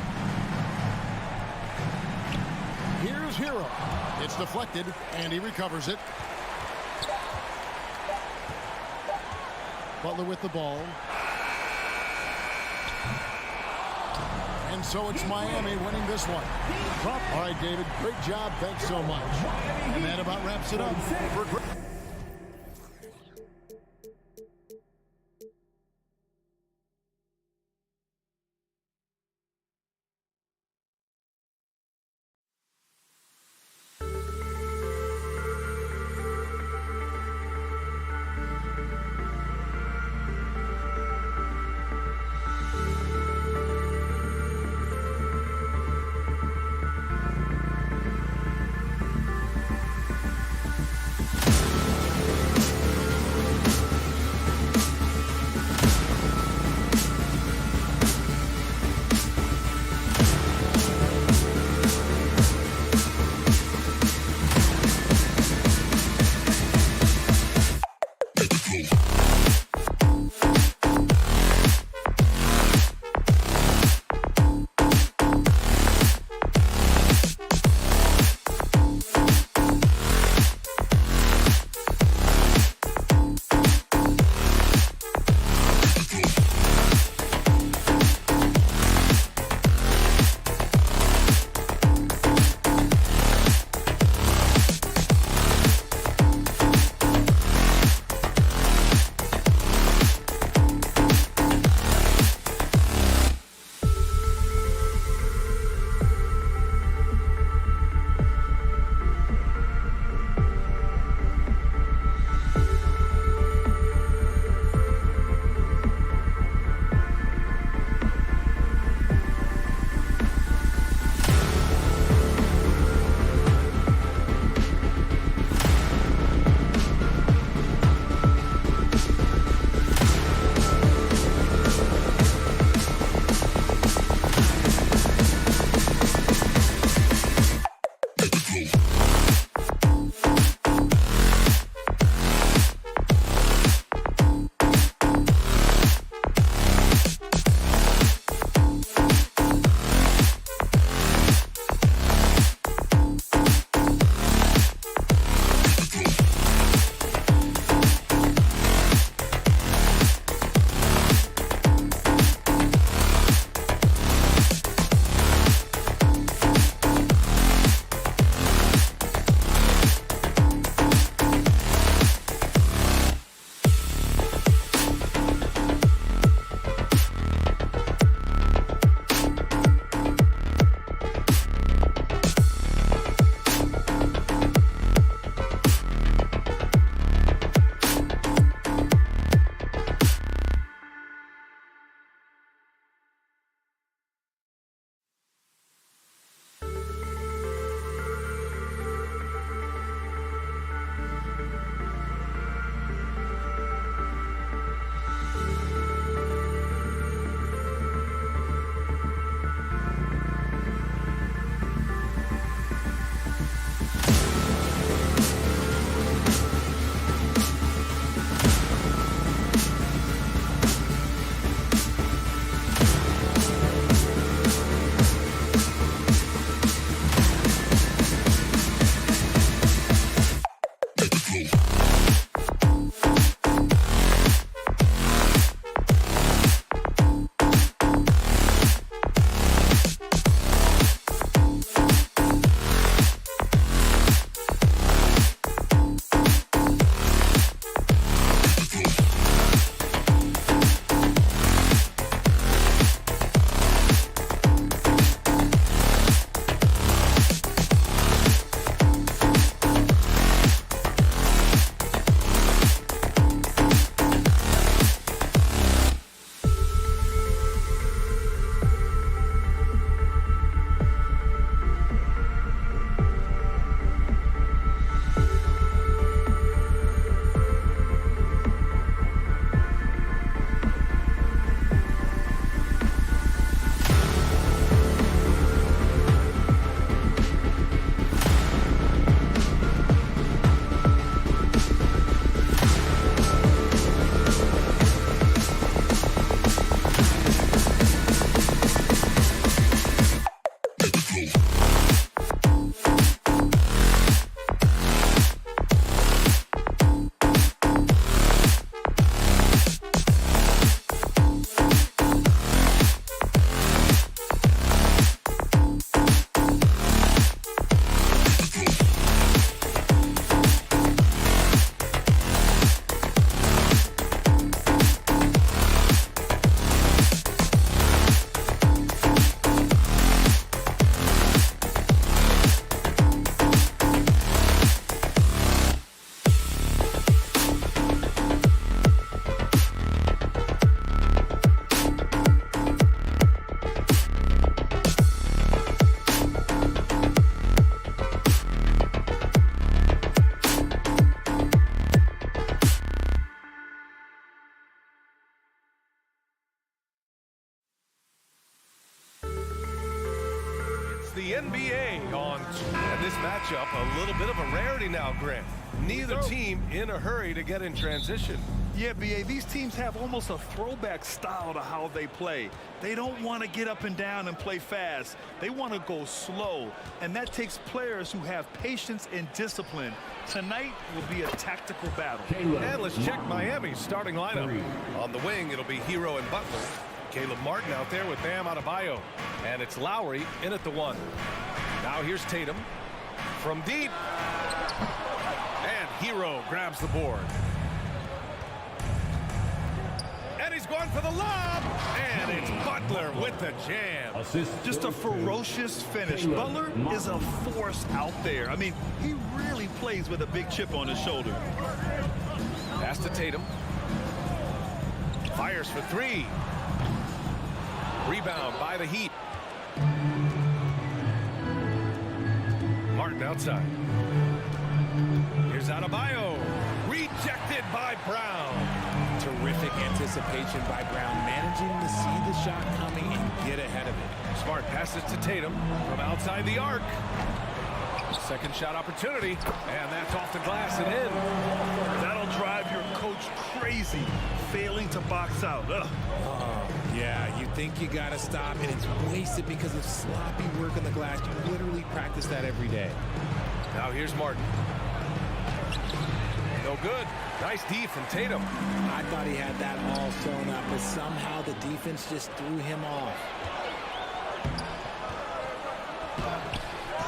Here's Hero. It's deflected, and he recovers it. Butler with the ball. And so it's Miami winning this one. All right, David, great job. Thanks so much. And that about wraps it up for the NBA on And this matchup, a little bit of a rarity now, Grant. Neither team in a hurry to get in transition. Yeah, B.A., these teams have almost a throwback style to how they play. They don't want to get up and down and play fast. They want to go slow, and that takes players who have patience and discipline. Tonight will be a tactical battle. And let's check Miami's starting lineup. On the wing, it'll be Hero and Butler. Caleb Martin out there with Bam Adebayo. And it's Lowry in at the 1. Now here's Tatum from deep. And Hero grabs the board. And he's going for the lob. And it's Butler with the jam. Just a ferocious finish. Butler is a force out there. I mean, he really plays with a big chip on his shoulder. Pass to Tatum. Fires for 3. Rebound by the Heat. Martin outside. Here's Adebayo. Rejected by Brown. Terrific anticipation by Brown, managing to see the shot coming and get ahead of it. Smart passes to Tatum from outside the arc. Second shot opportunity, and that's off the glass and in. That'll drive your coach crazy, failing to box out. Yeah, you think you got to stop, and it's wasted because of sloppy work on the glass. You literally practice that every day. Now here's Martin. No good. Nice D from Tatum. I thought he had that all sewn up, but somehow the defense just threw him off.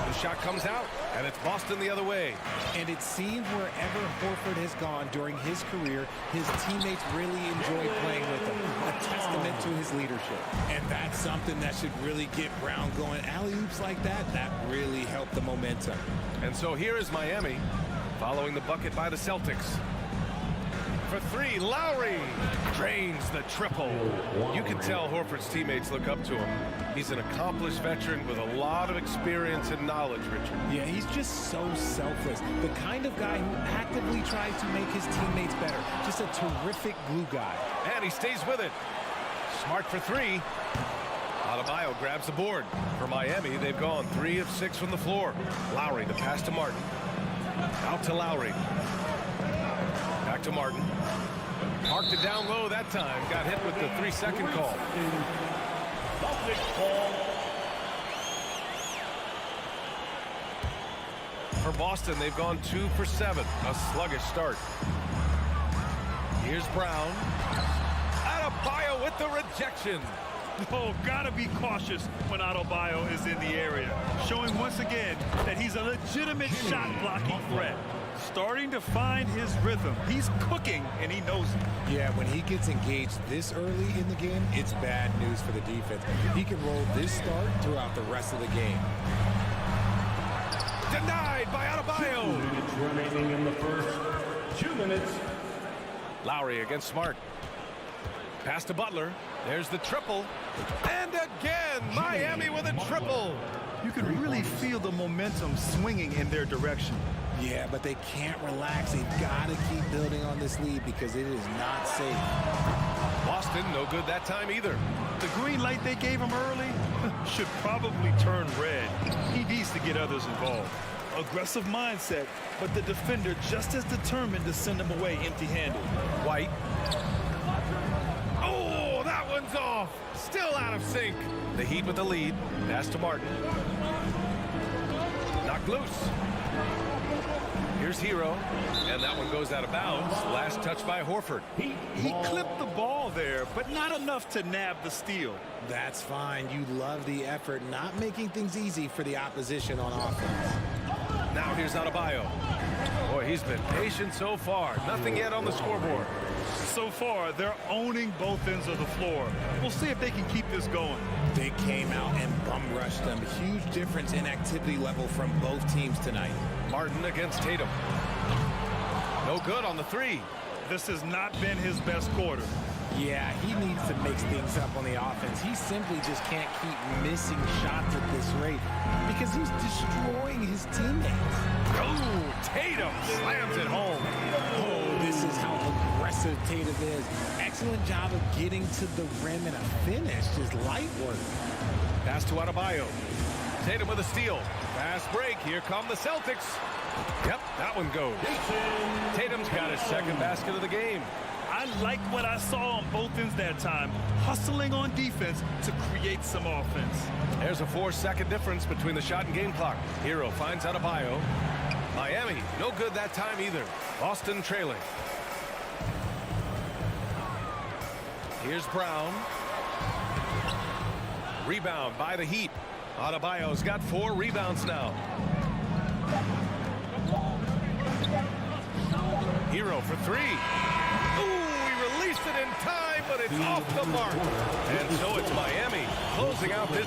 The shot comes out, and it's Boston the other way. And it seems wherever Horford has gone during his career, his teammates really enjoy playing with him. A testament to his leadership. And that's something that should really get Brown going. Alley-oops like that, that really helped the momentum. And so here is Miami, following the bucket by the Celtics. For 3, Lowry drains the triple. You can tell Horford's teammates look up to him. He's an accomplished veteran with a lot of experience and knowledge, Richard. Yeah, he's just so selfless. The kind of guy who actively tries to make his teammates better. Just a terrific glue guy. And he stays with it. Smart for 3. Adebayo grabs the board. For Miami, they've gone 3 of 6 from the floor. Lowry, the pass to Martin. Out to Lowry. Back to Martin. Parked it down low that time. Got hit with the 3-second call. For Boston, they've gone 2 for 7. A sluggish start. Here's Brown. Adebayo with the rejection. Oh, gotta be cautious when Adebayo is in the area. Showing once again that he's a legitimate shot-blocking threat. Starting to find his rhythm. He's cooking, and he knows it. Yeah, when he gets engaged this early in the game, it's bad news for the defense. He can roll this start throughout the rest of the game. Denied by Adebayo. 2 minutes remaining in the first. 2 minutes. Lowry against Smart. Pass to Butler. There's the triple. And again, Miami with a triple. You can really feel the momentum swinging in their direction. Yeah, but they can't relax. They've got to keep building on this lead because it is not safe. Boston, no good that time either. The green light they gave him early should probably turn red. He needs to get others involved. Aggressive mindset, but the defender just as determined to send him away empty-handed. White. Oh, that one's off. Still out of sync. The Heat with the lead. Pass to Martin. Knocked loose. Here's Hero, and that one goes out of bounds. Last touch by Horford. He clipped the ball there, but not enough to nab the steal. That's fine. You love the effort, not making things easy for the opposition on offense. Now here's Adebayo. Boy, he's been patient so far. Nothing yet on the scoreboard. So far, they're owning both ends of the floor. We'll see if they can keep this going. They came out and bum-rushed them. Huge difference in activity level from both teams tonight. Martin against Tatum. No good on the 3. This has not been his best quarter. Yeah, he needs to mix things up on the offense. He simply just can't keep missing shots at this rate because he's destroying his teammates. Oh, Tatum slams it home. Oh, this is how aggressive Tatum is. Excellent job of getting to the rim and a finish. Just light work. Pass to Adebayo. Tatum with a steal. Fast break. Here come the Celtics. Yep, that one goes. Tatum's got his second basket of the game. I like what I saw on both ends that time, hustling on defense to create some offense. There's a 4-second difference between the shot and game clock. Hero finds Adebayo. Miami, no good that time either. Boston trailing. Here's Brown. Rebound by the Heat. Adebayo's got 4 rebounds now. Hero for 3. Ooh, he released it in time, but it's off the mark. And so it's Miami closing out this.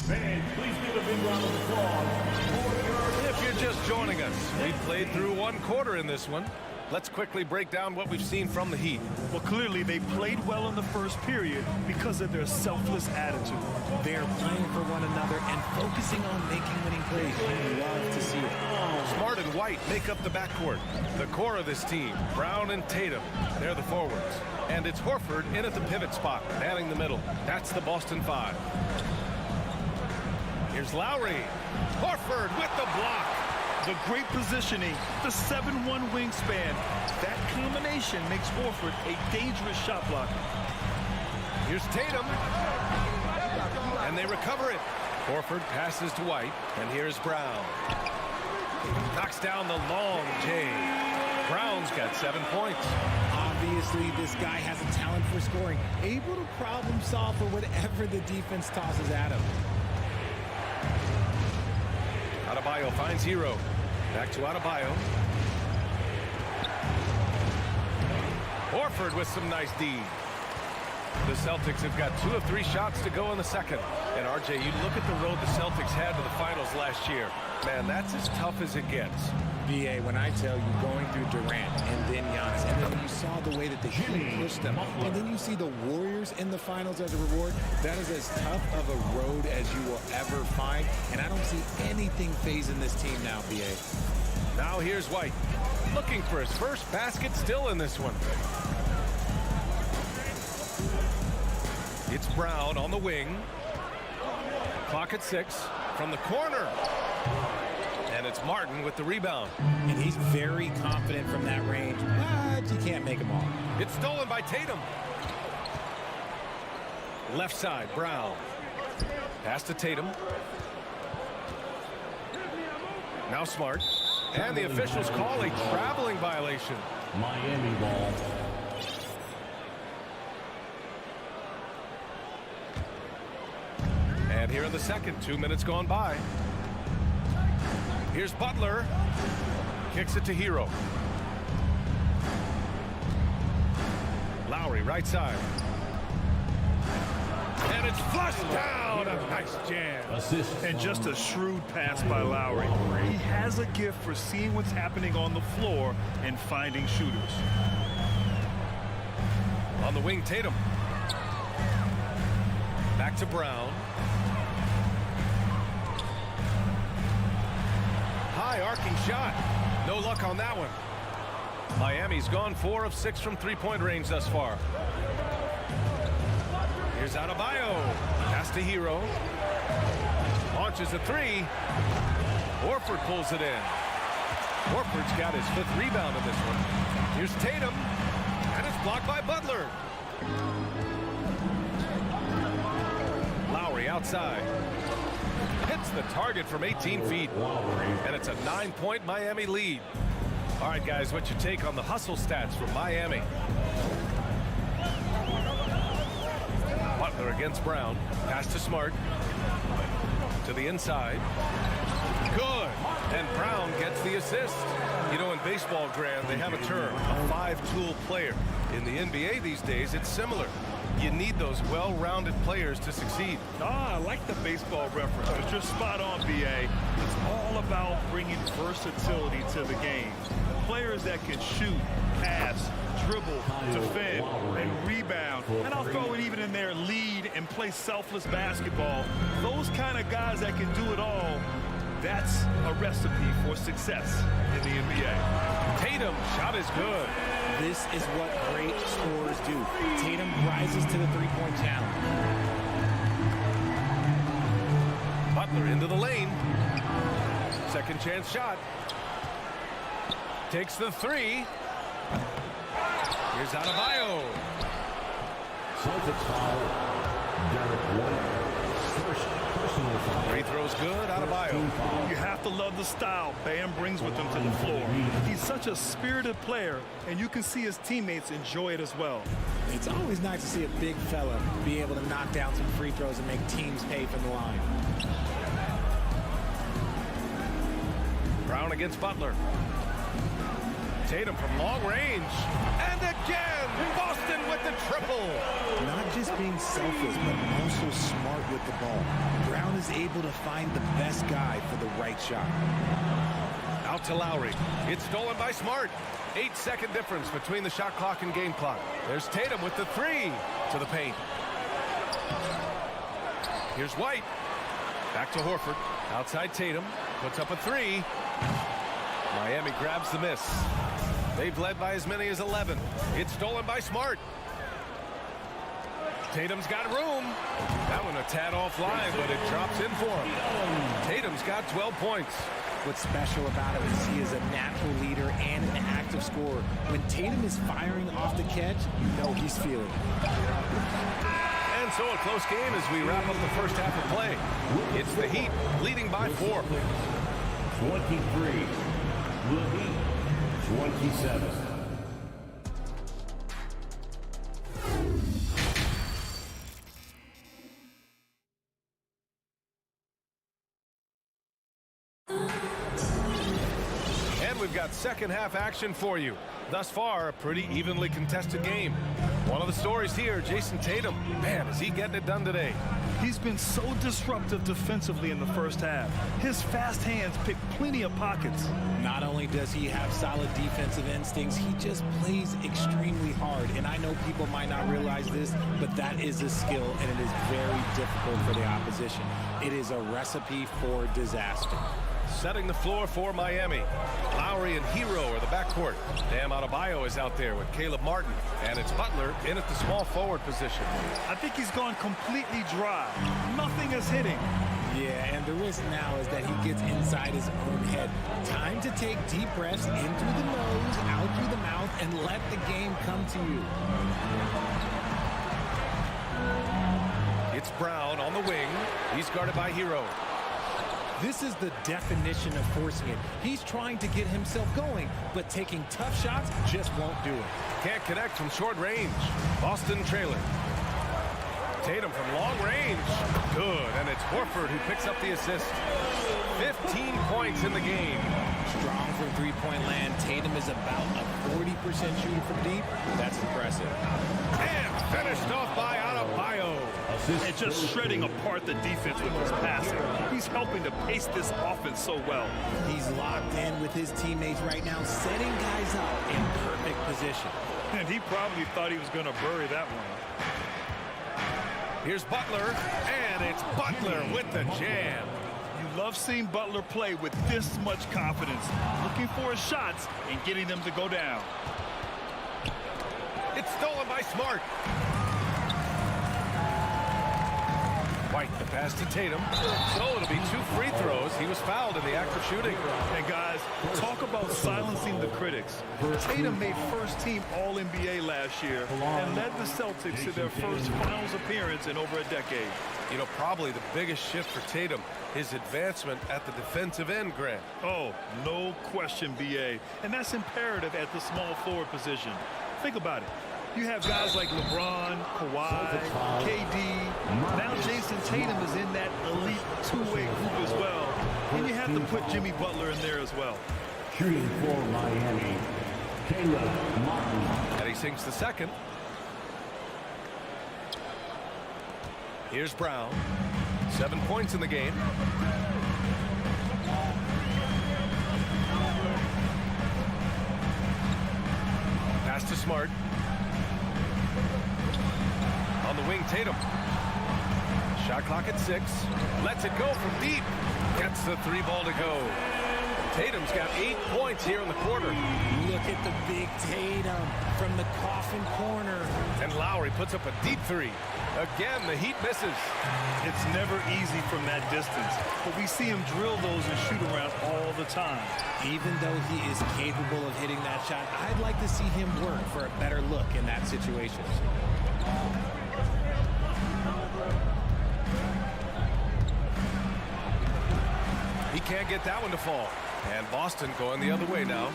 Fans, please give a big round of applause. If you're just joining us, we played through 1 quarter in this one. Let's quickly break down what we've seen from the Heat. Well, clearly they played well in the first period because of their selfless attitude. They're playing for one another and focusing on making winning plays. You love to see it. Smart and White make up the backcourt. The core of this team, Brown and Tatum, they're the forwards. And it's Horford in at the pivot spot, manning the middle. That's the Boston 5. Here's Lowry. Horford with the block. The great positioning, the 7'1" wingspan. That combination makes Horford a dangerous shot blocker. Here's Tatum. And they recover it. Horford passes to White. And here's Brown. Knocks down the long J. Brown's got 7 points. Obviously, this guy has a talent for scoring. Able to problem solve for whatever the defense tosses at him. Adebayo finds Hero. Back to Adebayo. Horford with some nice D. The Celtics have got 2 of 3 shots to go in the second. And RJ, you look at the road the Celtics had to the finals last year. Man, that's as tough as it gets. BA, when I tell you going through Durant and then Giannis, and then you saw the way that the Heat pushed them, and then you see the Warriors in the finals as a reward, that is as tough of a road as you will ever find, and I don't see anything phasing this team now, BA. Now here's White, looking for his first basket still in this one. It's Brown on the wing. Clock at 6 from the corner. And it's Martin with the rebound. And he's very confident from that range, but you can't make him all. It's stolen by Tatum. Left side, Brown. Pass to Tatum. Now Smart. And the officials call a traveling violation. Miami ball. And here in the second, 2 minutes gone by. Here's Butler. Kicks it to Hero. Lowry, right side. And it's flushed down. A nice jam. Assist. And just a shrewd pass by Lowry. He has a gift for seeing what's happening on the floor and finding shooters. On the wing, Tatum. Back to Brown. High arcing shot. No luck on that one. Miami's gone 4 of 6 from 3-point range thus far. Here's Adebayo. Pass to Hero. Launches a 3. Horford pulls it in. Horford's got his 5th rebound in this one. Here's Tatum. And it's blocked by Butler. Lowry outside. Hits the target from 18 feet. And it's a 9-point Miami lead. All right, guys, what's your take on the hustle stats from Miami? Butler against Brown. Pass to Smart. To the inside. Good. And Brown gets the assist. You know, in baseball, Graham, they have a term, a 5-tool player. In the NBA these days, it's similar. You need those well-rounded players to succeed. I like the baseball reference, but you're spot on, BA. It's all about bringing versatility to the game. Players that can shoot, pass, dribble, defend, and rebound. And I'll throw it even in there, lead and play selfless basketball. Those kind of guys that can do it all, that's a recipe for success in the NBA. Tatum, shot is good. This is what great scorers do. Tatum rises to the 3-point challenge. Butler into the lane. Second chance shot. Takes the three. Here's Adebayo. Celtics foul. Derek White. First personal foul. Free throw's good. Adebayo. You have to love the style Bam brings with him to the floor. He's such a spirited player, and you can see his teammates enjoy it as well. It's always nice to see a big fella be able to knock down some free throws and make teams pay from the line. Brown against Butler. Tatum from long range. And again, Boston with the triple. Not just being selfless, but also smart with the ball. Brown is able to find the best guy for the right shot. Out to Lowry. It's stolen by Smart. 8-second difference between the shot clock and game clock. There's Tatum with the three to the paint. Here's White. Back to Horford. Outside Tatum. Puts up a three. Miami grabs the miss. They've led by as many as 11. It's stolen by Smart. Tatum's got room. That one a tad offline, but it drops in for him. Tatum's got 12 points. What's special about him is he is a natural leader and an active scorer. When Tatum is firing off the catch, you know he's feeling it. And so a close game as we wrap up the first half of play. It's the Heat leading by 4. 23. The Heat. 27. And we've got second half action for you. Thus far, a pretty evenly contested game. One of the stories here, Jason Tatum. Man, is he getting it done today. He's been so disruptive defensively in the first half. His fast hands pick plenty of pockets. Not only does he have solid defensive instincts, he just plays extremely hard. And I know people might not realize this, but that is a skill, and it is very difficult for the opposition. It is a recipe for disaster. Setting the floor for Miami. Lowry and Hero are the backcourt. Bam Adebayo is out there with Caleb Martin. And it's Butler in at the small forward position. I think he's gone completely dry. Nothing is hitting. Yeah, and the risk now is that he gets inside his own head. Time to take deep breaths in through the nose, out through the mouth, and let the game come to you. It's Brown on the wing. He's guarded by Hero. This is the definition of forcing it. He's trying to get himself going, but taking tough shots just won't do it. Can't connect from short range. Boston trailing. Tatum from long range. Good, and it's Horford who picks up the assist. 15 points in the game. Strong from three-point land. Tatum is about a 40% shooter from deep. That's impressive. And finished off by Adebayo. And just shredding apart the defense with his passing. He's helping to pace this offense so well. He's locked in with his teammates right now, setting guys up in perfect position. And he probably thought he was going to bury that one. Here's Butler, and it's Butler with the jam. You love seeing Butler play with this much confidence, looking for his shots and getting them to go down. It's stolen by Smart. White, the pass to Tatum. So it'll be 2 free throws. He was fouled in the act of shooting. And guys, talk about silencing the critics. Tatum made first-team All-NBA last year and led the Celtics to their first finals appearance in over a decade. You know, probably the biggest shift for Tatum, his advancement at the defensive end, Grant. Oh, no question, B.A. And that's imperative at the small forward position. Think about it. You have guys like LeBron, Kawhi, KD. Now Jason Tatum is in that elite two-way group as well. And you have to put Jimmy Butler in there as well. Shooting for Miami, Caleb Martin. And he sinks the second. Here's Brown. 7 points in the game. Pass to Smart. On the wing, Tatum. Shot clock at 6. Lets it go from deep. Gets the 3 ball to go. Tatum's got 8 points here in the quarter. Look at the big Tatum from the coffin corner. And Lowry puts up a deep 3. Again, the Heat misses. It's never easy from that distance, but we see him drill those and shoot around all the time. Even though he is capable of hitting that shot, I'd like to see him work for a better look in that situation. He can't get that one to fall. And Boston going the other way now.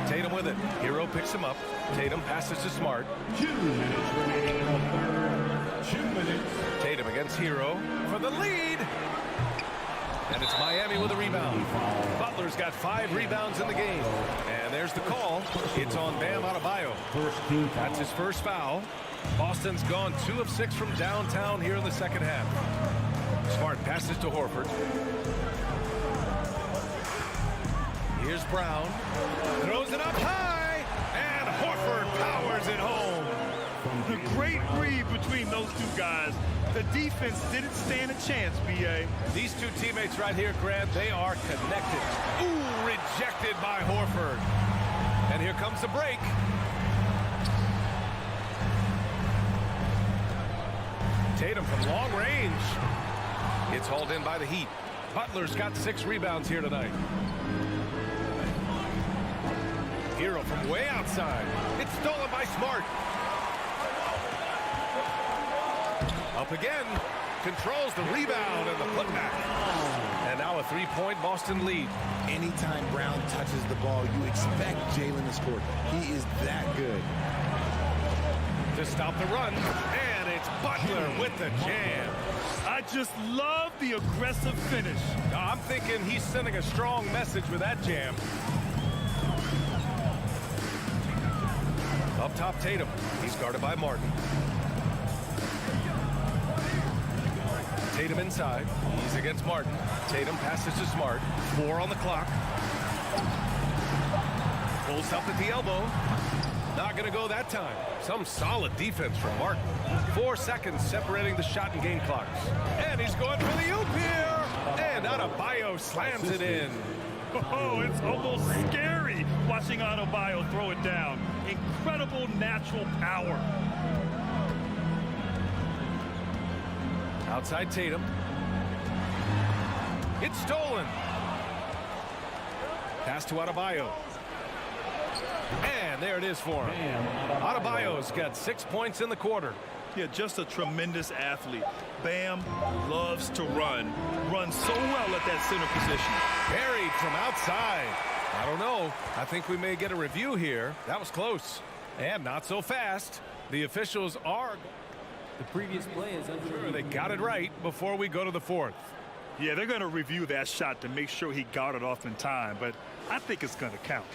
Tatum with it. Hero picks him up. Tatum passes to Smart. 2 minutes remaining in the third. 2 minutes. Tatum against Hero for the lead. And it's Miami with a rebound. Butler's got 5 rebounds in the game. And there's the call. It's on Bam Adebayo. That's his first foul. Boston's gone 2 of 6 from downtown here in the second half. Smart passes to Horford. Here's Brown. Throws it up high. And Horford powers it home. The great read between those two guys. The defense didn't stand a chance, B.A. These two teammates right here, Grant, they are connected. Ooh, rejected by Horford. And here comes the break. Tatum from long range. It's hauled in by the Heat. Butler's got 6 rebounds here tonight. Hero from way outside. It's stolen by Smart. Up again. Controls the rebound and the putback. And now a 3-point Boston lead. Anytime Brown touches the ball, you expect Jalen to score. He is that good. To stop the run. And it's Butler with the jam. I just love the aggressive finish. I'm thinking he's sending a strong message with that jam. Up top, Tatum. He's guarded by Martin. Tatum inside. He's against Martin. Tatum passes to Smart. 4 on the clock. Pulls up at the elbow. Not going to go that time. Some solid defense from Martin. 4 seconds separating the shot and game clocks. And he's going for the oop here. And Adebayo slams it in. Oh, it's almost scary watching Adebayo throw it down. Incredible natural power. Outside Tatum. It's stolen. Pass to Adebayo. And there it is for him. Adebayo's got 6 points in the quarter. Yeah, just a tremendous athlete. Bam loves to run. Runs so well at that center position. Buried from outside. I don't know. I think we may get a review here. That was close. And not so fast. The officials are... The previous play is under... They got it right before we go to the 4th. Yeah, they're going to review that shot to make sure he got it off in time, but I think it's going to count.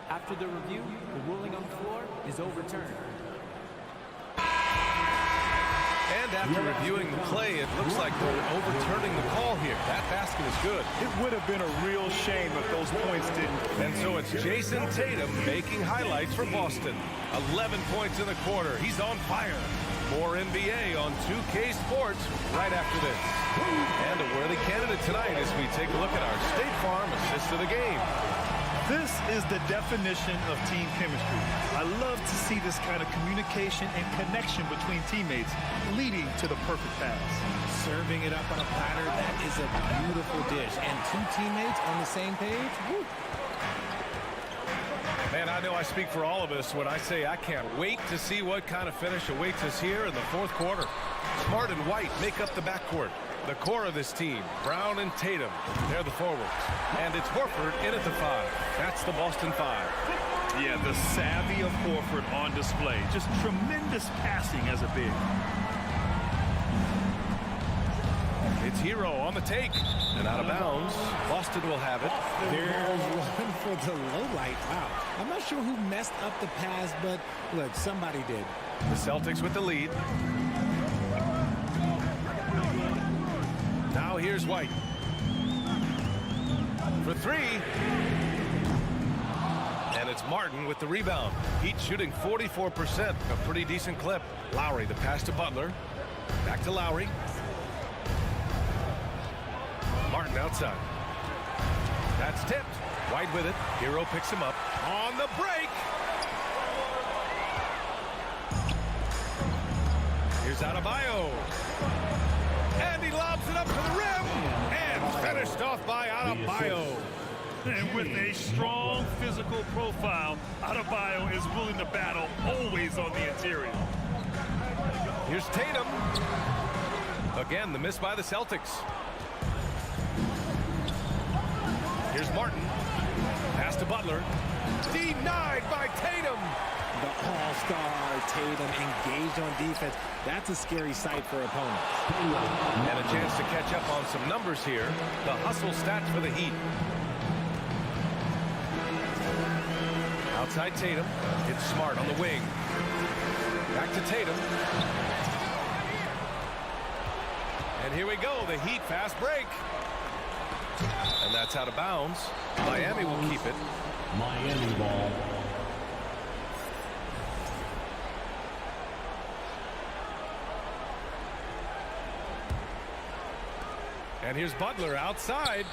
After the review, the ruling on the floor is overturned. And after reviewing the play, it looks like they're overturning the call here. That basket is good. It would have been a real shame if those points didn't. And so it's Jason Tatum making highlights for Boston. 11 points in the quarter. He's on fire. More NBA on 2K Sports right after this. And a worthy candidate tonight as we take a look at our State Farm assist of the game. This is the definition of team chemistry. I love to see this kind of communication and connection between teammates leading to the perfect pass. Serving it up on a platter, that is a beautiful dish. And 2 teammates on the same page? Woo. Man, I know I speak for all of us when I say I can't wait to see what kind of finish awaits us here in the 4th quarter. Smart and White make up the backcourt. The core of this team, Brown and Tatum, they're the forwards. And it's Horford in at the 5. That's the Boston 5. Yeah, the savvy of Horford on display. Just tremendous passing as a big. It's Hero on the take. And out of bounds. Boston will have it. There's one for the low light. Wow. I'm not sure who messed up the pass, but look, somebody did. The Celtics with the lead. Now here's White. For 3. And it's Martin with the rebound. Heat shooting 44%, a pretty decent clip. Lowry, the pass to Butler. Back to Lowry. Martin outside. That's tipped. White with it. Hero picks him up. On the break. Here's Adebayo. And he lobs it up to the rim. And finished off by Adebayo. And with a strong physical profile, Adebayo is willing to battle, always on the interior. Here's Tatum. Again, the miss by the Celtics. Here's Martin. Pass to Butler. Denied by Tatum. The all-star Tatum engaged on defense. That's a scary sight for opponents. And a chance to catch up on some numbers here. The hustle stats for the Heat. Outside Tatum. It's Smart on the wing. Back to Tatum. And here we go. The Heat fast break. And that's out of bounds. Miami will keep it. Miami ball. And here's Butler outside.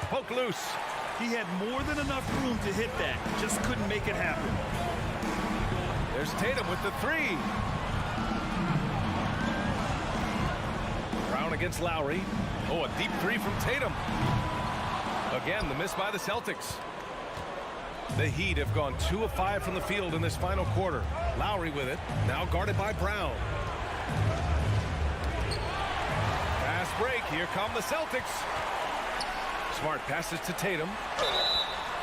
Poke loose. He had more than enough room to hit that. Just couldn't make it happen. There's Tatum with the three. Brown against Lowry. Oh, a deep three from Tatum. Again, the miss by the Celtics. The Heat have gone 2 of 5 from the field in this final quarter. Lowry with it. Now guarded by Brown. Fast break. Here come the Celtics. Smart passes to Tatum.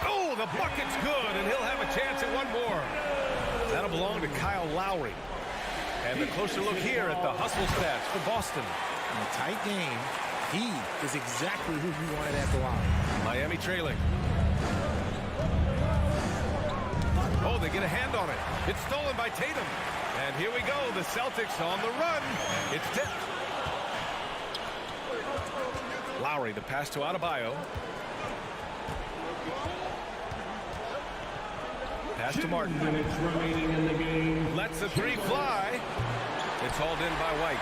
Oh, the bucket's good, and he'll have a chance at one more. That'll belong to Kyle Lowry. And the closer look here at the hustle stats for Boston. In a tight game, he is exactly who we wanted at the line. Miami trailing. Oh, they get a hand on it. It's stolen by Tatum. And here we go. The Celtics on the run. It's tipped. Lowry, the pass to Adebayo. Pass to Martin. 2 minutes remaining in the game. Lets the three fly. It's hauled in by White.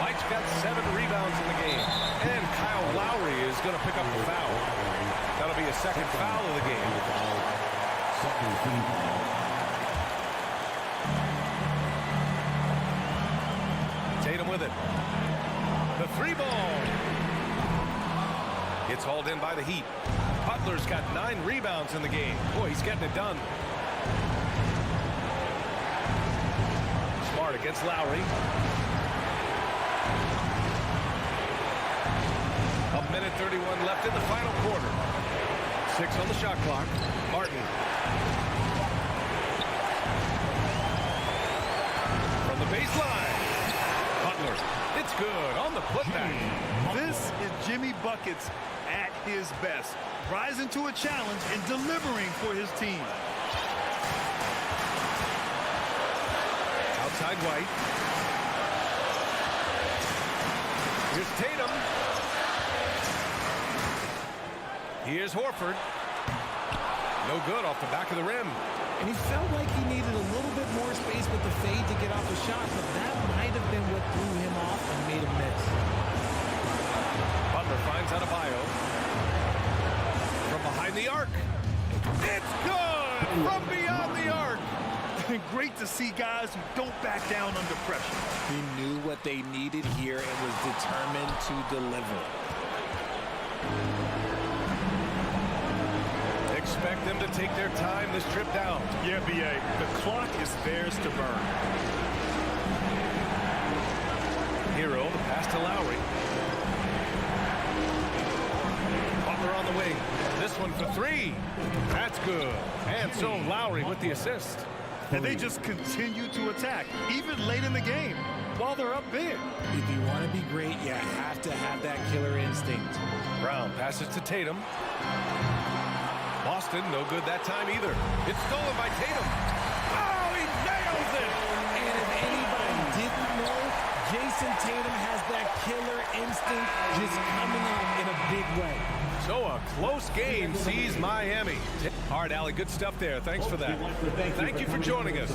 White's got 7 rebounds in the game. And Kyle Lowry is going to pick up the foul. That'll be a second foul of the game. Second team foul. Tatum with it. The 3 ball. It's hauled in by the Heat. Butler's got 9 rebounds in the game. Boy, he's getting it done. Smart against Lowry. A minute 31 left in the final quarter. 6 on the shot clock. Martin. From the baseline. Butler. It's good on the putback. This is Jimmy Buckets at his best, rising to a challenge and delivering for his team. Outside White. Here's Tatum. Here's Horford. No good off the back of the rim. And he felt like he needed a little bit more space with the fade to get off the shot, but that might have been what threw him off and made him miss. Butler finds Adebayo. From behind the arc. It's good! From beyond the arc! Great to see guys who don't back down under pressure. He knew what they needed here and was determined to deliver. Expect them to take their time this trip down. Yeah, B.A., the clock is theirs to burn. Hero, the pass to Lowry. Butler on the wing. This one for 3. That's good. And so Lowry with the assist. And they just continue to attack, even late in the game, while they're up big. If you want to be great, you have to have that killer instinct. Brown passes to Tatum. Boston, no good that time either. It's stolen by Tatum. Oh, he nails it! And if anybody didn't know, Jason Tatum has that killer instinct just coming out in a big way. So a close game sees Miami. All right, Allie, good stuff there. Thanks for that. Thank you for joining us.